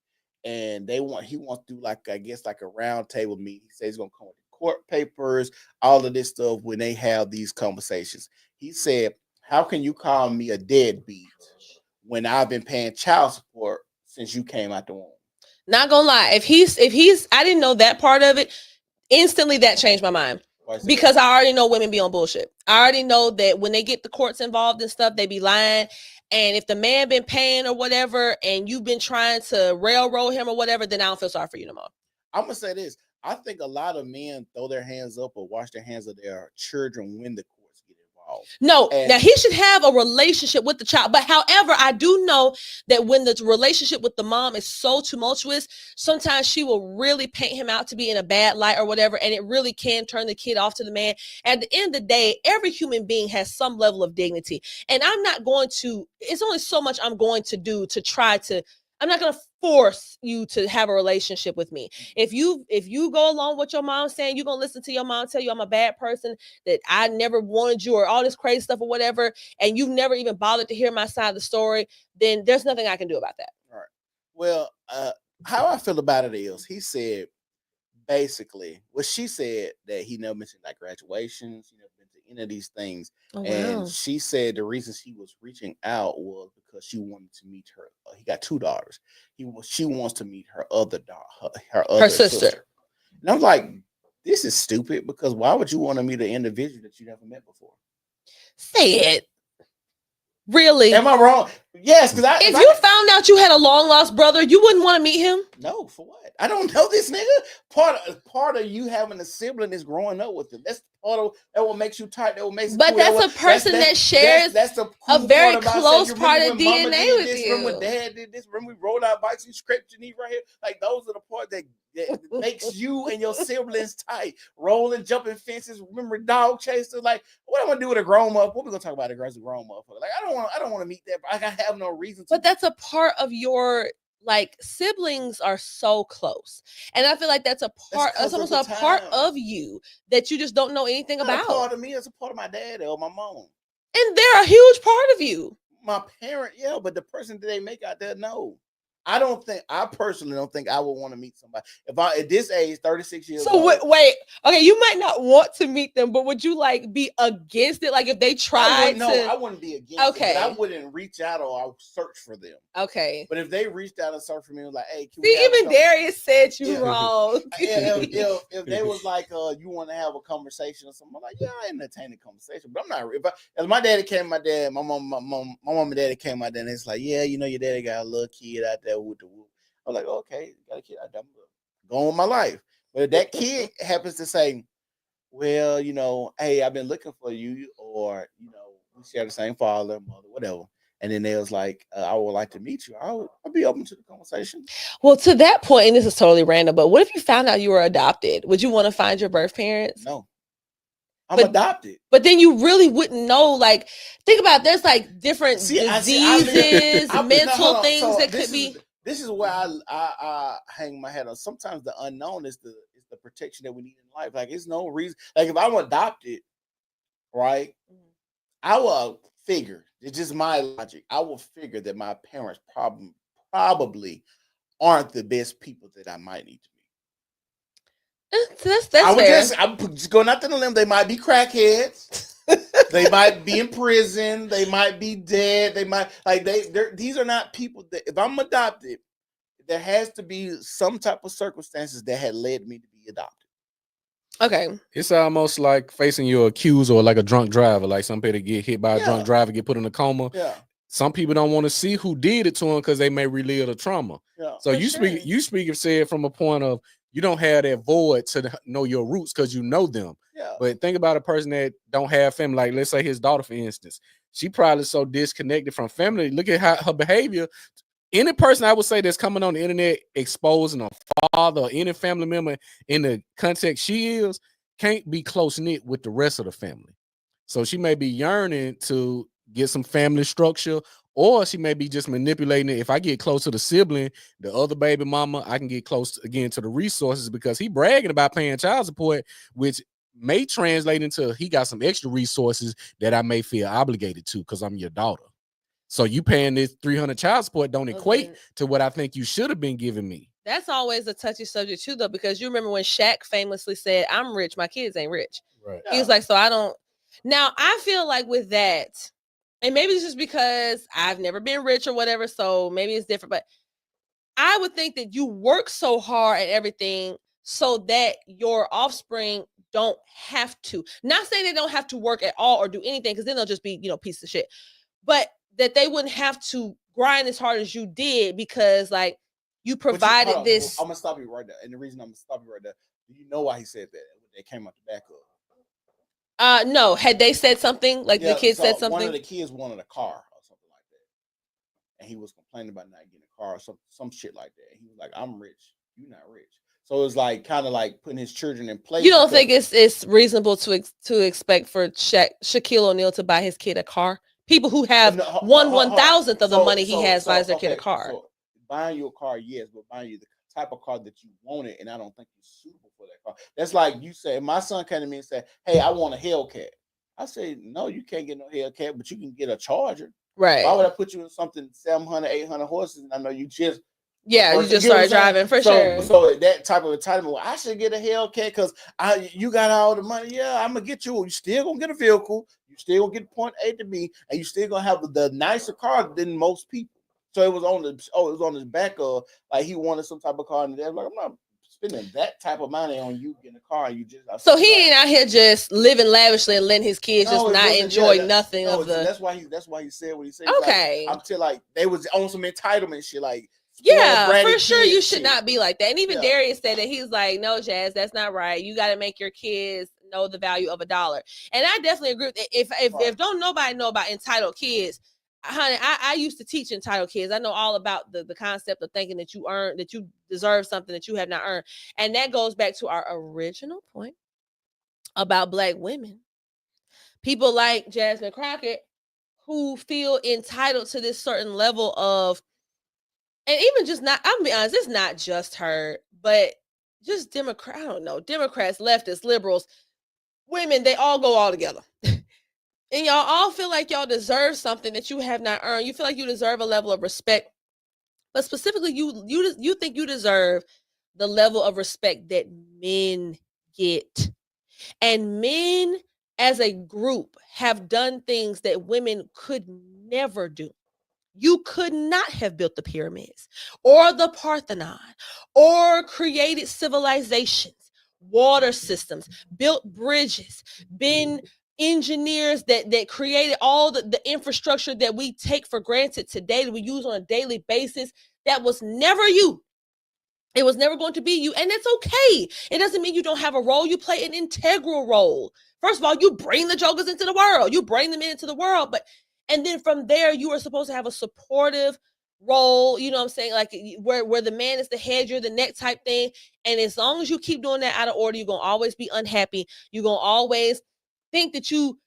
and he wants to do like I guess like a round table meeting. He says he's gonna come with the court papers, all of this stuff when they have these conversations. He said, "How can you call me a deadbeat when I've been paying child support since you came out the womb?" Not gonna lie, if he's I didn't know that part of it. Instantly, that changed my mind. Because I already know women be on bullshit. I already know that when they get the courts involved and stuff, they be lying. And if the man been paying or whatever, and you've been trying to railroad him or whatever, then I don't feel sorry for you no more. I'm gonna say this. I think a lot of men throw their hands up or wash their hands of their children when the courts get involved. No, now he should have a relationship with the child. But however, I do know that when the relationship with the mom is so tumultuous, sometimes she will really paint him out to be in a bad light or whatever, and it really can turn the kid off to the man. At the end of the day, every human being has some level of dignity. And I'm not going to, it's only so much I'm going to do to try to, I'm not going to force you to have a relationship with me. If you go along with your mom saying you're going to listen to your mom tell you I'm a bad person, that I never wanted you or all this crazy stuff or whatever, and you've never even bothered to hear my side of the story, then there's nothing I can do about that. All right. Well, how I feel about it is he said basically, well, she said that he never mentioned like graduations, he never been to any of these things. And she said the reason she was reaching out was because she wanted to meet her. He got 2 daughters. She wants to meet her other daughter, her sister. And I'm like, this is stupid because why would you want to meet an individual that you never met before? Say it. Really? Am I wrong? Yes, because if you found out you had a long lost brother, you wouldn't want to meet him. No, for what? I don't know this nigga. Part of you having a sibling is growing up with him. That's part of that what makes you tight. That what makes. But that's a person that shares that's the a very part close part of DNA with you. Remember when Dad did this? Remember we rolled our bikes, you scraped your knee right here. Like those are the part that makes you and your siblings tight. Rolling, jumping fences. Remember dog chasers? Like what am I gonna do with a grown up? What we gonna talk about a grown motherfucker? Like I don't want to meet that. Like I have no reason to. But that's a part of your. Like siblings are so close, and I feel like that's almost a part of you that you just don't know anything about. A part of me is a part of my dad or my mom, and they're a huge part of you. My parent, yeah, but the person that they make out there, no. I personally don't think I would want to meet somebody if I at this age, 36 years old. So wait, okay, you might not want to meet them, but would you like be against it? Like if they tried I wouldn't be against it. But I wouldn't reach out or I would search for them. Okay. But if they reached out and searched for me, it was like, hey, even Darius said you wrong. if they was like, you want to have a conversation or something, I'm like, yeah, I entertain the conversation. But I'm not as my daddy came, my mom and daddy came out there and it's like, yeah, you know, your daddy got a little kid out there with the whoop. I'm like, okay, got a kid out there. I'm going with my life. But if that kid happens to say, well, you know, hey, I've been looking for you, or you know, we share the same father, mother, whatever. And then they was like, I would like to meet you. I'll be open to the conversation. Well, to that point, and this is totally random, but what if you found out you were adopted? Would you want to find your birth parents? No. I'm adopted. But then you really wouldn't know. Like, think about it, there's like different diseases, mental things that could be. This is where I hang my head on. Sometimes the unknown is the protection that we need in life. Like, it's no reason. Like, if I'm adopted, right, I will figure. It's just my logic. I will figure that my parents probably aren't the best people that I might need to meet. That's fair. I'm just going out to the limb. They might be crackheads. They might be in prison. They might be dead. They might these are not people that if I'm adopted, there has to be some type of circumstances that had led me to be adopted. Okay. It's almost like facing your accuser or like a drunk driver. Like some people get hit by a drunk driver, get put in a coma. Yeah. Some people don't want to see who did it to them because they may relive the trauma. Yeah. So you speak and say it from a point of you don't have that void to know your roots because you know them. Yeah. But think about a person that don't have family, like let's say his daughter, for instance. She probably so disconnected from family. Look at her behavior. Any person I would say that's coming on the internet exposing a father or any family member in the context she is can't be close-knit with the rest of the family. So she may be yearning to get some family structure, or she may be just manipulating it. If I get close to the sibling, the other baby mama, I can get close again to the resources because he bragging about paying child support, which may translate into he got some extra resources that I may feel obligated to because I'm your daughter. So you paying this 300 child support don't equate to what I think you should have been giving me. That's always a touchy subject too, though, because you remember when Shaq famously said, "I'm rich, my kids ain't rich." Right. He was like, "So I don't." Now I feel like with that, and maybe it's just because I've never been rich or whatever, so maybe it's different. But I would think that you work so hard at everything so that your offspring don't have to. Not saying they don't have to work at all or do anything, because then they'll just be, piece of shit. But that they wouldn't have to grind as hard as you did because, like, you provided this. I'm gonna stop you right there. And the reason I'm gonna stop you right there, do you know why he said that? They came out the back of. No. Had they said something? Like the kids said something? One of the kids wanted a car or something like that. And he was complaining about not getting a car or some shit like that. He was like, I'm rich. You're not rich. So it's like kind of like putting his children in place. You don't think it's reasonable to expect for Shaquille O'Neal to buy his kid a car? People who have 1/1000th of the money he has buys their kid a car. So buying you a car, yes, but buying you the type of car that you wanted, and I don't think you're suitable for that car. That's like you say, my son came to me and said, "Hey, I want a Hellcat." I say, "No, you can't get no Hellcat, but you can get a Charger." Right. Why would I put you in something 700, 800 horses? And I know you just you just started driving for sure. So that type of entitlement, I should get a Hellcat because you got all the money. Yeah, I'm gonna get you. You still gonna get a vehicle. You still gonna get point A to B, and you still gonna have the nicer car than most people. So it was on his back of like he wanted some type of car, and they're like, I'm not spending that type of money on you getting a car. And you just so he ain't out here just living lavishly and letting his kids just not enjoy nothing of the. That's why he said what he said. Okay, I'm still like they was on some entitlement shit like. Yeah, for sure you should not be like that. And even Darius said that he's like, no, Jazz, that's not right. You got to make your kids know the value of $1. And I definitely agree with that. If don't nobody know about entitled kids, honey, I used to teach entitled kids. I know all about the concept of thinking that you deserve something that you have not earned. And that goes back to our original point about Black women. People like Jasmine Crockett who feel entitled to this certain level of. And even just not, I'm gonna be honest, it's not just her, but just Democrats, leftists, liberals, women, they all go all together. And y'all all feel like y'all deserve something that you have not earned. You feel like you deserve a level of respect. But specifically, you think you deserve the level of respect that men get. And men as a group have done things that women could never do. You could not have built the pyramids or the Parthenon or created civilizations, water systems, built bridges, been engineers that created all the infrastructure that we take for granted today that we use on a daily basis. That was never you. It was never going to be you. And it's okay. It doesn't mean you don't have a role. You play an integral role. First of all, you bring the jokers into the world. You bring them into the world. And then from there, you are supposed to have a supportive role, you know what I'm saying? Like where the man is the head, you're the neck type thing. And as long as you keep doing that out of order, you're going to always be unhappy. You're going to always think that you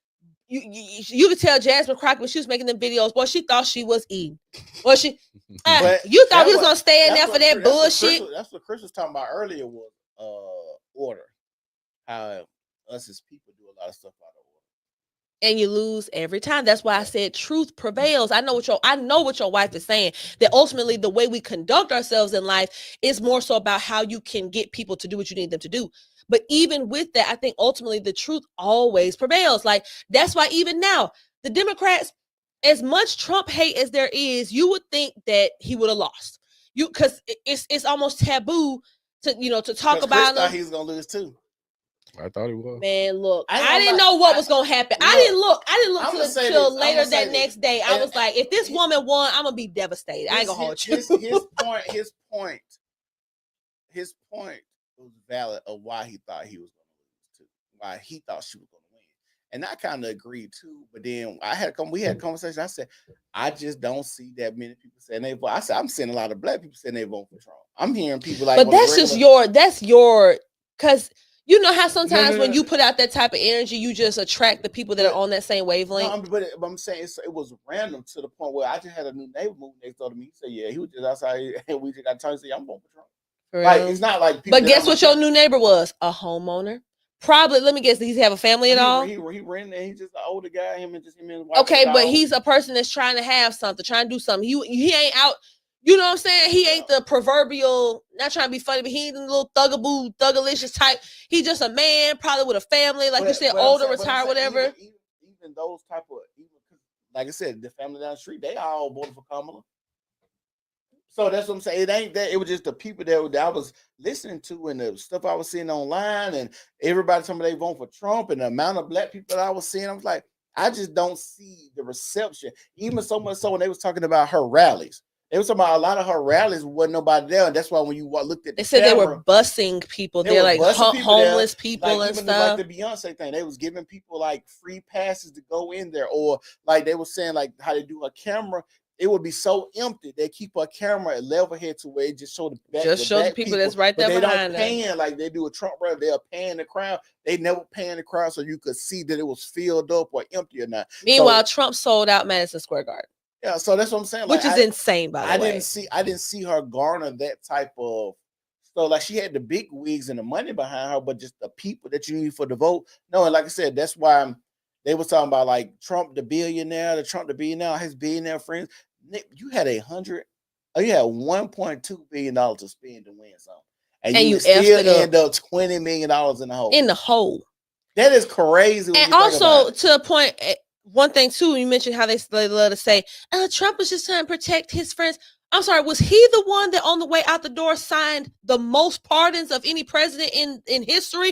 could tell Jasmine Crockett when she was making them videos, boy, she thought she was eating. Well, you thought we was going to stay in there for that bullshit. That's what Chris was talking about earlier was order. How us as people do a lot of stuff out of order. And you lose every time. That's why I said truth prevails. I know what your wife is saying, that ultimately the way we conduct ourselves in life is more so about how you can get people to do what you need them to do. But even with that, I think ultimately the truth always prevails. Like that's why even now the Democrats, as much Trump hate as there is, you would think that he would have lost. Because it's almost taboo to talk about him. Thought he was gonna lose too. I thought he was. Man, look, I didn't know what was gonna happen. I didn't look till later that next day. I was like, if this woman won, I'm gonna be devastated. I ain't gonna hold you. His point was valid of why he thought he was gonna lose too. Why he thought she was gonna win. And I kind of agreed too. But then we had a conversation. I said, I just don't see that many people saying they vote. I said, I'm seeing a lot of Black people saying they vote for Trump. I'm hearing people like, but that's because you know how sometimes when you put out that type of energy, you just attract the people that are on that same wavelength. But I'm saying it was random to the point where I just had a new neighbor move next door to me. He said, yeah, he was just outside and we just got to say, I'm voting for Trump. Like, it's not like people. But guess what your new neighbor was? A homeowner, Probably, let me guess, does he have a family at all? He rented. He's just an older guy. Him and his wife. Okay, but he's a person that's trying to have something, trying to do something. He ain't out. You know what I'm saying? He ain't the proverbial, not trying to be funny, but he ain't the little thugaboo, thugalicious type. He's just a man, probably with a family, like you said, older, retired, whatever. Even those type of, like I said, the family down the street, they all voted for Kamala. So that's what I'm saying. It ain't that. It was just the people that I was listening to and the stuff I was seeing online, and everybody told me they vote for Trump, and the amount of black people that I was seeing, I was like, I just don't see the reception. Even so much so when they was talking about her rallies. They was talking about a lot of her rallies wasn't nobody there, and that's why when you looked at they said camera, they were busing people. They're like homeless people like, and even stuff. Like the Beyonce thing, they was giving people like free passes to go in there, or like they were saying like how they do her camera. It would be so empty. They keep her camera at level head to where it just show the back. Just show the people that's right there behind them. They don't pan like they do a Trump rally. They'll pan the crowd. They never pan the crowd so you could see that it was filled up or empty or not. Meanwhile, Trump sold out Madison Square Garden. Yeah, so that's what I'm saying. Which is insane, by the way. I didn't see her garner that type of stuff. Like she had the big wigs and the money behind her, but just the people that you need for the vote. No, and like I said, that's why they were talking about like Trump the billionaire, his billionaire friends. Nick, you had $1.2 billion to spend to win something. And you still end up $20 million in the hole. In the hole. That is crazy. And also to a point, one thing too, you mentioned how they love to say, Trump was just trying to protect his friends. I'm sorry, was he the one that on the way out the door signed the most pardons of any president in history?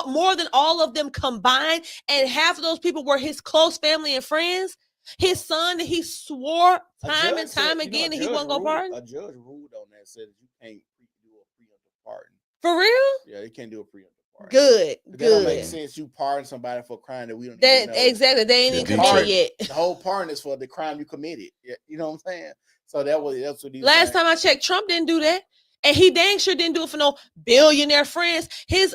More than all of them combined, and half of those people were his close family and friends. His son that he swore time and time again that he wasn't gonna pardon. A judge ruled on that, said you can't do a preemptive pardon. For real? Yeah, you can't do a preemptive pardon. Good. That don't make sense. You pardon somebody for a crime that we don't even know. Exactly. They ain't even committed yet. The whole pardon is for the crime you committed. You know what I'm saying? So that's what he. Last time I checked, Trump didn't do that, and he dang sure didn't do it for no billionaire friends. His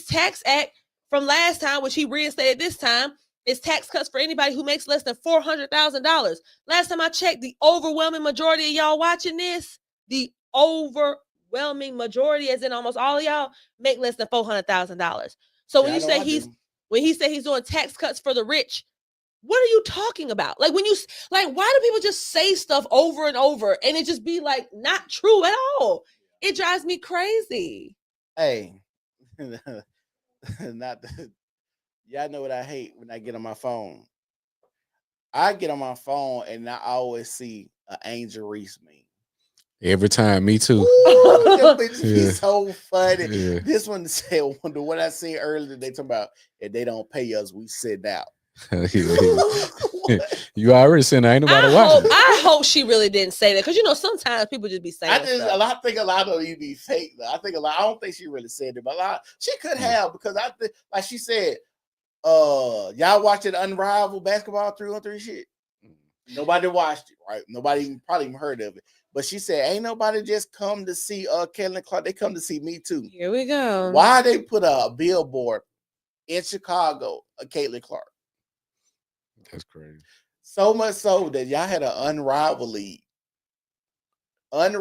tax act from last time, which he reinstated this time, is tax cuts for anybody who makes less than $400,000. Last time I checked, the overwhelming majority of y'all watching this, the overwhelming majority, as in almost all of y'all, make less than $400,000. So when you say he's doing tax cuts for the rich, what are you talking about? Like why do people just say stuff over and over and it just be like not true at all? It drives me crazy. Hey, y'all know what I hate when I get on my phone. I get on my phone and I always see an Angel Reese meme. Every time, me too. Ooh, He's so funny. Yeah. This one said, the one I seen earlier, they talking about if they don't pay us, we sit out. You already said ain't nobody watching. I hope she really didn't say that because sometimes people just be saying. I think a lot of you be fake. Though. I don't think she really said it, but she could have because I think like she said. Y'all watching Unrivaled basketball 3-on-3 shit? Nobody watched it, right? Nobody probably even heard of it. But she said, ain't nobody just come to see Caitlin Clark. They come to see me too. Here we go. Why they put a billboard in Chicago of Caitlin Clark? That's crazy. So much so that y'all had an Unrivaled league, and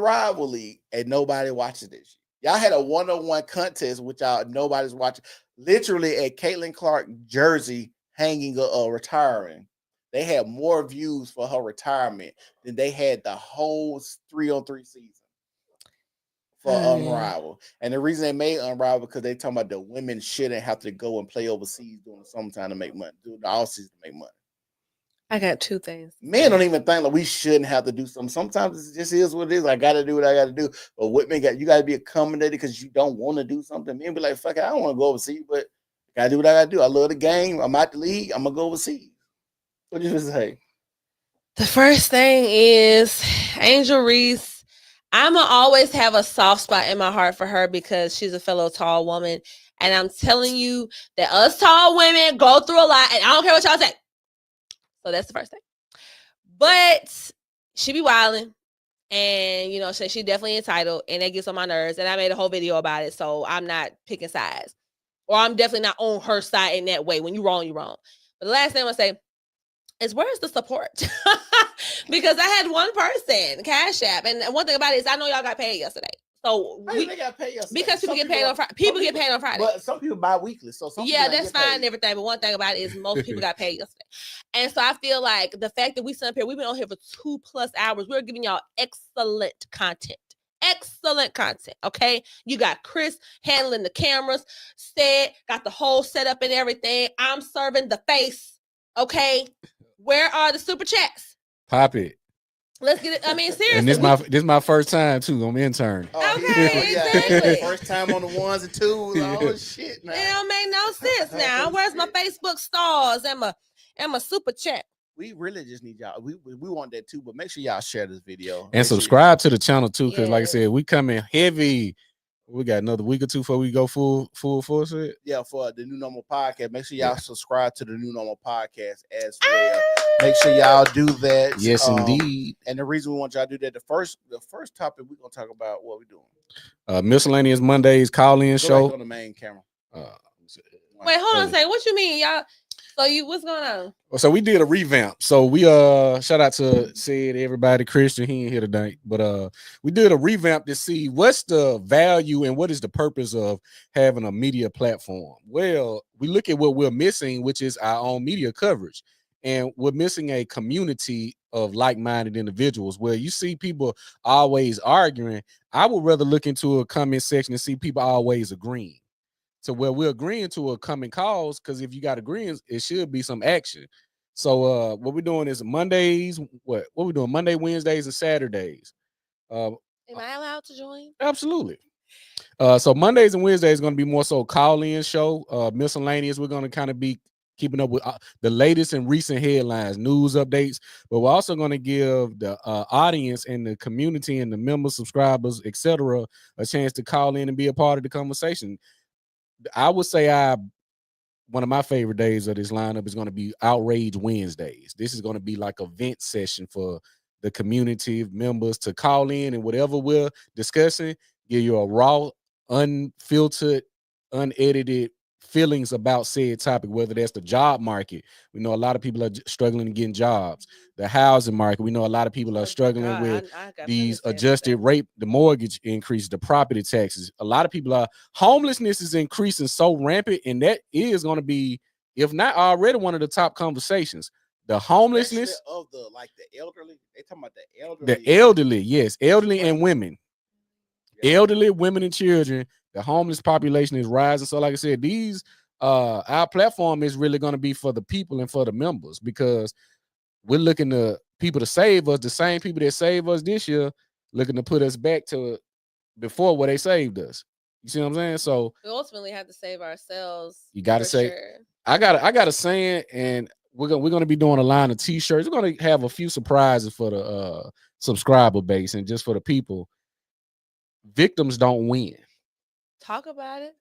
nobody watches this shit. Y'all had a 1-on-1 contest, which nobody's watching. Literally at Caitlin Clark jersey hanging retiring. They had more views for her retirement than they had the whole 3-on-3 season for Unrivaled. And the reason they made Unrivaled because they talking about the women shouldn't have to go and play overseas during the summertime to make money, during the off season to make money. I got two things. Men don't even think like we shouldn't have to do something. Sometimes it just is what it is. I got to do what I got to do. But women you got to be accommodated because you don't want to do something. Men be like, fuck it, I don't want to go overseas, but I got to do what I got to do. I love the game. I'm out the league. I'm going to go overseas. What did you say? The first thing is Angel Reese. I'm going to always have a soft spot in my heart for her because she's a fellow tall woman. And I'm telling you that us tall women go through a lot. And I don't care what y'all say. So that's the first thing. But she be wilding. And, so she definitely entitled. And that gets on my nerves. And I made a whole video about it. So I'm not picking sides. Or I'm definitely not on her side in that way. When you're wrong, you're wrong. But the last thing I'm going to say is where's the support? Because I had one person, Cash App. And one thing about it is I know y'all got paid yesterday. So they gotta pay us because people get paid on Friday. People get paid on Friday. But some people bi-weekly, so that's fine and everything. But one thing about it is most people got paid yesterday. And so I feel like the fact that we sit up here, we've been on here for 2+ hours. We're giving y'all excellent content. Excellent content. Okay. You got Chris handling the cameras, got the whole setup and everything. I'm serving the face. Okay. Where are the super chats? Pop it. Let's get it. I mean, seriously. And this my first time too. I'm intern. Okay, exactly. First time on the ones and twos. Oh shit, man. It don't make no sense now. Where's my Facebook stars and my super chat? We really just need y'all. We want that too, but make sure y'all share this video and subscribe to the channel too, because like I said, we coming heavy. We got another week or two before we go full force. Yeah, for the New Normal Podcast. Make sure y'all subscribe to the New Normal Podcast as well. Make sure y'all do that. Yes, indeed. And the reason we want y'all to do that, the first topic we're gonna talk about what we're doing. Miscellaneous Mondays call-in show. On the main camera. Wait, hold on a second. What you mean, y'all? So what's going on? So we did a revamp. So we shout out to everybody, Christian, he ain't here tonight, but we did a revamp to see what's the value and what is the purpose of having a media platform. Well, we look at what we're missing, which is our own media coverage, and we're missing a community of like-minded individuals where you see people always arguing. I would rather look into a comment section and see people always agreeing. So where we're agreeing to a common cause, because if you got agreeing, it should be some action. So what we're doing is Mondays. What we're doing Monday, Wednesdays, and Saturdays. Am I allowed to join? Absolutely. So Mondays and Wednesdays is going to be more so call-in show. Miscellaneous, we're going to kind of be keeping up with the latest and recent headlines, news updates. But we're also going to give the audience and the community and the members, subscribers, etc., a chance to call in and be a part of the conversation. I would say one of my favorite days of this lineup is going to be Outrage Wednesdays. This is going to be like a vent session for the community members to call in, and whatever we're discussing, give you a raw, unfiltered, unedited feelings about said topic, whether that's the job market. We know a lot of people are struggling to get jobs. The housing market, we know a lot of people are struggling with these adjusted rate, the mortgage increase, the property taxes. A lot of people homelessness is increasing so rampant, and that is going to be, if not already, one of the top conversations. The homelessness of the elderly. They talking about the elderly. The elderly, yes, elderly and women. Elderly, women, and children. The homeless population is rising. So, like I said, these our platform is really going to be for the people and for the members, because we're looking to people to save us. The same people that saved us this year looking to put us back to before where they saved us. You see what I'm saying? So we ultimately have to save ourselves. You got to say, sure. I got a saying, and we're gonna be doing a line of t-shirts. We're gonna have a few surprises for the subscriber base and just for the people. Victims don't win. Talk about it.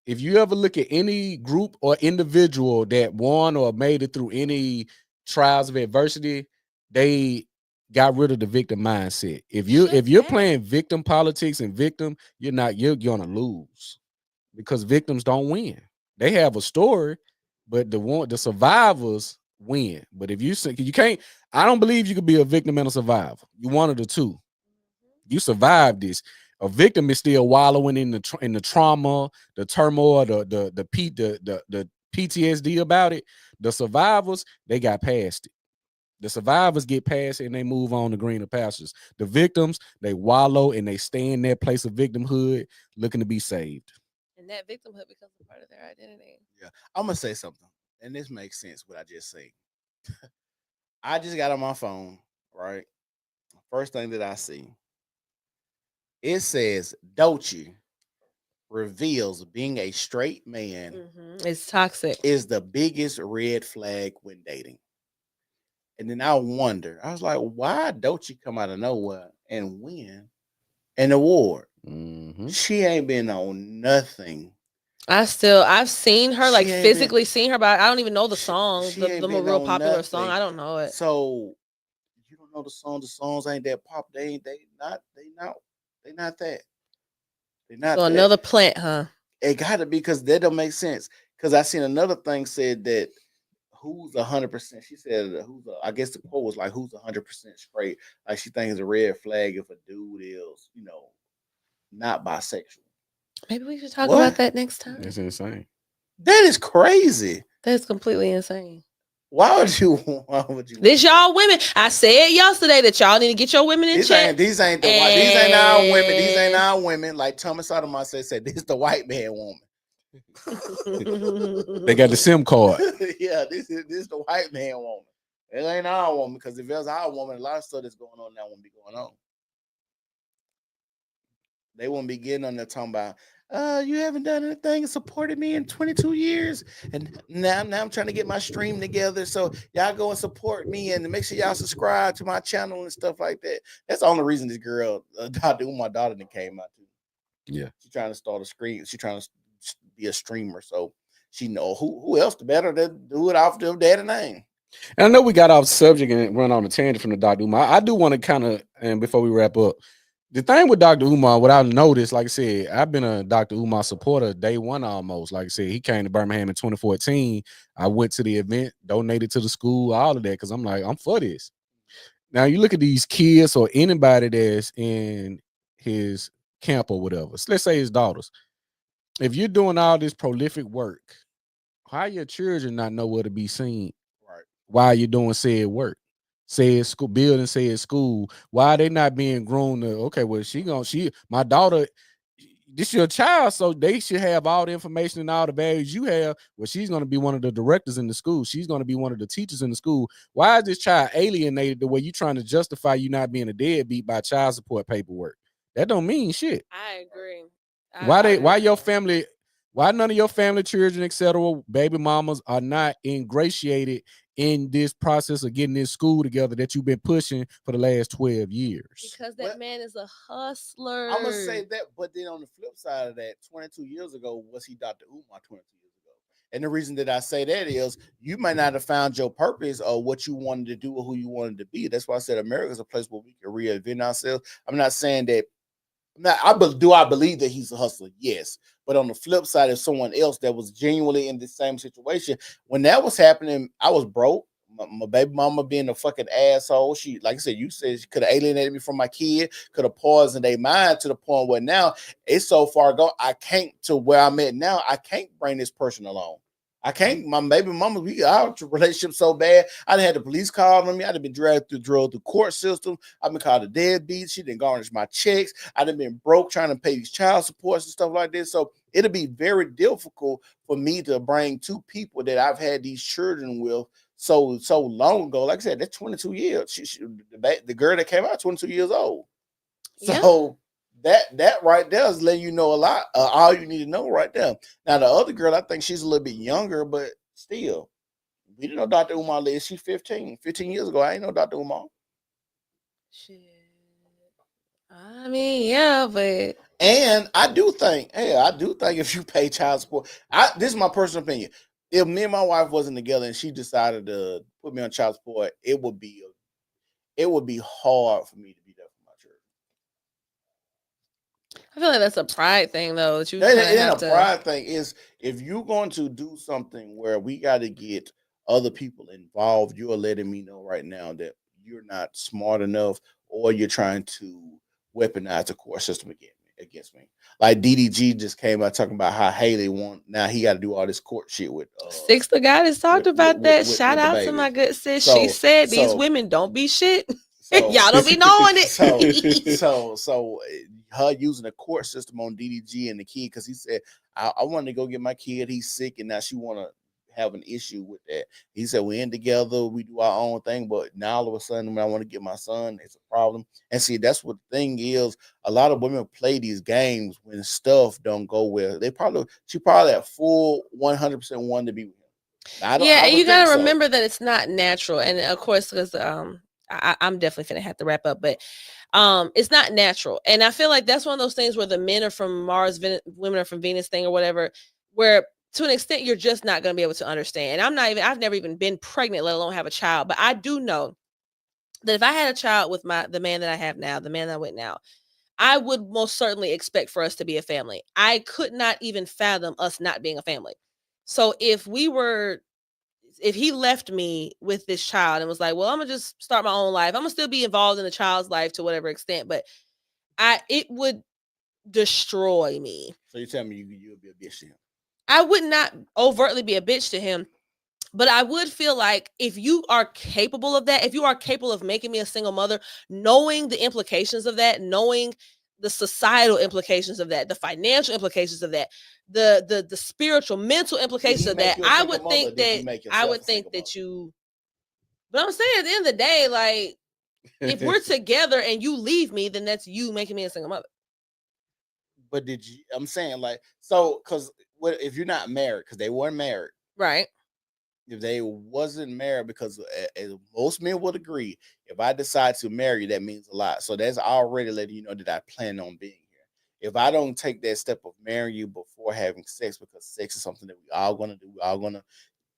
If you ever look at any group or individual that won or made it through any trials of adversity, they got rid of the victim mindset. If you're playing victim politics and victim, you're gonna lose, because victims don't win. They have a story, but the survivors win. But if you can't, I don't believe you could be a victim and a survivor. You one of the two. You survived this. A victim is still wallowing in the trauma, the turmoil, the PTSD about it. The survivors, they got past it. The survivors get past it and they move on to greener pastures. The victims, they wallow and they stay in that place of victimhood, looking to be saved. And that victimhood becomes a part of their identity. Yeah, I'm gonna say something, and this makes sense what I just said. I just got on my phone, right? First thing that I see, it says Doechii reveals being a straight man It's toxic. Is the biggest red flag when dating. And then I wonder, I was like, why Doechii come out of nowhere and win an award? She ain't been on nothing. I've seen her, like physically seen her, but I don't even know the song. The real popular nothing. Song. I don't know it. So you don't know the song. The songs ain't that pop. They not that. They're not so that. Another plant, huh? It gotta be, because that don't make sense. Because I seen another thing said that who's 100%. She said I guess the quote was like, who's 100% straight? Like she thinks it's a red flag if a dude is, not bisexual. Maybe we should talk What? about that next time. That's insane. That is crazy. That's completely insane. Why would you? This y'all women. I said yesterday that y'all need to get your women in check. These ain't our women. These ain't our women. Like Thomas Sotomayor said, this is the white man woman. They got the SIM card. Yeah, this is the white man woman. It ain't our woman, because if it was our woman, a lot of stuff that's going on now wouldn't be going on. They won't be getting on there talking about, you haven't done anything and supported me in 22 years. And now I'm trying to get my stream together. So y'all go and support me and make sure y'all subscribe to my channel and stuff like that. That's the only reason this girl, Dr. Umar daughter, came out too. Yeah. She's trying to start a screen. She's trying to be a streamer. So she know who else the better to do it off their daddy name. And I know we got off subject and run on a tangent from the Dr. Umar. I do want to kind of, and before we wrap up, the thing with Dr. Umar, what I've noticed, like I said, I've been a Dr. Umar supporter day one almost. Like I said, he came to Birmingham in 2014. I went to the event, donated to the school, all of that, because I'm like, I'm for this. Now, you look at these kids or anybody that's in his camp or whatever. So let's say his daughters. If you're doing all this prolific work, how your children not know where to be seen? Right. Why you doing said work? Said school, building said school. Why are they not being groomed to, okay, well, my daughter, this your child, so they should have all the information and all the values you have. Well, she's going to be one of the directors in the school. She's going to be one of the teachers in the school. Why is this child alienated the way you trying to justify you not being a deadbeat by child support paperwork? That don't mean shit. I agree. Why none of your family, children, etc., baby mamas are not ingratiated in this process of getting this school together that you've been pushing for the last 12 years? Because that man is a hustler. I'm gonna say that, but then on the flip side of that, 22 years ago, was he Dr. Umar 22 years ago? And the reason that I say that is you might not have found your purpose or what you wanted to do or who you wanted to be. That's why I said America is a place where we can reinvent ourselves. I'm not saying that. I believe that he's a hustler? Yes. But on the flip side, if someone else that was genuinely in the same situation, when that was happening, I was broke. My baby mama being a fucking asshole. She, like I said, you said she could have alienated me from my kid, could have poisoned their mind to the point where now it's so far gone. I can't, to where I'm at now, I can't bring this person along. I can't. My baby mama, we got our relationship so bad. I done had the police call on me. I'd have been dragged through the court system. I've been called a deadbeat. She didn't garnish my checks. I'd have been broke trying to pay these child supports and stuff like this. So it'll be very difficult for me to bring two people that I've had these children with so long ago. Like I said, that's 22 years. The girl that came out 22 years old. So that right there is letting you know a lot. All you need to know right there. Now the other girl, I think she's a little bit younger, but still, we didn't know Dr. Umar lives. She's 15 years ago. I ain't know Dr. Umar. Shit. I mean, yeah, but and I do think if you pay child support, this is my personal opinion. If me and my wife wasn't together and she decided to put me on child support, it would be hard for me to be there for my children. I feel like that's a pride thing, though. That you pride thing is if you're going to do something where we got to get other people involved, you're letting me know right now that you're not smart enough, or you're trying to weaponize the court system against me. Like DDG just came out talking about how Haley now he got to do all this court shit with. Six the goddess talked about that. Shout out to my good sis. She said these women don't be shit. Y'all don't be knowing it. So her using the court system on DDG and the kid, because he said, I wanted to go get my kid. He's sick, and now she want to have an issue with that. He said, we're in together, we do our own thing, but now all of a sudden when I want to get my son, it's a problem. And see, that's what the thing is. A lot of women play these games when stuff don't go well. She probably at full 100% wanted to be with him. And you gotta remember that it's not natural. And of course, because I'm definitely finna have to wrap up, but it's not natural. And I feel like that's one of those things where the men are from Mars, women are from Venus thing or whatever, where to an extent you're just not going to be able to understand. And I've never even been pregnant, let alone have a child. But I do know that if I had a child with the man that I have now, the man that I'm with now, I would most certainly expect for us to be a family. I could not even fathom us not being a family. So if he left me with this child and was like, well, I'm gonna just start my own life, I'm gonna still be involved in the child's life to whatever extent, but it would destroy me. So you tell me you'll be a bitch to him? I would not overtly be a bitch to him, but I would feel like if you are capable of that, if you are capable of making me a single mother, knowing the implications of that, knowing the societal implications of that, the financial implications of that, the spiritual, mental implications of that, I would think that you. But I'm saying at the end of the day, like, if we're together and you leave me, then that's you making me a single mother. But did you? I'm saying like so because what if you're not married? Because they weren't married, right? If they wasn't married, because as most men would agree, if I decide to marry you, that means a lot. So that's already letting you know that I plan on being here. If I don't take that step of marrying you before having sex, because sex is something that we all gonna do, we all gonna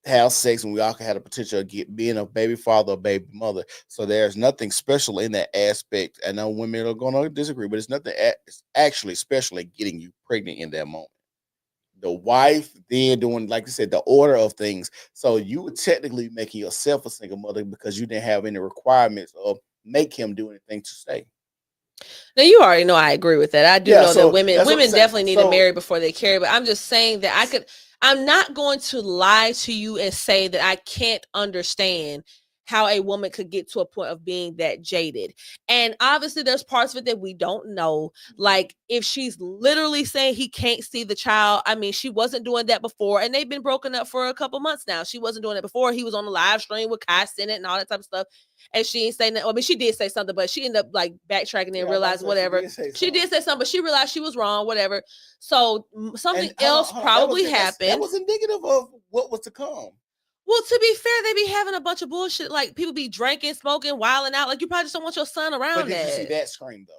have sex, and we all can have the potential of being a baby father or baby mother. So there's nothing special in that aspect. I know women are going to disagree, but it's nothing. It's actually special at getting you pregnant in that moment. The wife then doing, like I said, the order of things. So you were technically making yourself a single mother because you didn't have any requirements of make him do anything to stay. Now you already know I agree with that. I do know that women definitely need to marry before they carry, but I'm just saying that I'm not going to lie to you and say that I can't understand how a woman could get to a point of being that jaded. And obviously there's parts of it that we don't know. Like if she's literally saying he can't see the child, I mean, she wasn't doing that before, and they've been broken up for a couple months now. She wasn't doing it before. He was on the live stream with Kai Sennett and all that type of stuff. And she ain't saying that. I mean, she did say something, but she ended up like backtracking and realized whatever. She did say something, but she realized she was wrong, whatever. So something else probably happened. That was indicative of what was to come. Well, to be fair, they be having a bunch of bullshit. Like people be drinking, smoking, wilding out. Like you probably just don't want your son around. But did you see that scream though?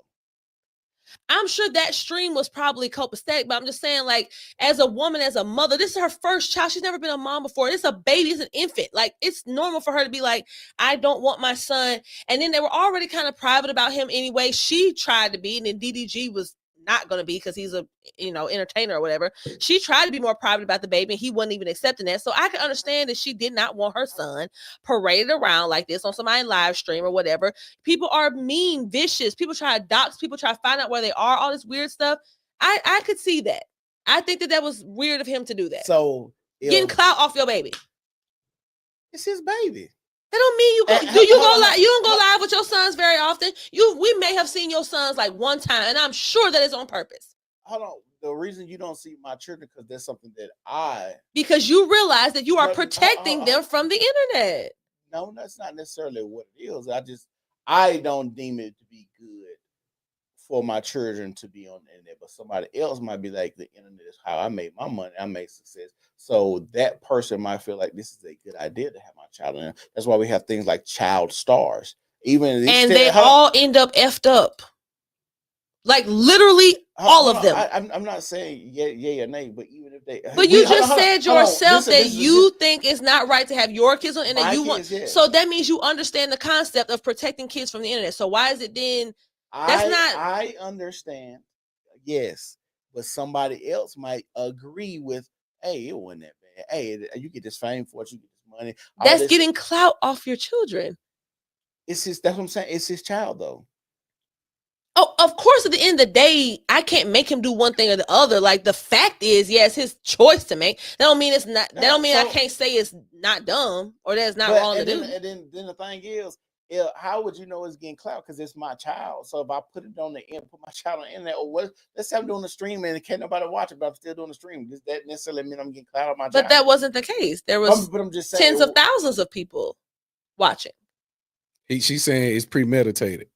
I'm sure that stream was probably copacetic, but I'm just saying, like, as a woman, as a mother, this is her first child. She's never been a mom before. It's a baby, it's an infant. Like, it's normal for her to be like, I don't want my son. And then they were already kind of private about him anyway. She tried to be, and then DDG was not going to be because he's a, entertainer or whatever. She tried to be more private about the baby, and he wasn't even accepting that. So I can understand that she did not want her son paraded around like this on somebody's live stream or whatever. People are mean, vicious. People try to dox people, try to find out where they are, all this weird stuff. I could see that. I think that was weird of him to do that. So getting clout off your baby. It's his baby. That don't mean you go. You don't go live with your sons very often. We may have seen your sons like one time, and I'm sure that it's on purpose. Hold on. The reason you don't see my children because there's something that because you realize that you are protecting them from the internet. No, that's not necessarily what it is. I don't deem it to be good for my children to be on the internet, but somebody else might be like, the internet is how I made my money, I made success. So that person might feel like this is a good idea to have my child in there. That's why we have things like child stars. And they all end up effed up. Like literally all of them. I'm not saying yay or nay, but even if they. But you just said yourself that you think it's not right to have your kids on the internet. You want, so that means you understand the concept of protecting kids from the internet. So why is it then? I understand, yes, but somebody else might agree with, hey, it wasn't that bad. Hey, you get this fame for it, you get this money. That's getting clout off your children. That's what I'm saying. It's his child, though. Oh, of course, at the end of the day, I can't make him do one thing or the other. Like the fact is, yeah, it's his choice to make. That don't mean it's not. That don't mean I can't say it's not dumb or that's not wrong to do. And then the thing is, how would you know it's getting clout? Because it's my child. So if I put it on the end, put my child on the internet, or what? Let's say I'm doing the stream and can't nobody watch it, but I'm still doing the stream. Does that necessarily mean I'm getting clout on my child? But that wasn't the case. There was but I'm just saying, tens of thousands of people watching. She's saying it's premeditated.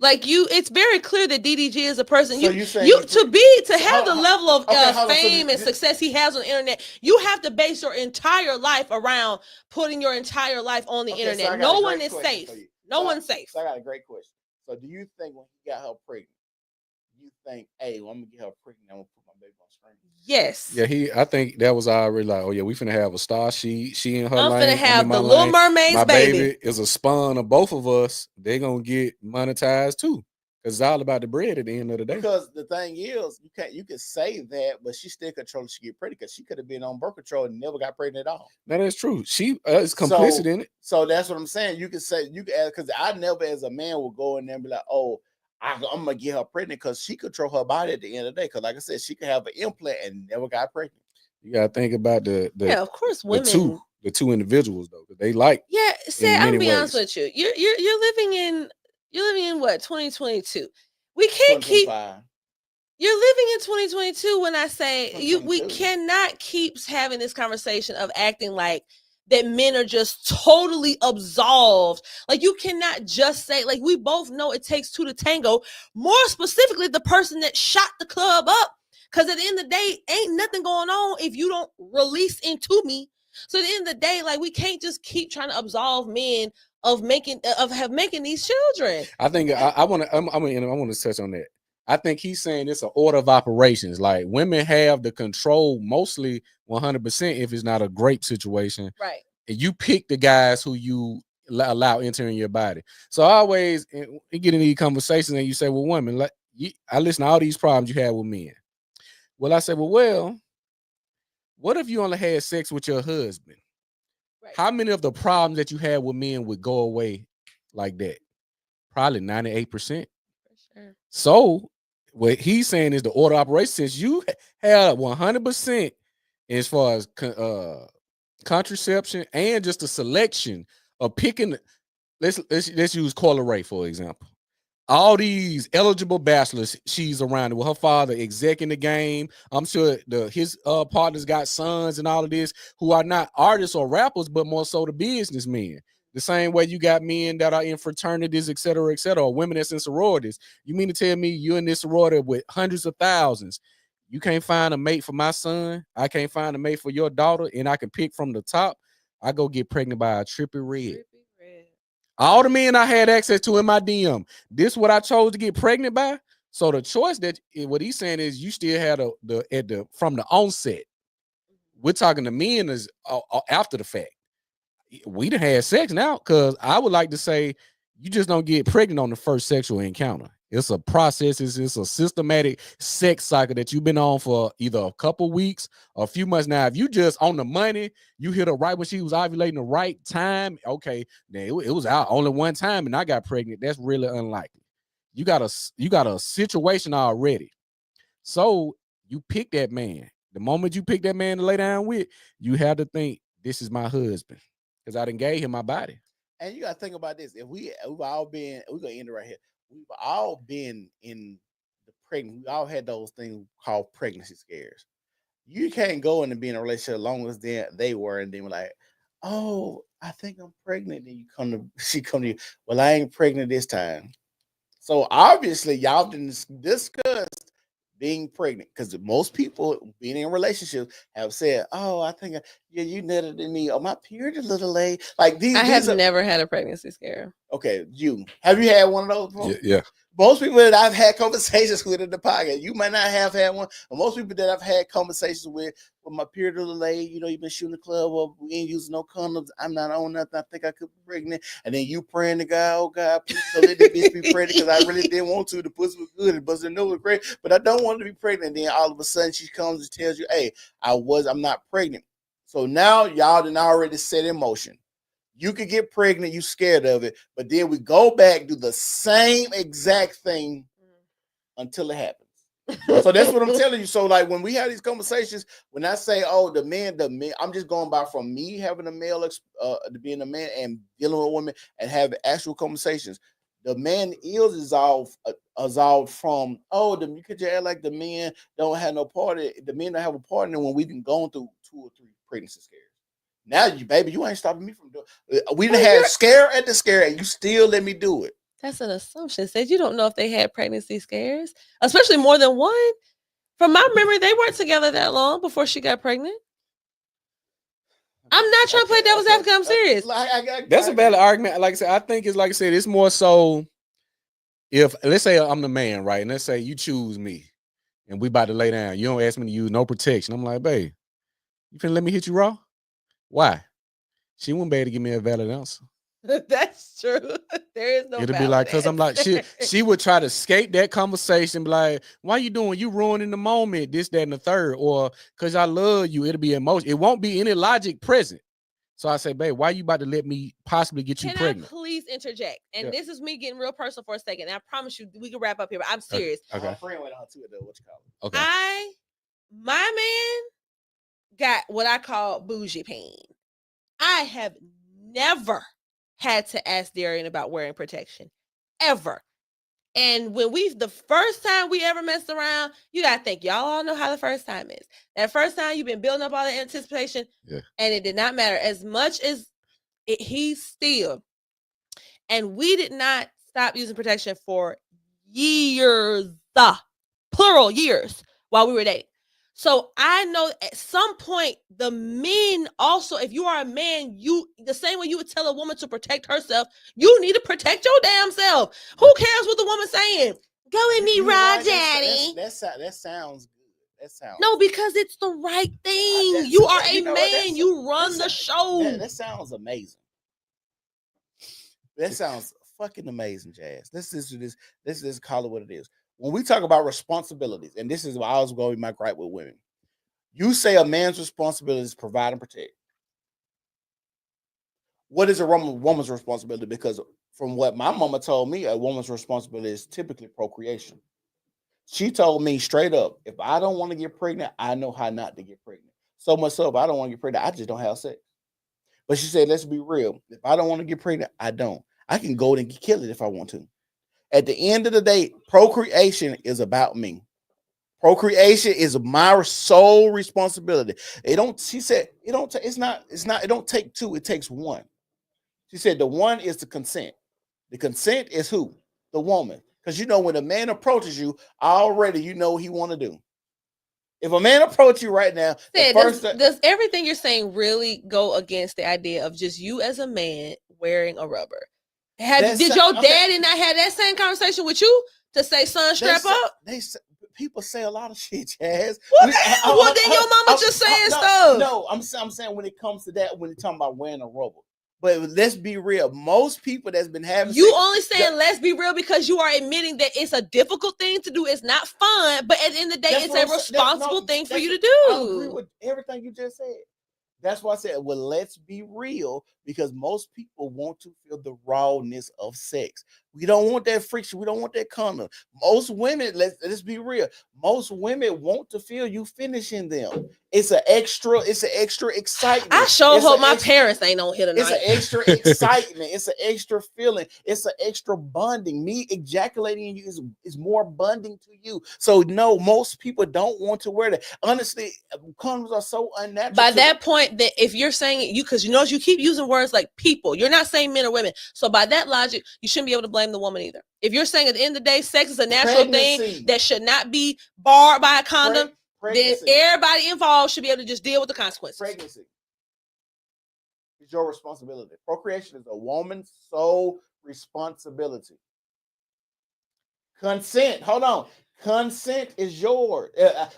Like it's very clear that DDG is a person. So to have the level of fame and success he has on the internet, you have to base your entire life around putting your entire life on the internet. So no one is safe. No one's safe. So I got a great question. So do you think when he got her pregnant, you think, hey, well, I'm gonna get her pregnant, I'm gonna put my baby on screen? Yes. Yeah, I think that was already like, oh yeah, we finna have a star. She in her I'm lane. Finna have the Little Mermaid's my baby is a spawn of both of us. They're gonna get monetized too. Because it's all about the bread at the end of the day. Because the thing is, you can say that, but she still controls she get pregnant because she could have been on birth control and never got pregnant at all. That is true. She is complicit in it. So that's what I'm saying. You can say, because I never as a man will go in there and be like, oh, I'm gonna get her pregnant because she control her body at the end of the day. Because like I said, she could have an implant and never got pregnant. You gotta think about the Yeah, of course, women. the two individuals though. They like. Yeah, say I'm many gonna be honest ways. with you. You're living in what 2022. We can't keep. 2025. You're living in 2022 when I say we 2022. cannot keep having this conversation of acting like that men are just totally absolved. Like you cannot just say, like we both know it takes two to tango, more specifically the person that shot the club up. Because at the end of the day, ain't nothing going on if you don't release into me. So at the end of the day, like we can't just keep trying to absolve men of making these children. I think I want to touch on that. I think he's saying it's an order of operations. Like women have the control mostly 100% if it's not a grape situation. Right. And you pick the guys who you allow entering your body. So always you get in these conversations and you say, well, women, like I listen to all these problems you have with men. Well, I say, well, what if you only had sex with your husband? Right. How many of the problems that you had with men would go away like that? Probably 98%. For sure. So what he's saying is the order of operation, since you have 100% as far as contraception and just a selection of picking. Let's use Coyle Ray for example. All these eligible bachelors she's around with her father executing the game. I'm sure his partners got sons and all of this who are not artists or rappers, but more so the businessmen. The same way you got men that are in fraternities, et cetera, or women that's in sororities. You mean to tell me you're in this sorority with hundreds of thousands? You can't find a mate for my son. I can't find a mate for your daughter, and I can pick from the top. I go get pregnant by a trippy red. All the men I had access to in my DM, this is what I chose to get pregnant by. So the choice that what he's saying is you still had from the onset. We're talking to men is after the fact. We done had sex now because I would like to say you just don't get pregnant on the first sexual encounter. It's a process. It's a systematic sex cycle that you've been on for either a couple weeks or a few months. Now, if you just on the money, you hit her right when she was ovulating the right time. Okay, then it was out only one time and I got pregnant. That's really unlikely. You got a situation already. So you pick that man. The moment you pick that man to lay down with, you have to think this is my husband because I done gave him my body. And you got to think about this. If we've all been, we're going to end it right here. We've all been in the pregnant. We all had those things called pregnancy scares. You can't go in and be in a relationship as long as they were, and then we're like, oh, I think I'm pregnant. Then she come to you. Well, I ain't pregnant this time. So obviously, y'all didn't discuss being pregnant because most people being in relationships have said, "Oh, I think you nutted in me. Oh, my period a little late." Like these. I have never had a pregnancy scare. Okay, have you had one of those before? Yeah. Most people that I've had conversations with in the podcast, you might not have had one. But most people that I've had conversations with my period a little late, you've been shooting the club up, we ain't using no condoms. I'm not on nothing. I think I could be pregnant. And then you praying to God, oh God, please don't let this bitch be pregnant because I really didn't want to. The pussy was good, the pussy no was great, but I don't want to be pregnant. And then all of a sudden she comes and tells you, hey, I'm not pregnant. So now y'all done already set in motion. You could get pregnant, you scared of it, but then we go back, do the same exact thing until it happens. So that's what I'm telling you. So like when we have these conversations, when I say, oh, the men, I'm just going by from me having a male to being a man and dealing with women and having actual conversations. The man is absolved from, you could just act like the men don't have no partner. The men don't have a partner when we've been going through 2 or 3 pregnancy scares. Now, you ain't stopping me from doing it. We done had scare at the scare, and you still let me do it. That's an assumption. Said you don't know if they had pregnancy scares, especially more than one. From my memory, they weren't together that long before she got pregnant. I'm not trying to play devil's advocate. I'm serious. That's a valid argument. Like I said, I think it's like I said, it's more so if let's say I'm the man, right? And let's say you choose me, and we about to lay down. You don't ask me to use no protection. I'm like, babe, you finna let me hit you raw? Why? She wouldn't be able to give me a valid answer. That's true. There is no. It'd be like, cause I'm like, she would try to escape that conversation, be like, why you doing? You ruining the moment, this, that, and the third, or cause I love you. It'll be emotion. It won't be any logic present. So I say, babe, why you about to let me possibly get you Can pregnant? I please interject? And Yeah. this is me getting real personal for a second. And I promise you, we can wrap up here, but I'm serious. Okay. My friend went on to it though. What you call it? Okay. My man got what I call bougie pain. I have never had to ask Darian about wearing protection, ever. And when the first time we ever messed around, you gotta think, y'all all know how the first time is. That first time you've been building up all the anticipation, and it did not matter as much as he still. And we did not stop using protection for years, plural years, while we were dating. So I know at some point the men also, if you are a man, you the same way you would tell a woman to protect herself, you need to protect your damn self. Who cares what the woman's saying? Go in me, raw daddy. That sounds good. That sounds no, because it's the right thing. You are a man. You run the show. That sounds amazing. That sounds fucking amazing, Jazz. Let's call it what it is. When we talk about responsibilities, and this is why I was going to be my gripe with women. You say a man's responsibility is provide and protect. What is a woman's responsibility? Because from what my mama told me, a woman's responsibility is typically procreation. She told me straight up, if I don't want to get pregnant, I know how not to get pregnant. So much so, if I don't want to get pregnant, I just don't have sex. But she said, let's be real. If I don't want to get pregnant, I don't. I can go and kill it if I want to. At the end of the day, procreation is about me. Procreation is my sole responsibility. She said, it don't take two, it takes one. She said the one is the consent. The consent is who? The woman. Because you know, when a man approaches you, already you know what he want to do. If a man approaches you right now, does everything you're saying really go against the idea of just you as a man wearing a rubber? Did your daddy not have that same conversation with you to say, son, strap up? People say a lot of shit, Jazz. Well, then your mama just saying stuff. No, I'm saying when it comes to that, when you're talking about wearing a rubber. But let's be real. Most people that's been having only saying let's be real because you are admitting that it's a difficult thing to do. It's not fun, but at the end of the day, it's a responsible thing for you to do. I agree with everything you just said. That's why I said, well, let's be real, because most people want to feel the rawness of sex. We don't want that friction. We don't want that condom. Most women, let's be real. Most women want to feel you finishing them. It's an extra excitement. I sure hope my parents ain't on here tonight. It's an extra excitement. It's an extra feeling. It's an extra bonding. Me ejaculating in you is more bonding to you. So no, most people don't want to wear that. Honestly, condoms are so unnatural. By that point, that if you're saying it, because you keep using words like people, you're not saying men or women. So by that logic, you shouldn't be able to blame the woman either. If you're saying at the end of the day, sex is a natural thing that should not be barred by a condom, then everybody involved should be able to just deal with the consequences. Pregnancy is your responsibility. Procreation is a woman's sole responsibility. Consent. Hold on. Consent is yours.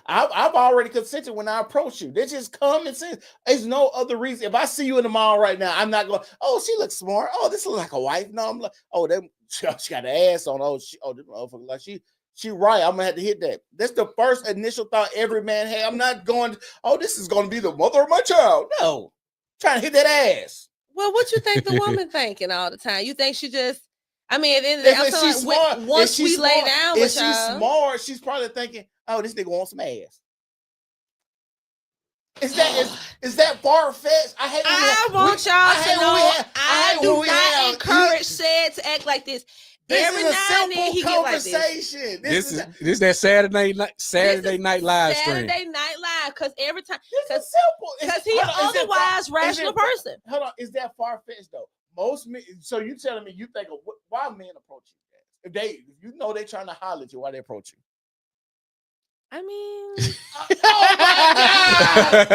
I've already consented when I approach you. That's just common sense. There's no other reason. If I see you in the mall right now, I'm not going, oh, she looks smart. Oh, this looks like a wife. No, I'm like, oh, she got an ass on. Oh, this motherfucker, like she right. I'm gonna have to hit that. That's the first initial thought every man had. I'm not going, oh, this is gonna be the mother of my child. No, I'm trying to hit that ass. Well, what you think the woman thinking all the time? You think she just, I mean, at the end of the day, I'm she's smart. Once we lay down with she's smart, she's probably thinking, oh, this nigga wants some ass. Is that far-fetched? I want y'all to know I do not encourage Said to act like this. Every is a now and then he get like conversation. This is that Saturday night live stream. Saturday Night Live, because every time, this is simple. Because he's an otherwise rational person. Hold on, is that far-fetched though? Most men. So you telling me you think of why men approach you? If you know they trying to holler at you, why they approach you? I mean, oh my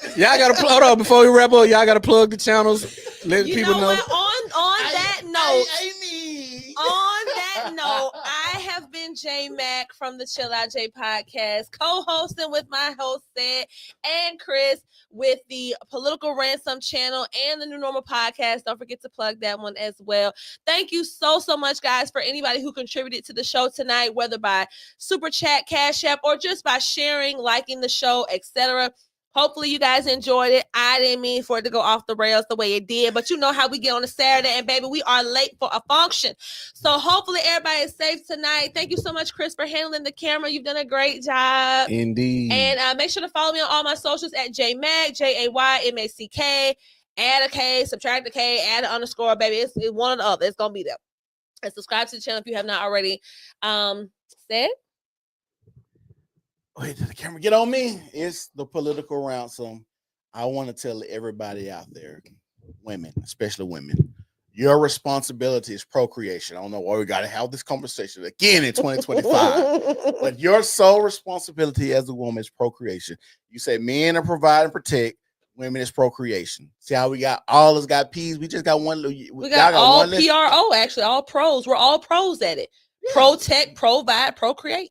God! Y'all gotta hold on before we wrap up. Y'all gotta plug the channels. Let people know. On that note, I have been J Mac from the Chill Out J podcast, co-hosting with my host Said and Chris with the Political Ransom channel and the New Normal podcast. Don't forget to plug that one as well. Thank you so much, guys, for anybody who contributed to the show tonight, whether by super chat, cash app, or just by sharing, liking the show, etc. Hopefully you guys enjoyed it. I didn't mean for it to go off the rails the way it did, but you know how we get on a Saturday, and baby, we are late for a function. So hopefully everybody is safe tonight. Thank you so much, Chris, for handling the camera. You've done a great job. Indeed. And make sure to follow me on all my socials at JMack, JAYMACK. Add a K, subtract a K, add an underscore, baby. It's one or the other. It's gonna be there. And subscribe to the channel if you have not already. Said. Wait, did the camera get on me? It's the political ransom. I want to tell everybody out there, women, especially women, your responsibility is procreation. I don't know why we got to have this conversation again in 2025, but your sole responsibility as a woman is procreation. You say men are provide and protect, women is procreation. See how we got all us got P's? We just got one. We got all PRO, actually, all pros. We're all pros at it. Yeah. Protect, provide, procreate.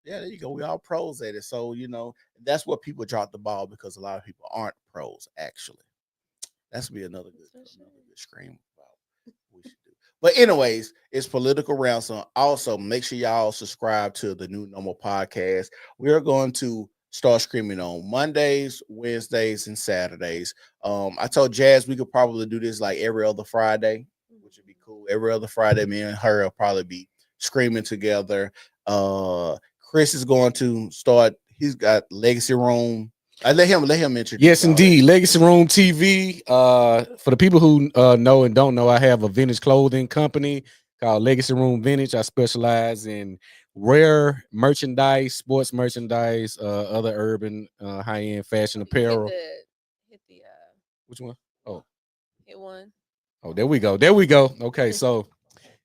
Yeah, there you go. We all pros at it. So, that's what people drop the ball because a lot of people aren't pros, actually. That's be another good scream about what we should do. But anyways, it's political ransom. Also, make sure y'all subscribe to the New Normal podcast. We are going to start screaming on Mondays, Wednesdays, and Saturdays. I told Jazz we could probably do this like every other Friday, which would be cool. Every other Friday, me and her will probably be screaming together. Chris is going to start. He's got Legacy Room. I let him introduce. Yes, indeed. Legacy Room TV. For the people who know and don't know, I have a vintage clothing company called Legacy Room Vintage. I specialize in rare merchandise, sports merchandise, other urban high-end fashion apparel. Which one? Oh, hit one. Oh, there we go. There we go. Okay, so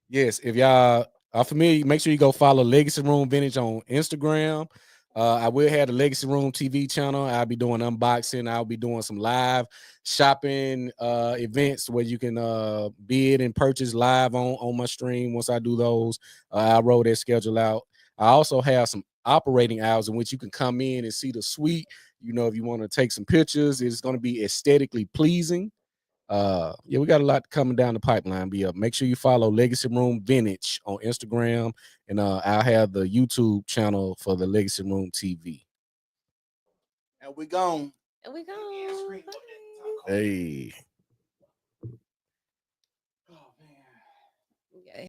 yes, if y'all are familiar, make sure you go follow Legacy Room Vintage on Instagram. I will have the Legacy Room TV channel. I'll be doing unboxing. I'll be doing some live shopping events where you can bid and purchase live on my stream. Once I do those, I'll roll that schedule out. I also have some operating hours in which you can come in and see the suite. If you want to take some pictures, it's going to be aesthetically pleasing. We got a lot coming down the pipeline. But make sure you follow Legacy Room Vintage on Instagram, and I'll have the YouTube channel for the Legacy Room TV. And we gone. And we gone. Hey.